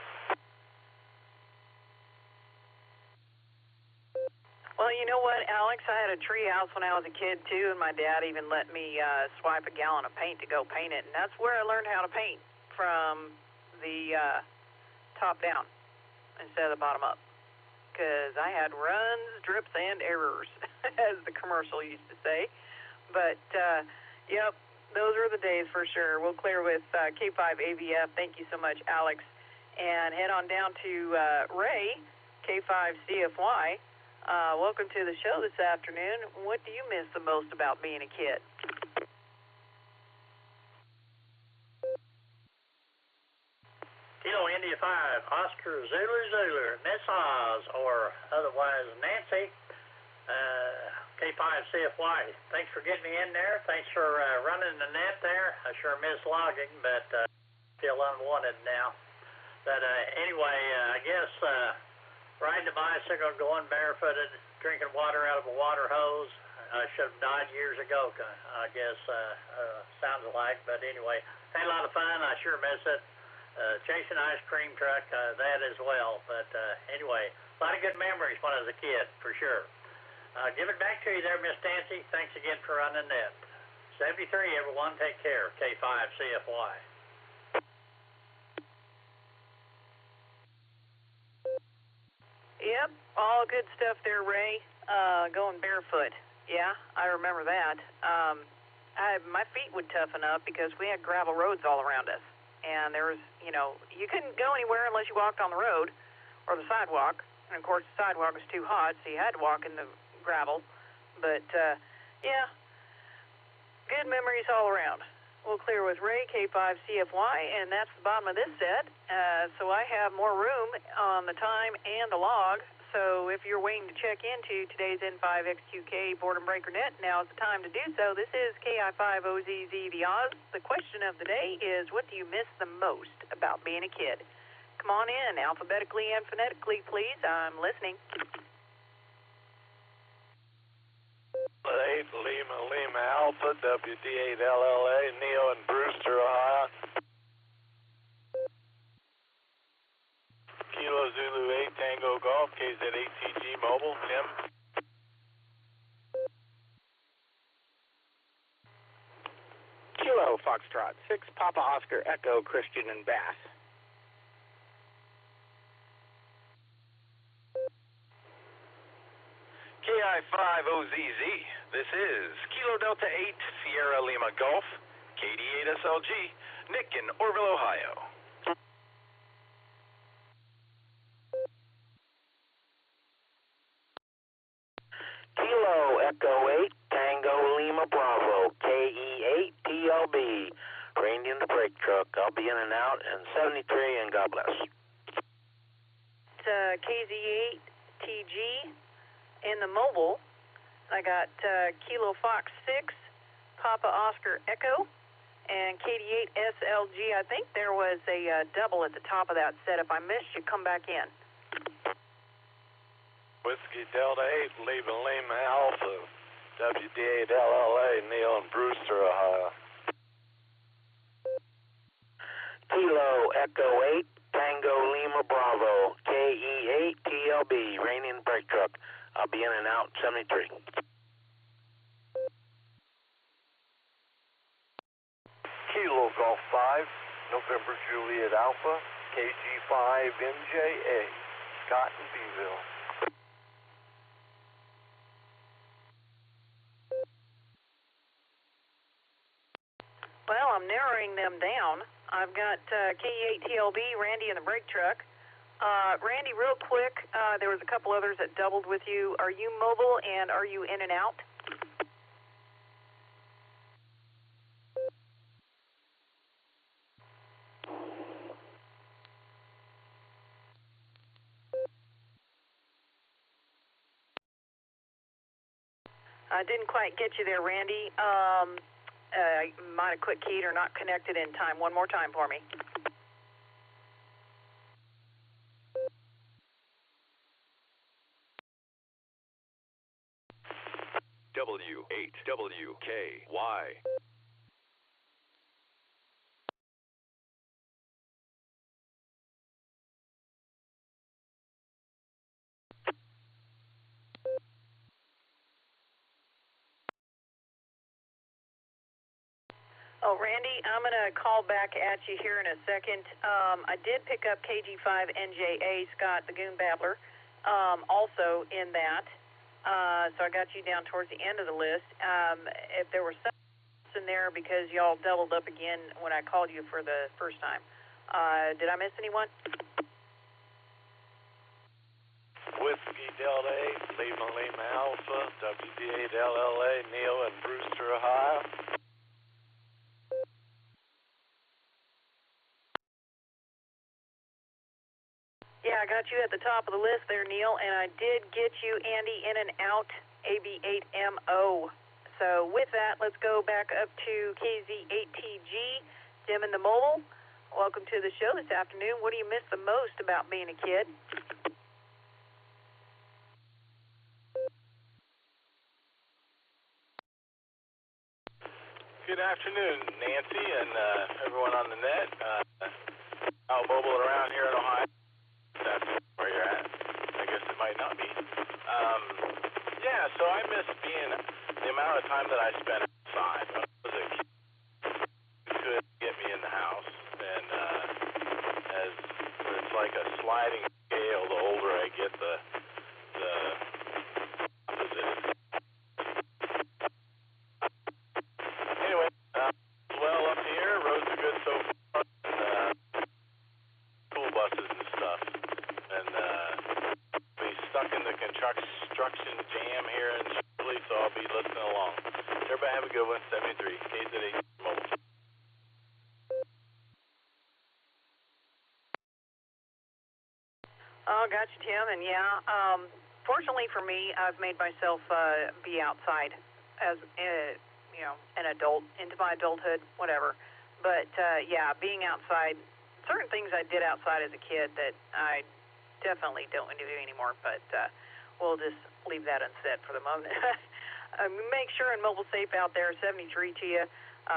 Well, you know what, Alex? I had a tree house when I was a kid, too, and my dad even let me swipe a gallon of paint to go paint it. And that's where I learned how to paint, from the top down instead of the bottom up. Because I had runs, drips, and errors, as the commercial used to say. But, yep, those were the days for sure. We'll clear with K5AVF. Thank you so much, Alex. And head on down to Ray, K5CFY. Welcome to the show this afternoon. What do you miss the most about being a kid? Kilo India 5, Oscar Zulu, Nessaz, or otherwise Nancy, K5CFY. Thanks for getting me in there. Thanks for running the net there. I sure miss logging, but still unwanted now. But anyway, I guess riding a bicycle, going barefooted, drinking water out of a water hose. I should have died years ago, I guess, sounds like. But anyway, had a lot of fun. I sure miss it. Chasing ice cream truck, that as well. But anyway, a lot of good memories when I was a kid, for sure. Give it back to you there, Miss Nancy. Thanks again for running that. 73, everyone. Take care. K5CFY. Yep, all good stuff there, Ray. Going barefoot. Yeah, I remember that. My feet would toughen up because we had gravel roads all around us. And there was, you couldn't go anywhere unless you walked on the road or the sidewalk. And, of course, the sidewalk was too hot, so you had to walk in the gravel. But, yeah, good memories all around. We'll clear with Ray, K5CFY, and that's the bottom of this set. So I have more room on the time and the log. So if you're waiting to check into today's N5XQK Boredom Breaker Net, now is the time to do so. This is KI5OZZ, the Oz. The question of the day is, what do you miss the most about being a kid? Come on in, alphabetically and phonetically, please. I'm listening. 8 Lima Alpha, WD8 LLA, Neo and Brewster, Ohio. Kilo Zulu 8 Tango Golf, KZ8TG Mobile, Tim. Kilo Foxtrot 6 Papa Oscar Echo Christian and Bass. KI5OZZ, this is Kilo Delta 8 Sierra Lima Golf, KD8SLG, Nick in Orville, Ohio. Kilo Echo 8 Tango Lima Bravo KE8TLB. Reined in the brake truck. I'll be in and out in 73 and God bless. It's KZ8TG in the mobile. I got Kilo Fox 6 Papa Oscar Echo and KD8SLG. I think there was a double at the top of that set. If I missed you, come back in. Whiskey Delta 8 Lima Alpha, WD8 LLA, Neil and Brewster, Ohio. Kilo Echo 8 Tango Lima Bravo KE8TLB. Rain in brake truck. I'll be in and out 73. Kilo Golf 5 November Juliet Alpha KG5NJA, Scott in Beeville. Well, I'm narrowing them down. I've got KE8TLB, Randy in the brake truck. Randy, real quick, there was a couple others that doubled with you. Are you mobile and are you in and out? I didn't quite get you there, Randy. I might have quit keyed or not connected in time. One more time for me. W8WKY. Oh, Randy, I'm going to call back at you here in a second. I did pick up KG5NJA, Scott, the Goon Babbler, also in that. So I got you down towards the end of the list. If there was something else in there because y'all doubled up again when I called you for the first time. Did I miss anyone? Whiskey Delta 8 Lima Alpha, WD8 LLA, Neil and Brewster, Ohio. Yeah, I got you at the top of the list there, Neil, and I did get you, Andy, in and out, AB8MO. So with that, let's go back up to KZ8TG, Dim in the mobile. Welcome to the show this afternoon. What do you miss the most about being a kid? Good afternoon, Nancy and everyone on the net. Out mobile around here in Ohio. That's where you're at. I guess it might not be. Yeah, so I miss being the amount of time that I spent outside. When I was a kid, it could get me in the house, and as it's like a sliding scale. The older I get, the opposite. Anyway, well up here, roads are good so far. School buses and stuff. And be stuck in the construction jam here in Shirley, so I'll be listening along. Everybody have a good one. 73 KZ8 Mobile. Oh, got you, Tim. And yeah, fortunately for me, I've made myself be outside as an adult into my adulthood, whatever. But yeah, being outside certain things I did outside as a kid that I definitely don't want to do anymore, but we'll just leave that unsaid for the moment. Make sure and mobile safe out there, 73 to you.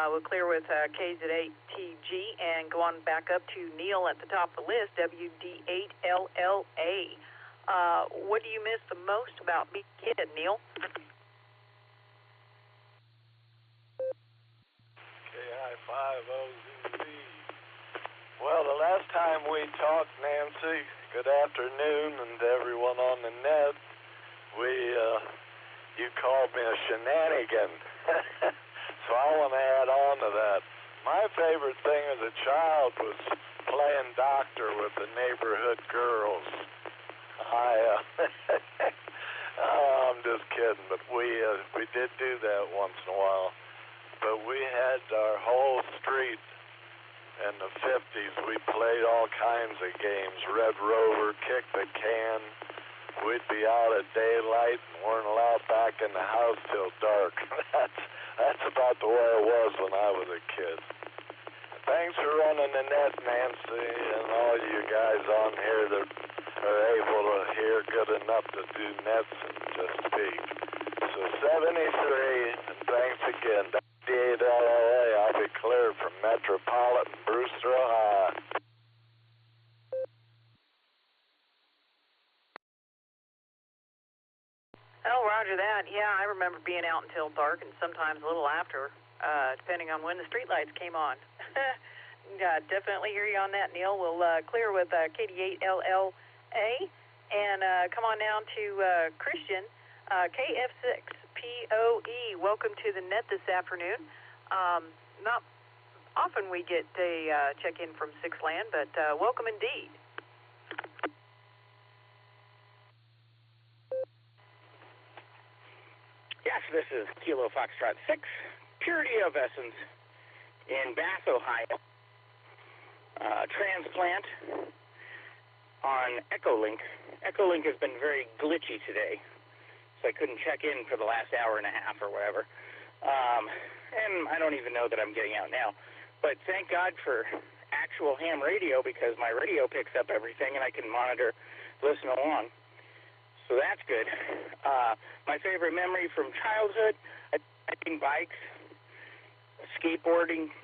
We'll clear with KZ8TG and go on back up to Neil at the top of the list, WD8LLA. What do you miss the most about being a kid, Neil? KI5OZZ. Well, the last time we talked, Nancy, good afternoon, and everyone on the net, you called me a shenanigan. So I want to add on to that. My favorite thing as a child was playing doctor with the neighborhood girls. I'm just kidding, but we did do that once in a while. But we had our whole street in the 50s. We played all kinds of games. Red Rover, kick the can. We'd be out at daylight and weren't allowed back in the house till dark. That's about the way it was when I was a kid. Thanks for running the net, Nancy, and all you guys on here that are able to hear good enough to do nets and just speak. So 73, and thanks again. WD8LLA, I'll be cleared from Metropolitan Brewster, Ohio. Oh, roger that. Yeah, I remember being out until dark and sometimes a little after, depending on when the streetlights came on. Definitely hear you on that, Neil. We'll clear with KD8LLA and come on down to Christian, KF6POE. Welcome to the net this afternoon. Not often we get a check-in from Sixland, but welcome indeed. Yes, this is Kilo Foxtrot 6, Purity of Essence in Bath, Ohio. Transplant on Echolink. Echolink has been very glitchy today, so I couldn't check in for the last hour and a half or whatever. And I don't even know that I'm getting out now. But thank God for actual ham radio, because my radio picks up everything and I can monitor, listen along. So that's good. My favorite memory from childhood, riding bikes, skateboarding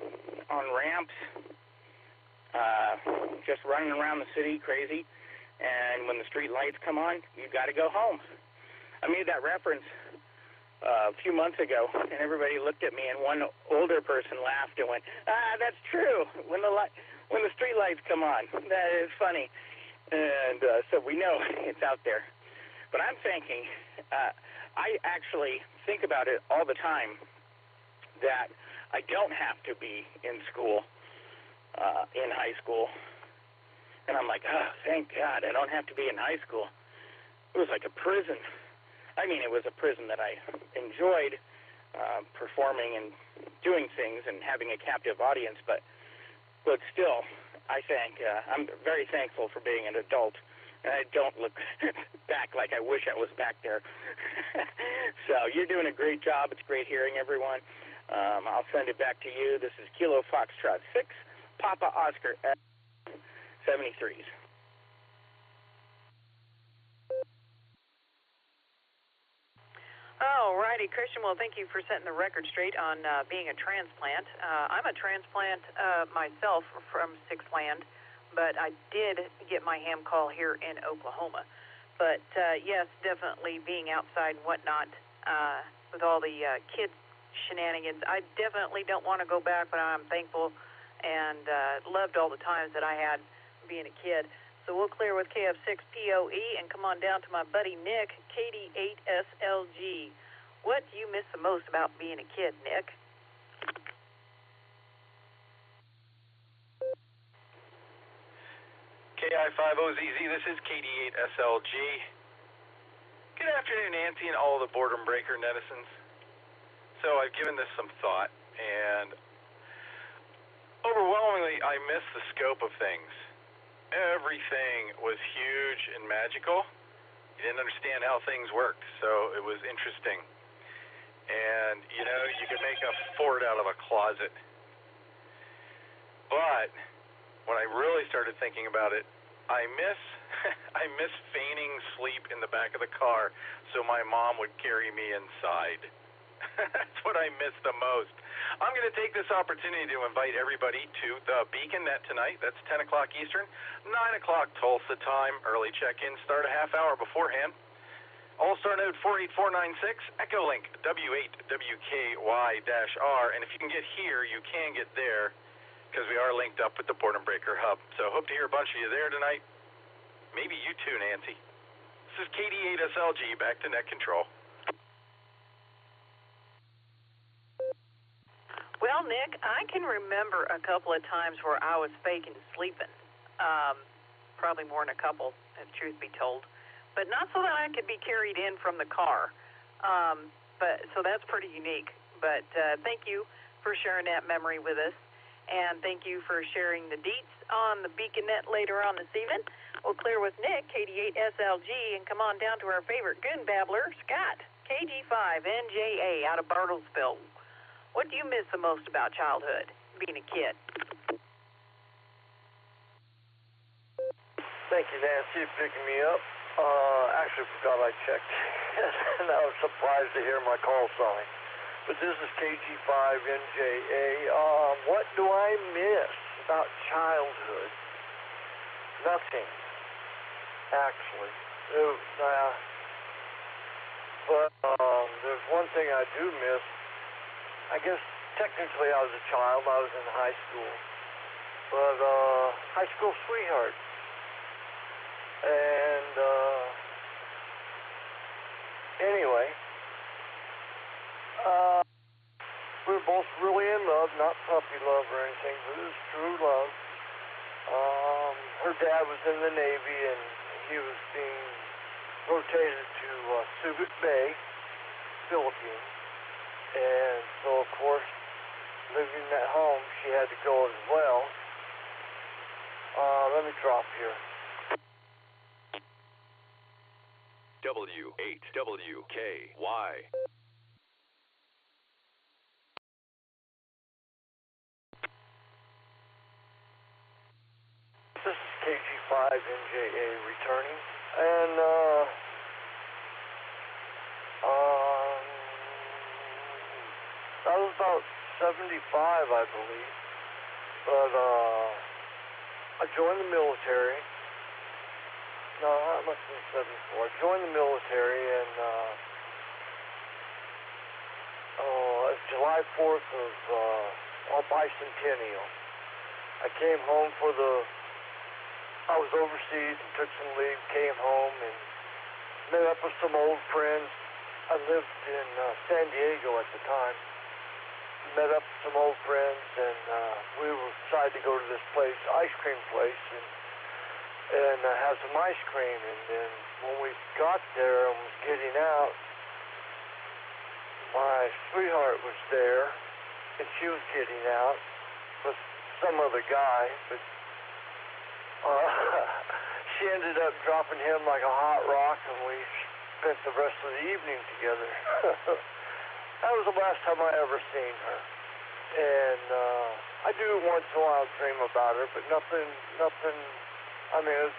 on ramps, just running around the city crazy. And when the street lights come on, you got to go home. I made that reference a few months ago, and everybody looked at me, and one older person laughed and went, that's true. When the street lights come on, that is funny. And so we know it's out there. But I'm thinking, I actually think about it all the time, that I don't have to be in school, in high school. And I'm like, thank God, I don't have to be in high school. It was like a prison. I mean, it was a prison that I enjoyed performing and doing things and having a captive audience, but still, I think I'm very thankful for being an adult. And I don't look back like I wish I was back there. So you're doing a great job. It's great hearing everyone. I'll send it back to you. This is Kilo Foxtrot 6, Papa Oscar 73s. All righty, Christian. Well, thank you for setting the record straight on being a transplant. I'm a transplant myself from Sixland, but I did get my ham call here in Oklahoma. But, yes, definitely being outside and whatnot with all the kid shenanigans. I definitely don't want to go back, but I'm thankful and loved all the times that I had being a kid. So we'll clear with KF6POE and come on down to my buddy Nick, KD8SLG. What do you miss the most about being a kid, Nick? KI5OZZ, this is KD8SLG. Good afternoon, Nancy, and all the Boredom Breaker netizens. So I've given this some thought, and overwhelmingly, I miss the scope of things. Everything was huge and magical. You didn't understand how things worked, so it was interesting. And, you know, you could make a fort out of a closet. But when I really started thinking about it, I miss I miss feigning sleep in the back of the car so my mom would carry me inside. That's what I miss the most. I'm going to take this opportunity to invite everybody to the Beacon Net tonight. That's 10 o'clock Eastern, 9 o'clock Tulsa time. Early check-in start a half hour beforehand. Allstar node 48496, Echolink W8WKY-R. And if you can get here, you can get there because we are linked up with the Boredom Breaker Hub. So hope to hear a bunch of you there tonight. Maybe you too, Nancy. This is KD8SLG, back to net control. Well, Nick, I can remember a couple of times where I was faking sleeping. Probably more than a couple, if truth be told. But not so that I could be carried in from the car. So that's pretty unique. But thank you for sharing that memory with us. And thank you for sharing the deets on the Beacon Net later on this evening. We'll clear with Nick, KD8SLG, and come on down to our favorite goon babbler, Scott, KG5NJA out of Bartlesville. What do you miss the most about childhood, being a kid? Thank you, Nancy, for picking me up. Actually forgot I checked, and I was surprised to hear my call sign. But this is KG5NJA. What do I miss about childhood? Nothing, actually. But there's one thing I do miss. I guess technically I was a child. I was in high school. But high school sweetheart. And anyway, we were both really in love, not puppy love or anything, but it was true love. Her dad was in the Navy, and he was being rotated to Subic Bay, Philippines. And so, of course, living at home, she had to go as well. Let me drop here. W8WKY. This is KG5NJA returning, and I was about 75, I believe, but I joined the military. No, I must have been 74. I joined the military, and July 4th of our bicentennial. I came home for I was overseas and took some leave, came home and met up with some old friends. I lived in San Diego at the time. Met up with some old friends, and we decided to go to this place, ice cream place, and have some ice cream. And then when we got there and was getting out, my sweetheart was there, and she was getting out with some other guy, but she ended up dropping him like a hot rock, and we spent the rest of the evening together. That was the last time I ever seen her. And I do once in a while dream about her, but nothing, I mean,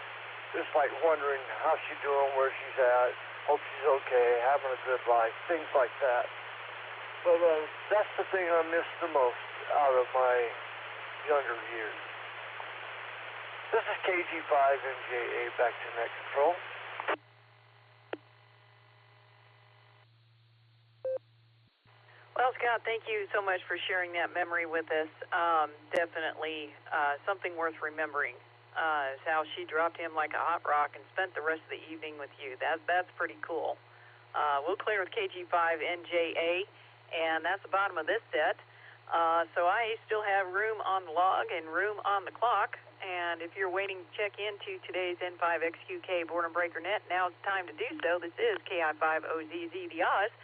it's like wondering how she's doing, where she's at, hope she's okay, having a good life, things like that. But that's the thing I miss the most out of my younger years. This is KG5NJA, back to net control. Well, Scott, thank you so much for sharing that memory with us. Definitely something worth remembering. Is how she dropped him like a hot rock and spent the rest of the evening with you. That's pretty cool. We'll clear with KG5NJA, and that's the bottom of this set. So I still have room on the log and room on the clock. And if you're waiting to check into today's N5XQK Boredom Breaker Net, now's the time to do so. This is KI5OZZ, the Oz.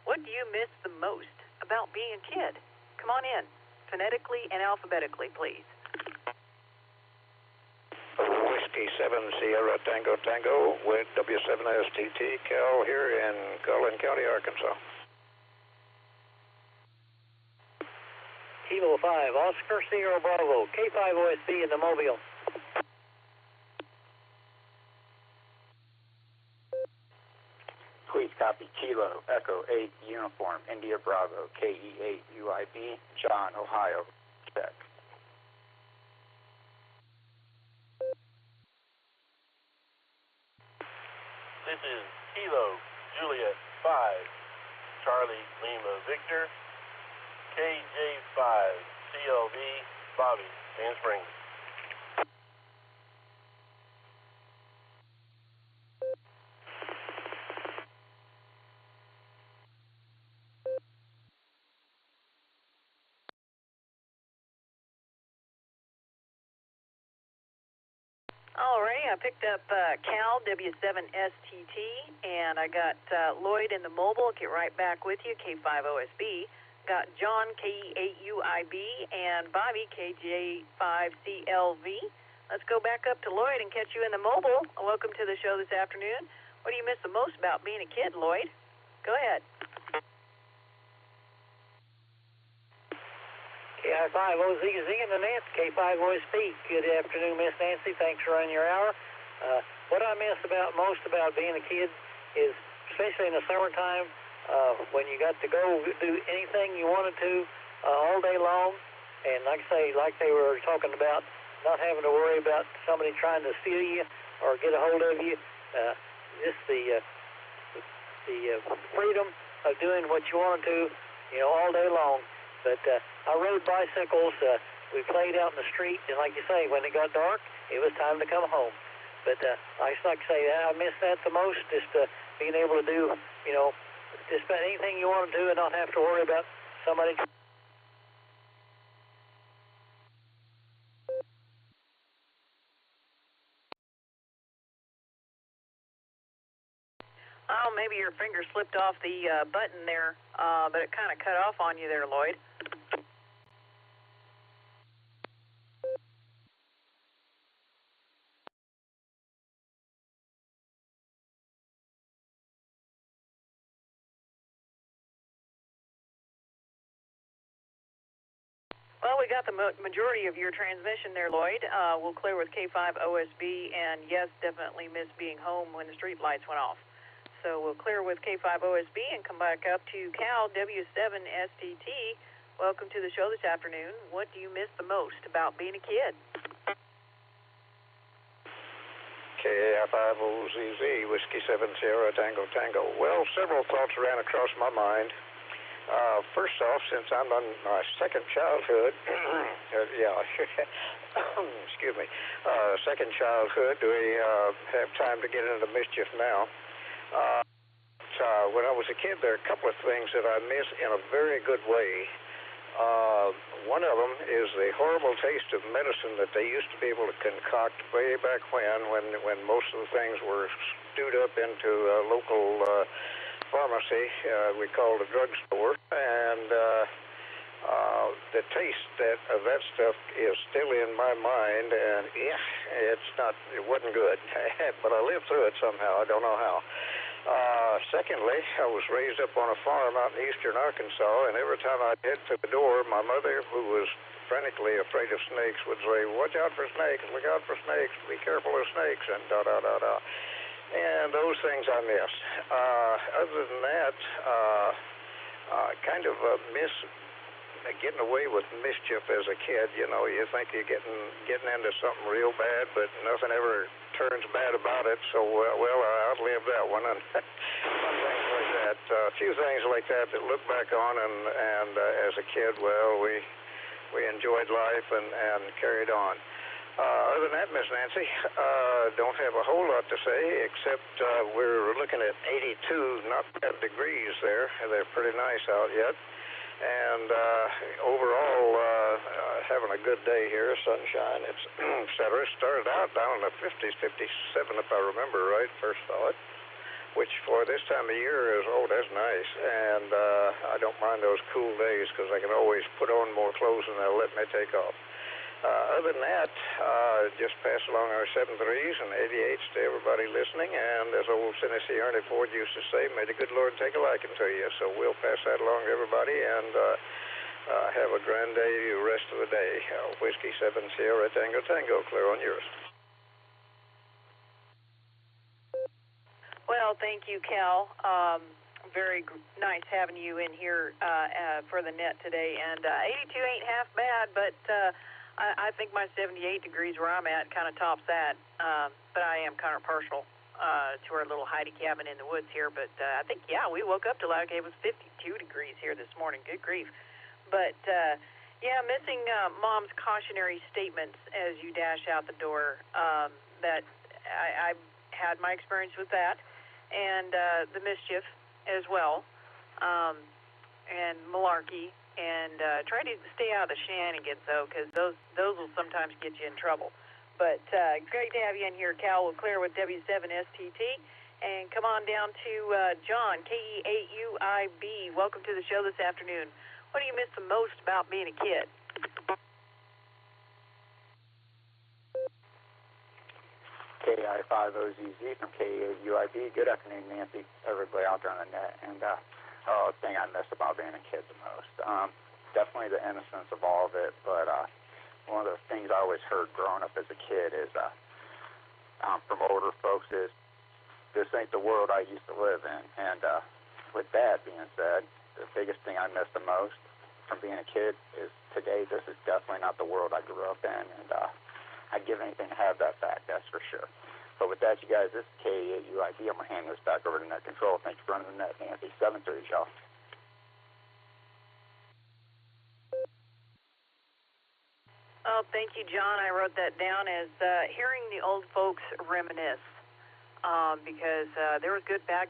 What do you miss the most about being a kid? Come on in, phonetically and alphabetically, please. Whiskey 7 Sierra Tango Tango with W7STT Cal here in Cullen County, Arkansas. Kilo 5, Oscar Sierra Bravo, K5OSB in the Mobile. Please copy Kilo Echo 8 Uniform India Bravo KE8 UIB, John, Ohio. Check. This is Kilo Juliet 5 Charlie Lima Victor KJ5 CLV Bobby Sand Springs. Alrighty, I picked up Cal W7STT, and I got Lloyd in the mobile. Get right back with you, K5OSB. Got John KE8UIB and Bobby KJ5CLV. Let's go back up to Lloyd and catch you in the mobile. Welcome to the show this afternoon. What do you miss the most about being a kid, Lloyd? Go ahead. K5OZZ in the net, K5OSB. Good afternoon, Miss Nancy. Thanks for running your hour. What I miss most about being a kid is, especially in the summertime, when you got to go do anything you wanted to all day long, and like I say, like they were talking about, not having to worry about somebody trying to steal you or get a hold of you, just the freedom of doing what you wanted to, all day long. But I rode bicycles, we played out in the street, and like you say, when it got dark, it was time to come home. But I just like to say, I miss that the most, just being able to do, just about anything you want to do and not have to worry about somebody. Oh, maybe your finger slipped off the button there, but it kind of cut off on you there, Lloyd. Well, we got the majority of your transmission there, Lloyd. We'll clear with K5OSB, and yes, definitely miss being home when the street lights went off. So we'll clear with K5OSB and come back up to Cal W7STT. Welcome to the show this afternoon. What do you miss the most about being a kid? K5OZZ, Whiskey 7 Sierra Tango Tango. Well, several thoughts ran across my mind. First off, since I'm on my second childhood, excuse me, second childhood, do we have time to get into mischief now? When I was a kid, there are a couple of things that I miss in a very good way. One of them is the horrible taste of medicine that they used to be able to concoct way back when most of the things were stewed up into a local pharmacy we called a drugstore, and the taste of that stuff is still in my mind, and it wasn't good, but I lived through it somehow. I don't know how. Secondly, I was raised up on a farm out in eastern Arkansas, and every time I'd head to the door, my mother, who was frantically afraid of snakes, would say, "Watch out for snakes, look out for snakes, be careful of snakes," and da-da-da-da. And those things I miss. Other than that, I kind of miss getting away with mischief as a kid. You think you're getting into something real bad, but nothing ever turns bad about it. So, I outlived that one. And things like that. A few things like that look back on, and as a kid, we enjoyed life and carried on. Other than that, Miss Nancy, don't have a whole lot to say, except we're looking at 82, not bad degrees there. They're pretty nice out yet. And overall, having a good day here, sunshine, et cetera. Started out down in the 50s, 57 if I remember right, first thought, which for this time of year is, that's nice. And I don't mind those cool days because I can always put on more clothes and they'll let me take off. Other than that, just pass along our 73s and 88s to everybody listening, and as old Tennessee Ernie Ford used to say, may the good Lord take a liking to you. So we'll pass that along to everybody, and Have a grand day, rest of the day. Whiskey 7 Sierra Tango Tango, clear on yours. Well, thank you, Cal. Very nice having you in here for the net today. And 82 ain't half bad, but I think my 78 degrees where I'm at kind of tops that. But I am kind of partial to our little Heidi cabin in the woods here. But I think, yeah, we woke up to like it was 52 degrees here this morning. Good grief. But, yeah, missing Mom's cautionary statements as you dash out the door. That I've had my experience with that. And the mischief as well, and malarkey, and try to stay out of the shenanigans, though, because those will sometimes get you in trouble. But great to have you in here, Cal. We'll clear with W7STT, and come on down to John, KE8UIB. Welcome to the show this afternoon. What do you miss the most about being a kid? KI5OZZ from KE8UIB. Good afternoon, Nancy, everybody out there on the net. And the thing I miss about being a kid the most, definitely the innocence of all of it. But one of the things I always heard growing up as a kid is from older folks is, this ain't the world I used to live in. And with that being said, the biggest thing I miss the most from being a kid is today this is definitely not the world I grew up in. And I'd give anything to have that back, that's for sure. But with that, you guys, this is KE8UIB. I'm going to hand this back over to Net Control. Thanks for running the net, Nancy. 7-3, y'all. Oh, thank you, John. I wrote that down as hearing the old folks reminisce, because there was good, bad,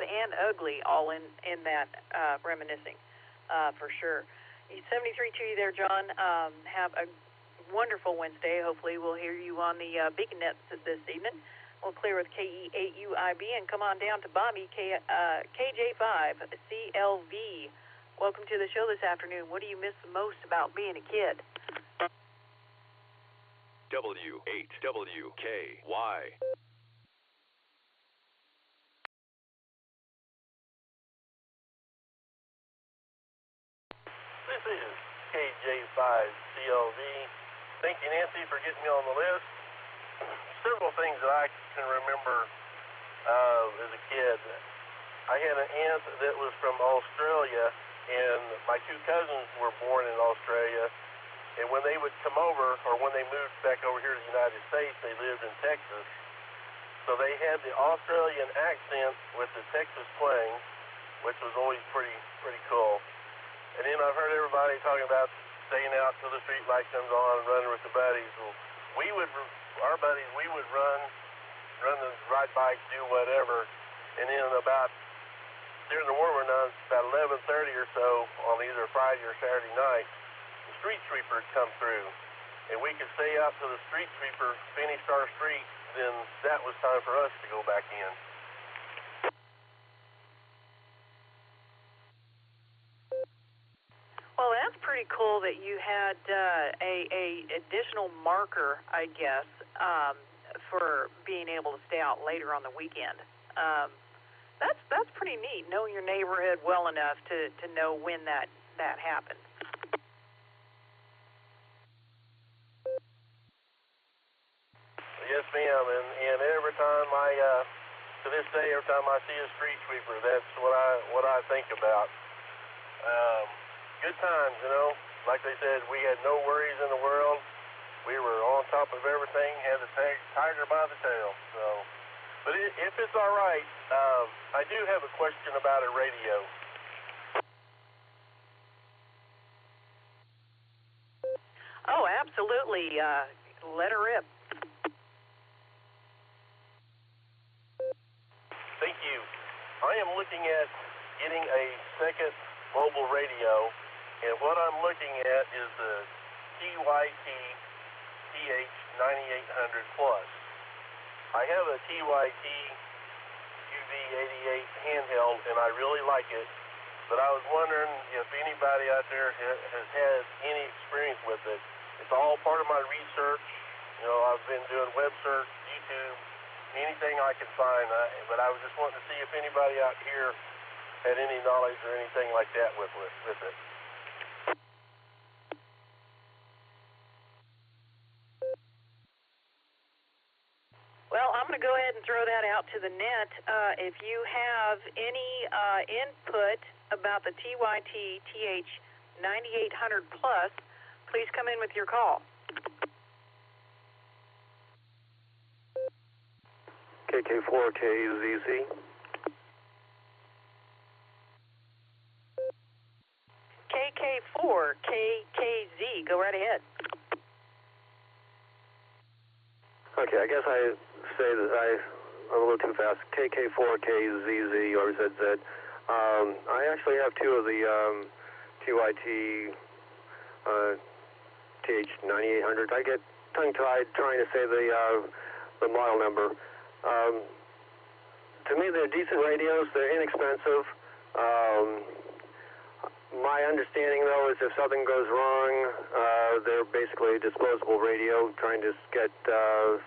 and ugly all in that reminiscing, for sure. 73 to you there, John. Have a wonderful Wednesday. Hopefully we'll hear you on the Beacon Net this evening. We'll clear with KE8UIB and come on down to Bobby, KJ5CLV. Welcome to the show this afternoon. What do you miss the most about being a kid? W8WKY. This is KJ5CLV. Thank you, Nancy, for getting me on the list. Several things that I can remember as a kid. I had an aunt that was from Australia, and my two cousins were born in Australia. And when they would come over, or when they moved back over here to the United States, they lived in Texas. So they had the Australian accent with the Texas twang, which was always pretty cool. And then I've heard everybody talking about staying out till the street light comes on and running with the buddies. Well, our buddies, we would run the ride bikes, do whatever. And then during the warmer months, about 11:30 or so on either Friday or Saturday night, the street sweeper would come through. And we could stay out till the street sweeper finished our street, then that was time for us to go back in. Well, that's pretty cool that you had a additional marker, I guess, for being able to stay out later on the weekend. That's pretty neat, knowing your neighborhood well enough to know when that happens. Yes, ma'am, and every time to this day, every time I see a street sweeper, that's what I think about. Good times, like they said, we had no worries in the world. We were on top of everything, had the tiger by the tail. So, but if it's all right, I do have a question about a radio. Oh, absolutely. Let her rip. Thank you. I am looking at getting a second mobile radio, and what I'm looking at is the TYT TH9800 Plus. I have a TYT UV88 handheld, and I really like it, but I was wondering if anybody out there has had any experience with it. It's all part of my research. I've been doing web search, YouTube, anything I could find, but I was just wanting to see if anybody out here had any knowledge or anything like that with it. I'm going to go ahead and throw that out to the net. If you have any input about the TYT TH9800 Plus, please come in with your call. KK4KZZ. KK4KKZ. Go right ahead. Okay, I guess I say that I'm a little too fast. KK4KZZ or ZZ. I actually have two of the TYT TH9800. I get tongue-tied trying to say the model number. To me, they're decent radios. They're inexpensive. My understanding, though, is if something goes wrong, they're basically a disposable radio. Trying to get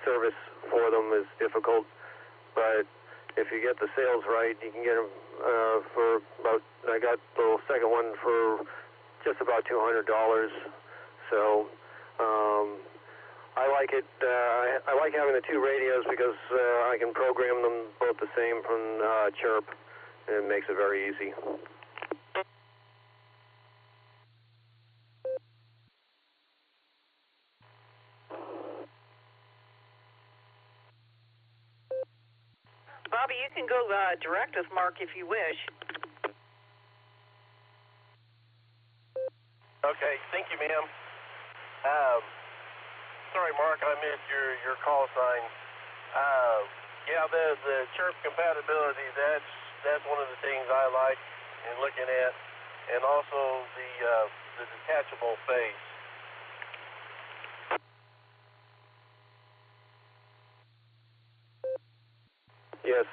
service for them is difficult. But if you get the sales right, you can get them for about, I got the second one for just about $200. So I like it. I like having the two radios because I can program them both the same from Chirp, and it makes it very easy. Bobby, you can go direct with Mark if you wish. Okay, thank you, ma'am. Sorry, Mark, I missed your call sign. Yeah, the chirp compatibility, that's one of the things I like in looking at, and also the detachable face. Yes,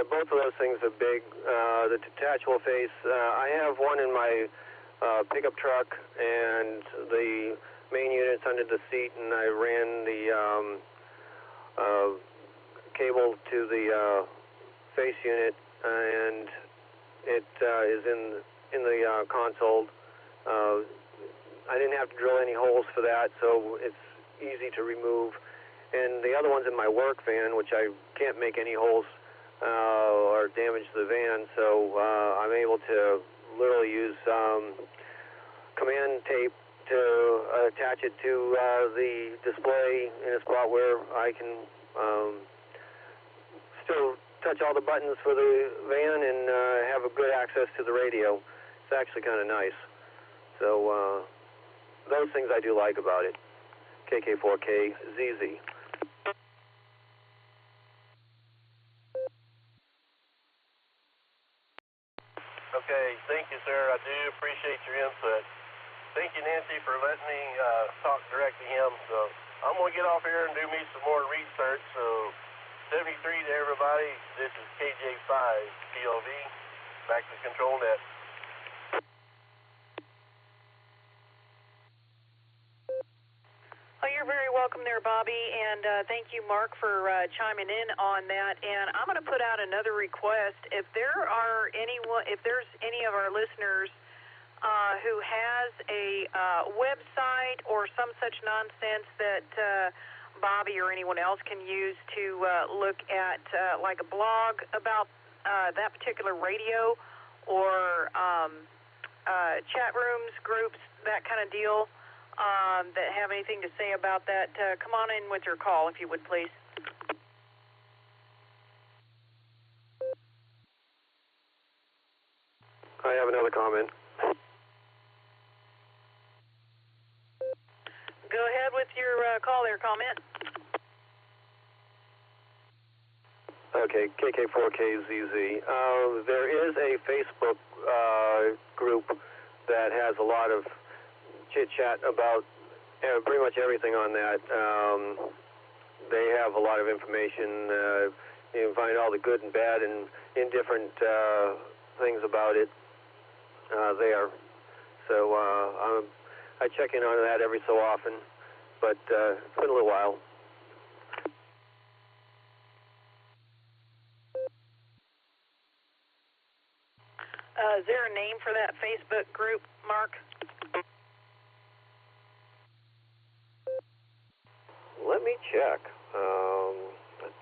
both of those things are big. The detachable face, I have one in my pickup truck, and the main unit's under the seat, and I ran the cable to the face unit, and it is in the console. I didn't have to drill any holes for that, so it's easy to remove. And the other one's in my work van, which I can't make any holes or damage the van, so I'm able to literally use command tape to attach it to the display in a spot where I can still touch all the buttons for the van and have a good access to the radio. It's actually kind of nice. So those things I do like about it. KK4KZZ. Okay, thank you, sir. I do appreciate your input. Thank you, Nancy, for letting me talk direct to him. So I'm going to get off here and do me some more research. So 73 to everybody. This is KJ5 PLV. Back to Control Net. Oh, you're very welcome there, Bobby, and thank you, Mark, for chiming in on that. And I'm going to put out another request. If there's any of our listeners who has a website or some such nonsense that Bobby or anyone else can use to look at, like a blog about that particular radio, or chat rooms, groups, that kind of deal, that have anything to say about that, come on in with your call, if you would, please. I have another comment. Go ahead with your call there, comment. Okay, KK4KZZ. There is a Facebook group that has a lot of chit-chat about pretty much everything on that. They have a lot of information. You can find all the good and bad and indifferent things about it there. So I check in on that every so often, but it's been a little while. Is there a name for that Facebook group, Mark? Let me check.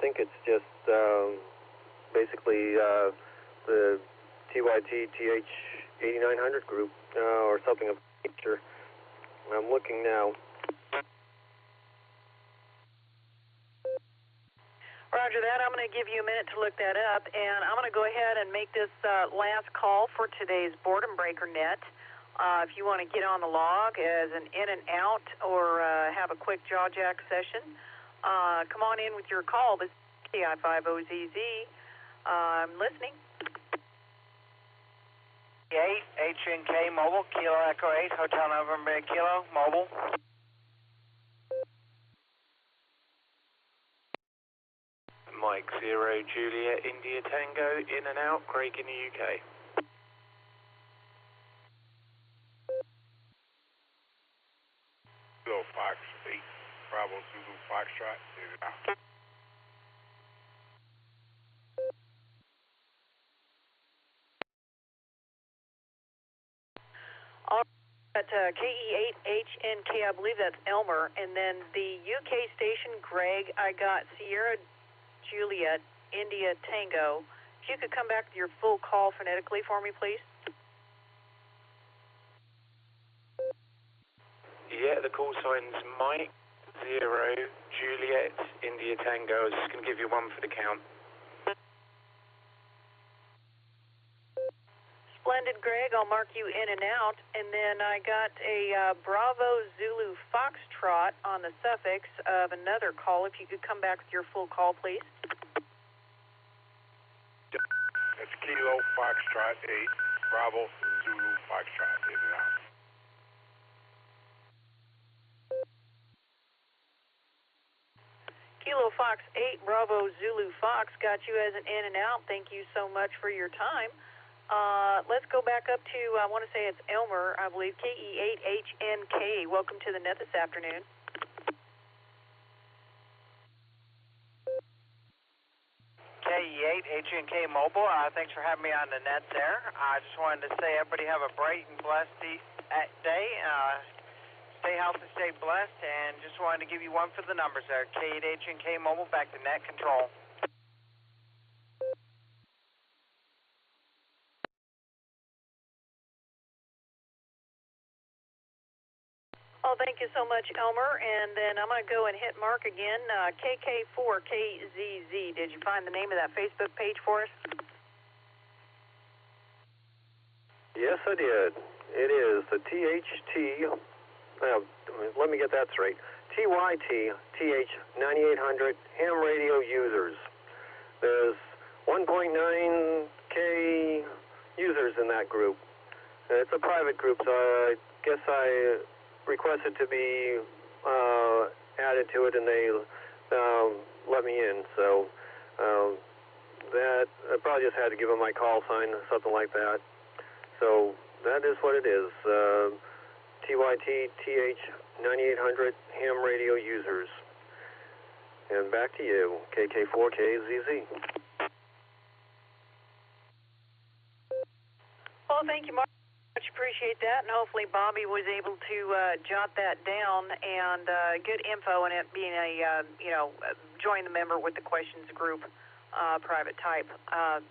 think it's just basically the TYT TH8900 group or something of that nature. I'm looking now. Roger that. I'm going to give you a minute to look that up, and I'm going to go ahead and make this last call for today's Boredom Breaker Net. If you want to get on the log as an in and out or have a quick jaw jack session, come on in with your call. This is KI5OZZ. I'm listening. 8 HNK Mobile, Kilo Echo 8, Hotel November Kilo, Mobile. Mike 0 Juliet India Tango, in and out, Craig in the UK. Kilo Fox 8, Bravo Zulu Foxtrot, in and out. All right, KE8HNK, I believe that's Elmer, and then the UK station, Greg, I got Sierra Juliet, India Tango. If you could come back with your full call phonetically for me, please. Yeah, the call sign's Mike 0 Juliet India Tango. I was just going to give you one for the count. Splendid, Greg. I'll mark you in and out. And then I got a Bravo Zulu Foxtrot on the suffix of another call. If you could come back with your full call, please. That's Kilo Foxtrot 8, Bravo Zulu Foxtrot, in and out. Kilo Fox 8, Bravo Zulu Fox, got you as an in and out. Thank you so much for your time. Let's go back up to, I want to say it's Elmer, I believe, KE8HNK. Welcome to the net this afternoon. KE8HNK Mobile, thanks for having me on the net there. I just wanted to say everybody have a bright and blessed day. Stay healthy, stay blessed, and just wanted to give you one for the numbers there. KE8HNK Mobile, back to net control. Oh, thank you so much, Elmer. And then I'm going to go and hit Mark again. KK4KZZ. Did you find the name of that Facebook page for us? Yes, I did. It is the THT. Let me get that straight. TYT TH9800 ham radio users. There's 1.9K users in that group. It's a private group, so I guess I requested to be added to it, and they let me in. So that I probably just had to give them my call sign, something like that. So that is what it is. TYT TH9800 ham radio users. And back to you, KK4KZZ. Well, thank you, Mark. Much appreciate that, and hopefully Bobby was able to jot that down, and good info in it being a, join the member with the questions group, private type.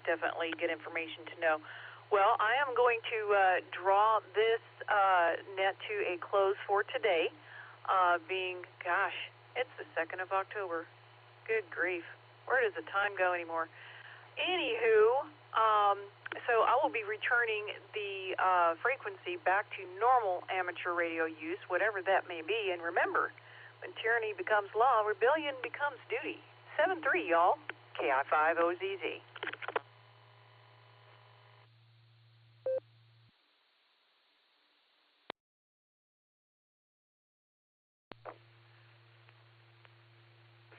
Definitely good information to know. Well, I am going to draw this net to a close for today, being, gosh, it's the 2nd of October. Good grief. Where does the time go anymore? Anywho, so I will be returning the frequency back to normal amateur radio use, whatever that may be. And remember, when tyranny becomes law, rebellion becomes duty. 7-3, y'all. KI5OZZ.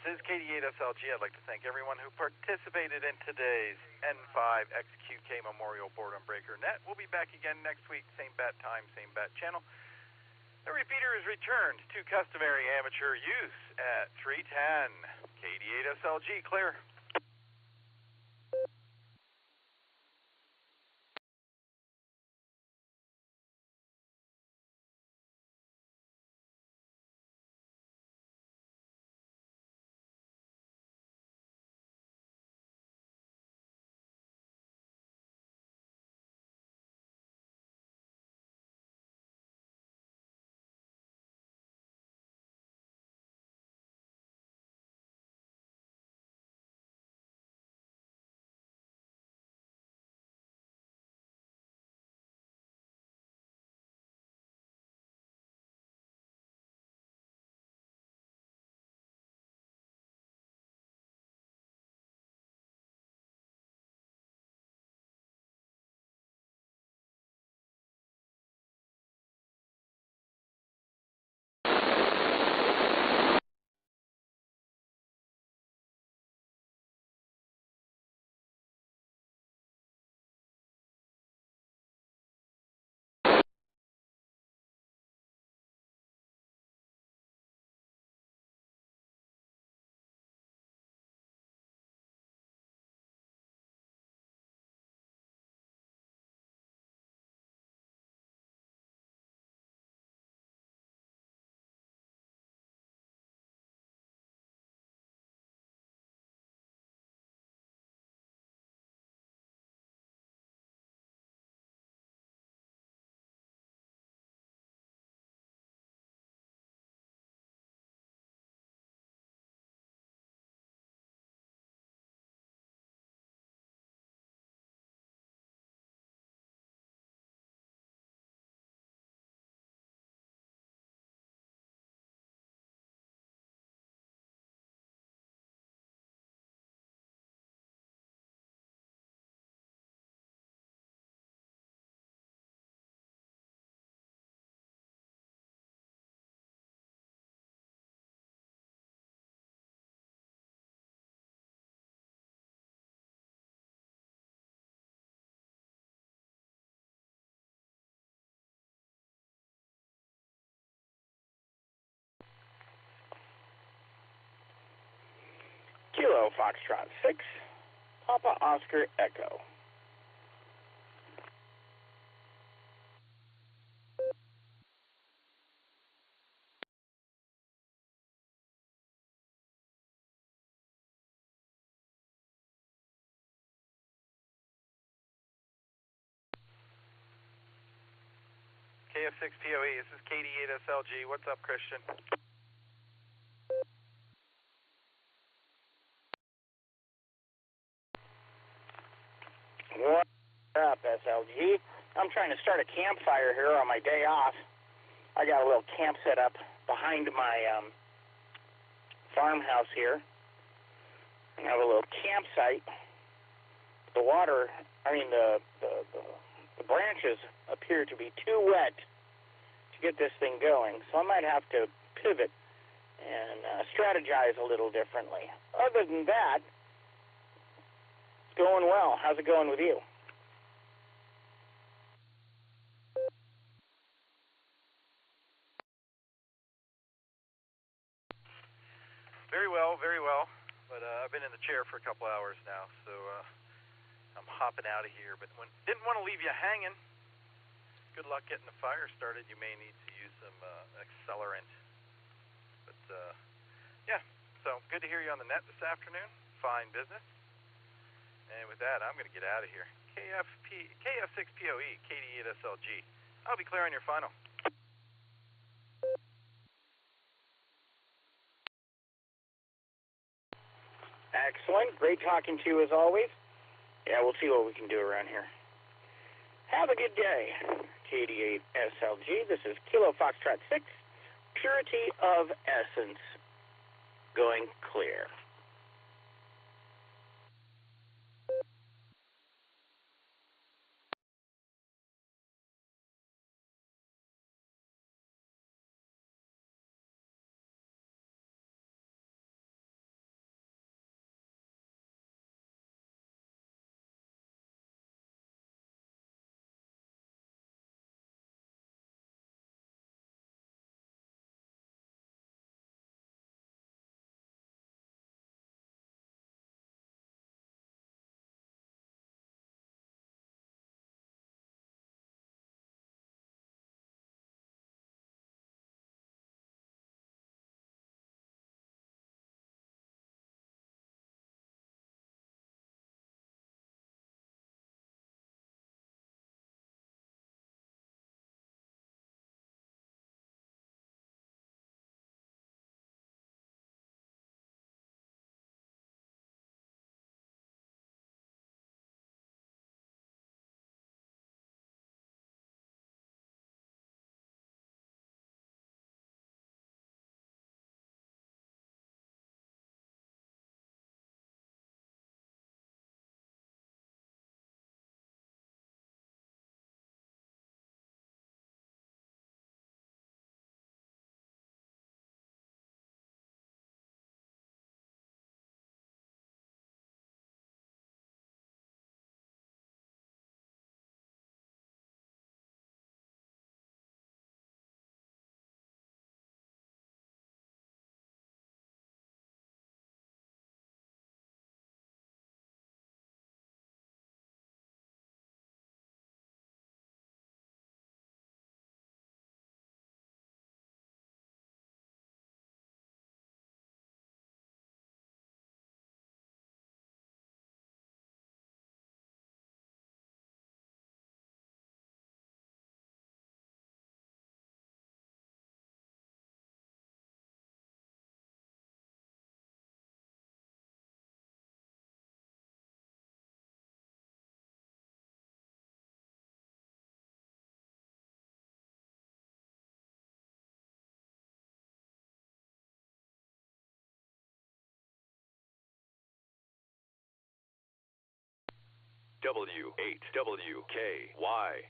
This is KD8SLG. I'd like to thank everyone who participated in today's N5XQK Memorial Boredom Breaker Net. We'll be back again next week, same bat time, same bat channel. The repeater is returned to customary amateur use at 3:10. KD8SLG, clear. Kilo Foxtrot 6, Papa Oscar Echo. KF6POE, this is KD8SLG. What's up, Christian? What's up, SLG? I'm trying to start a campfire here on my day off. I got a little camp set up behind my farmhouse here. I have a little campsite. The water, the branches appear to be too wet to get this thing going, so I might have to pivot and strategize a little differently. Other than that, it's going well. How's it going with you? Very well, very well. But I've been in the chair for a couple hours now, so I'm hopping out of here. But didn't want to leave you hanging. Good luck getting the fire started. You may need to use some accelerant. But yeah, so good to hear you on the net this afternoon. Fine business. And with that, I'm going to get out of here. KF6POE, KD8SLG. I'll be clear on your final. Excellent. Great talking to you as always. Yeah, we'll see what we can do around here. Have a good day. KD8SLG. This is Kilo Foxtrot 6. Purity of essence. Going clear. W8WKY.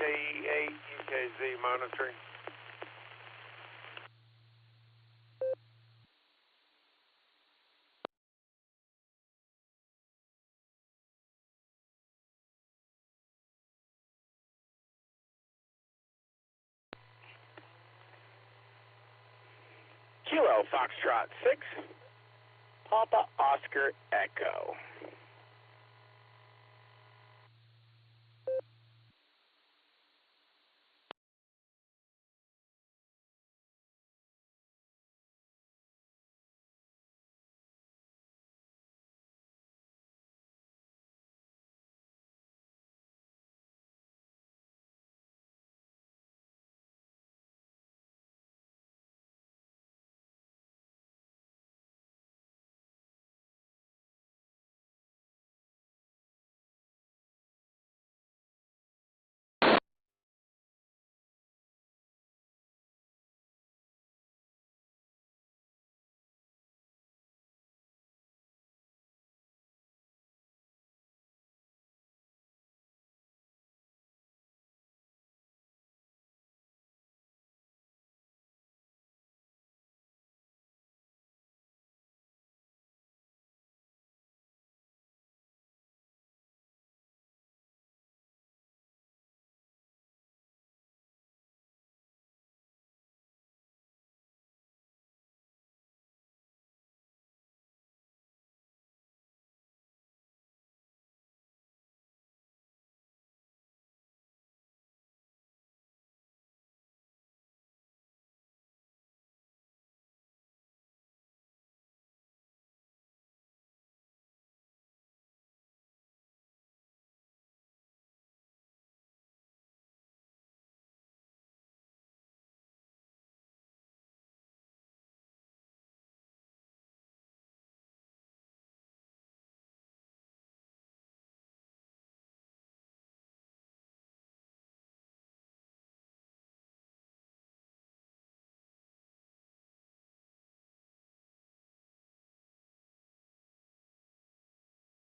KE8 UKZ monitoring. Kilo Foxtrot 6, Papa Oscar Echo.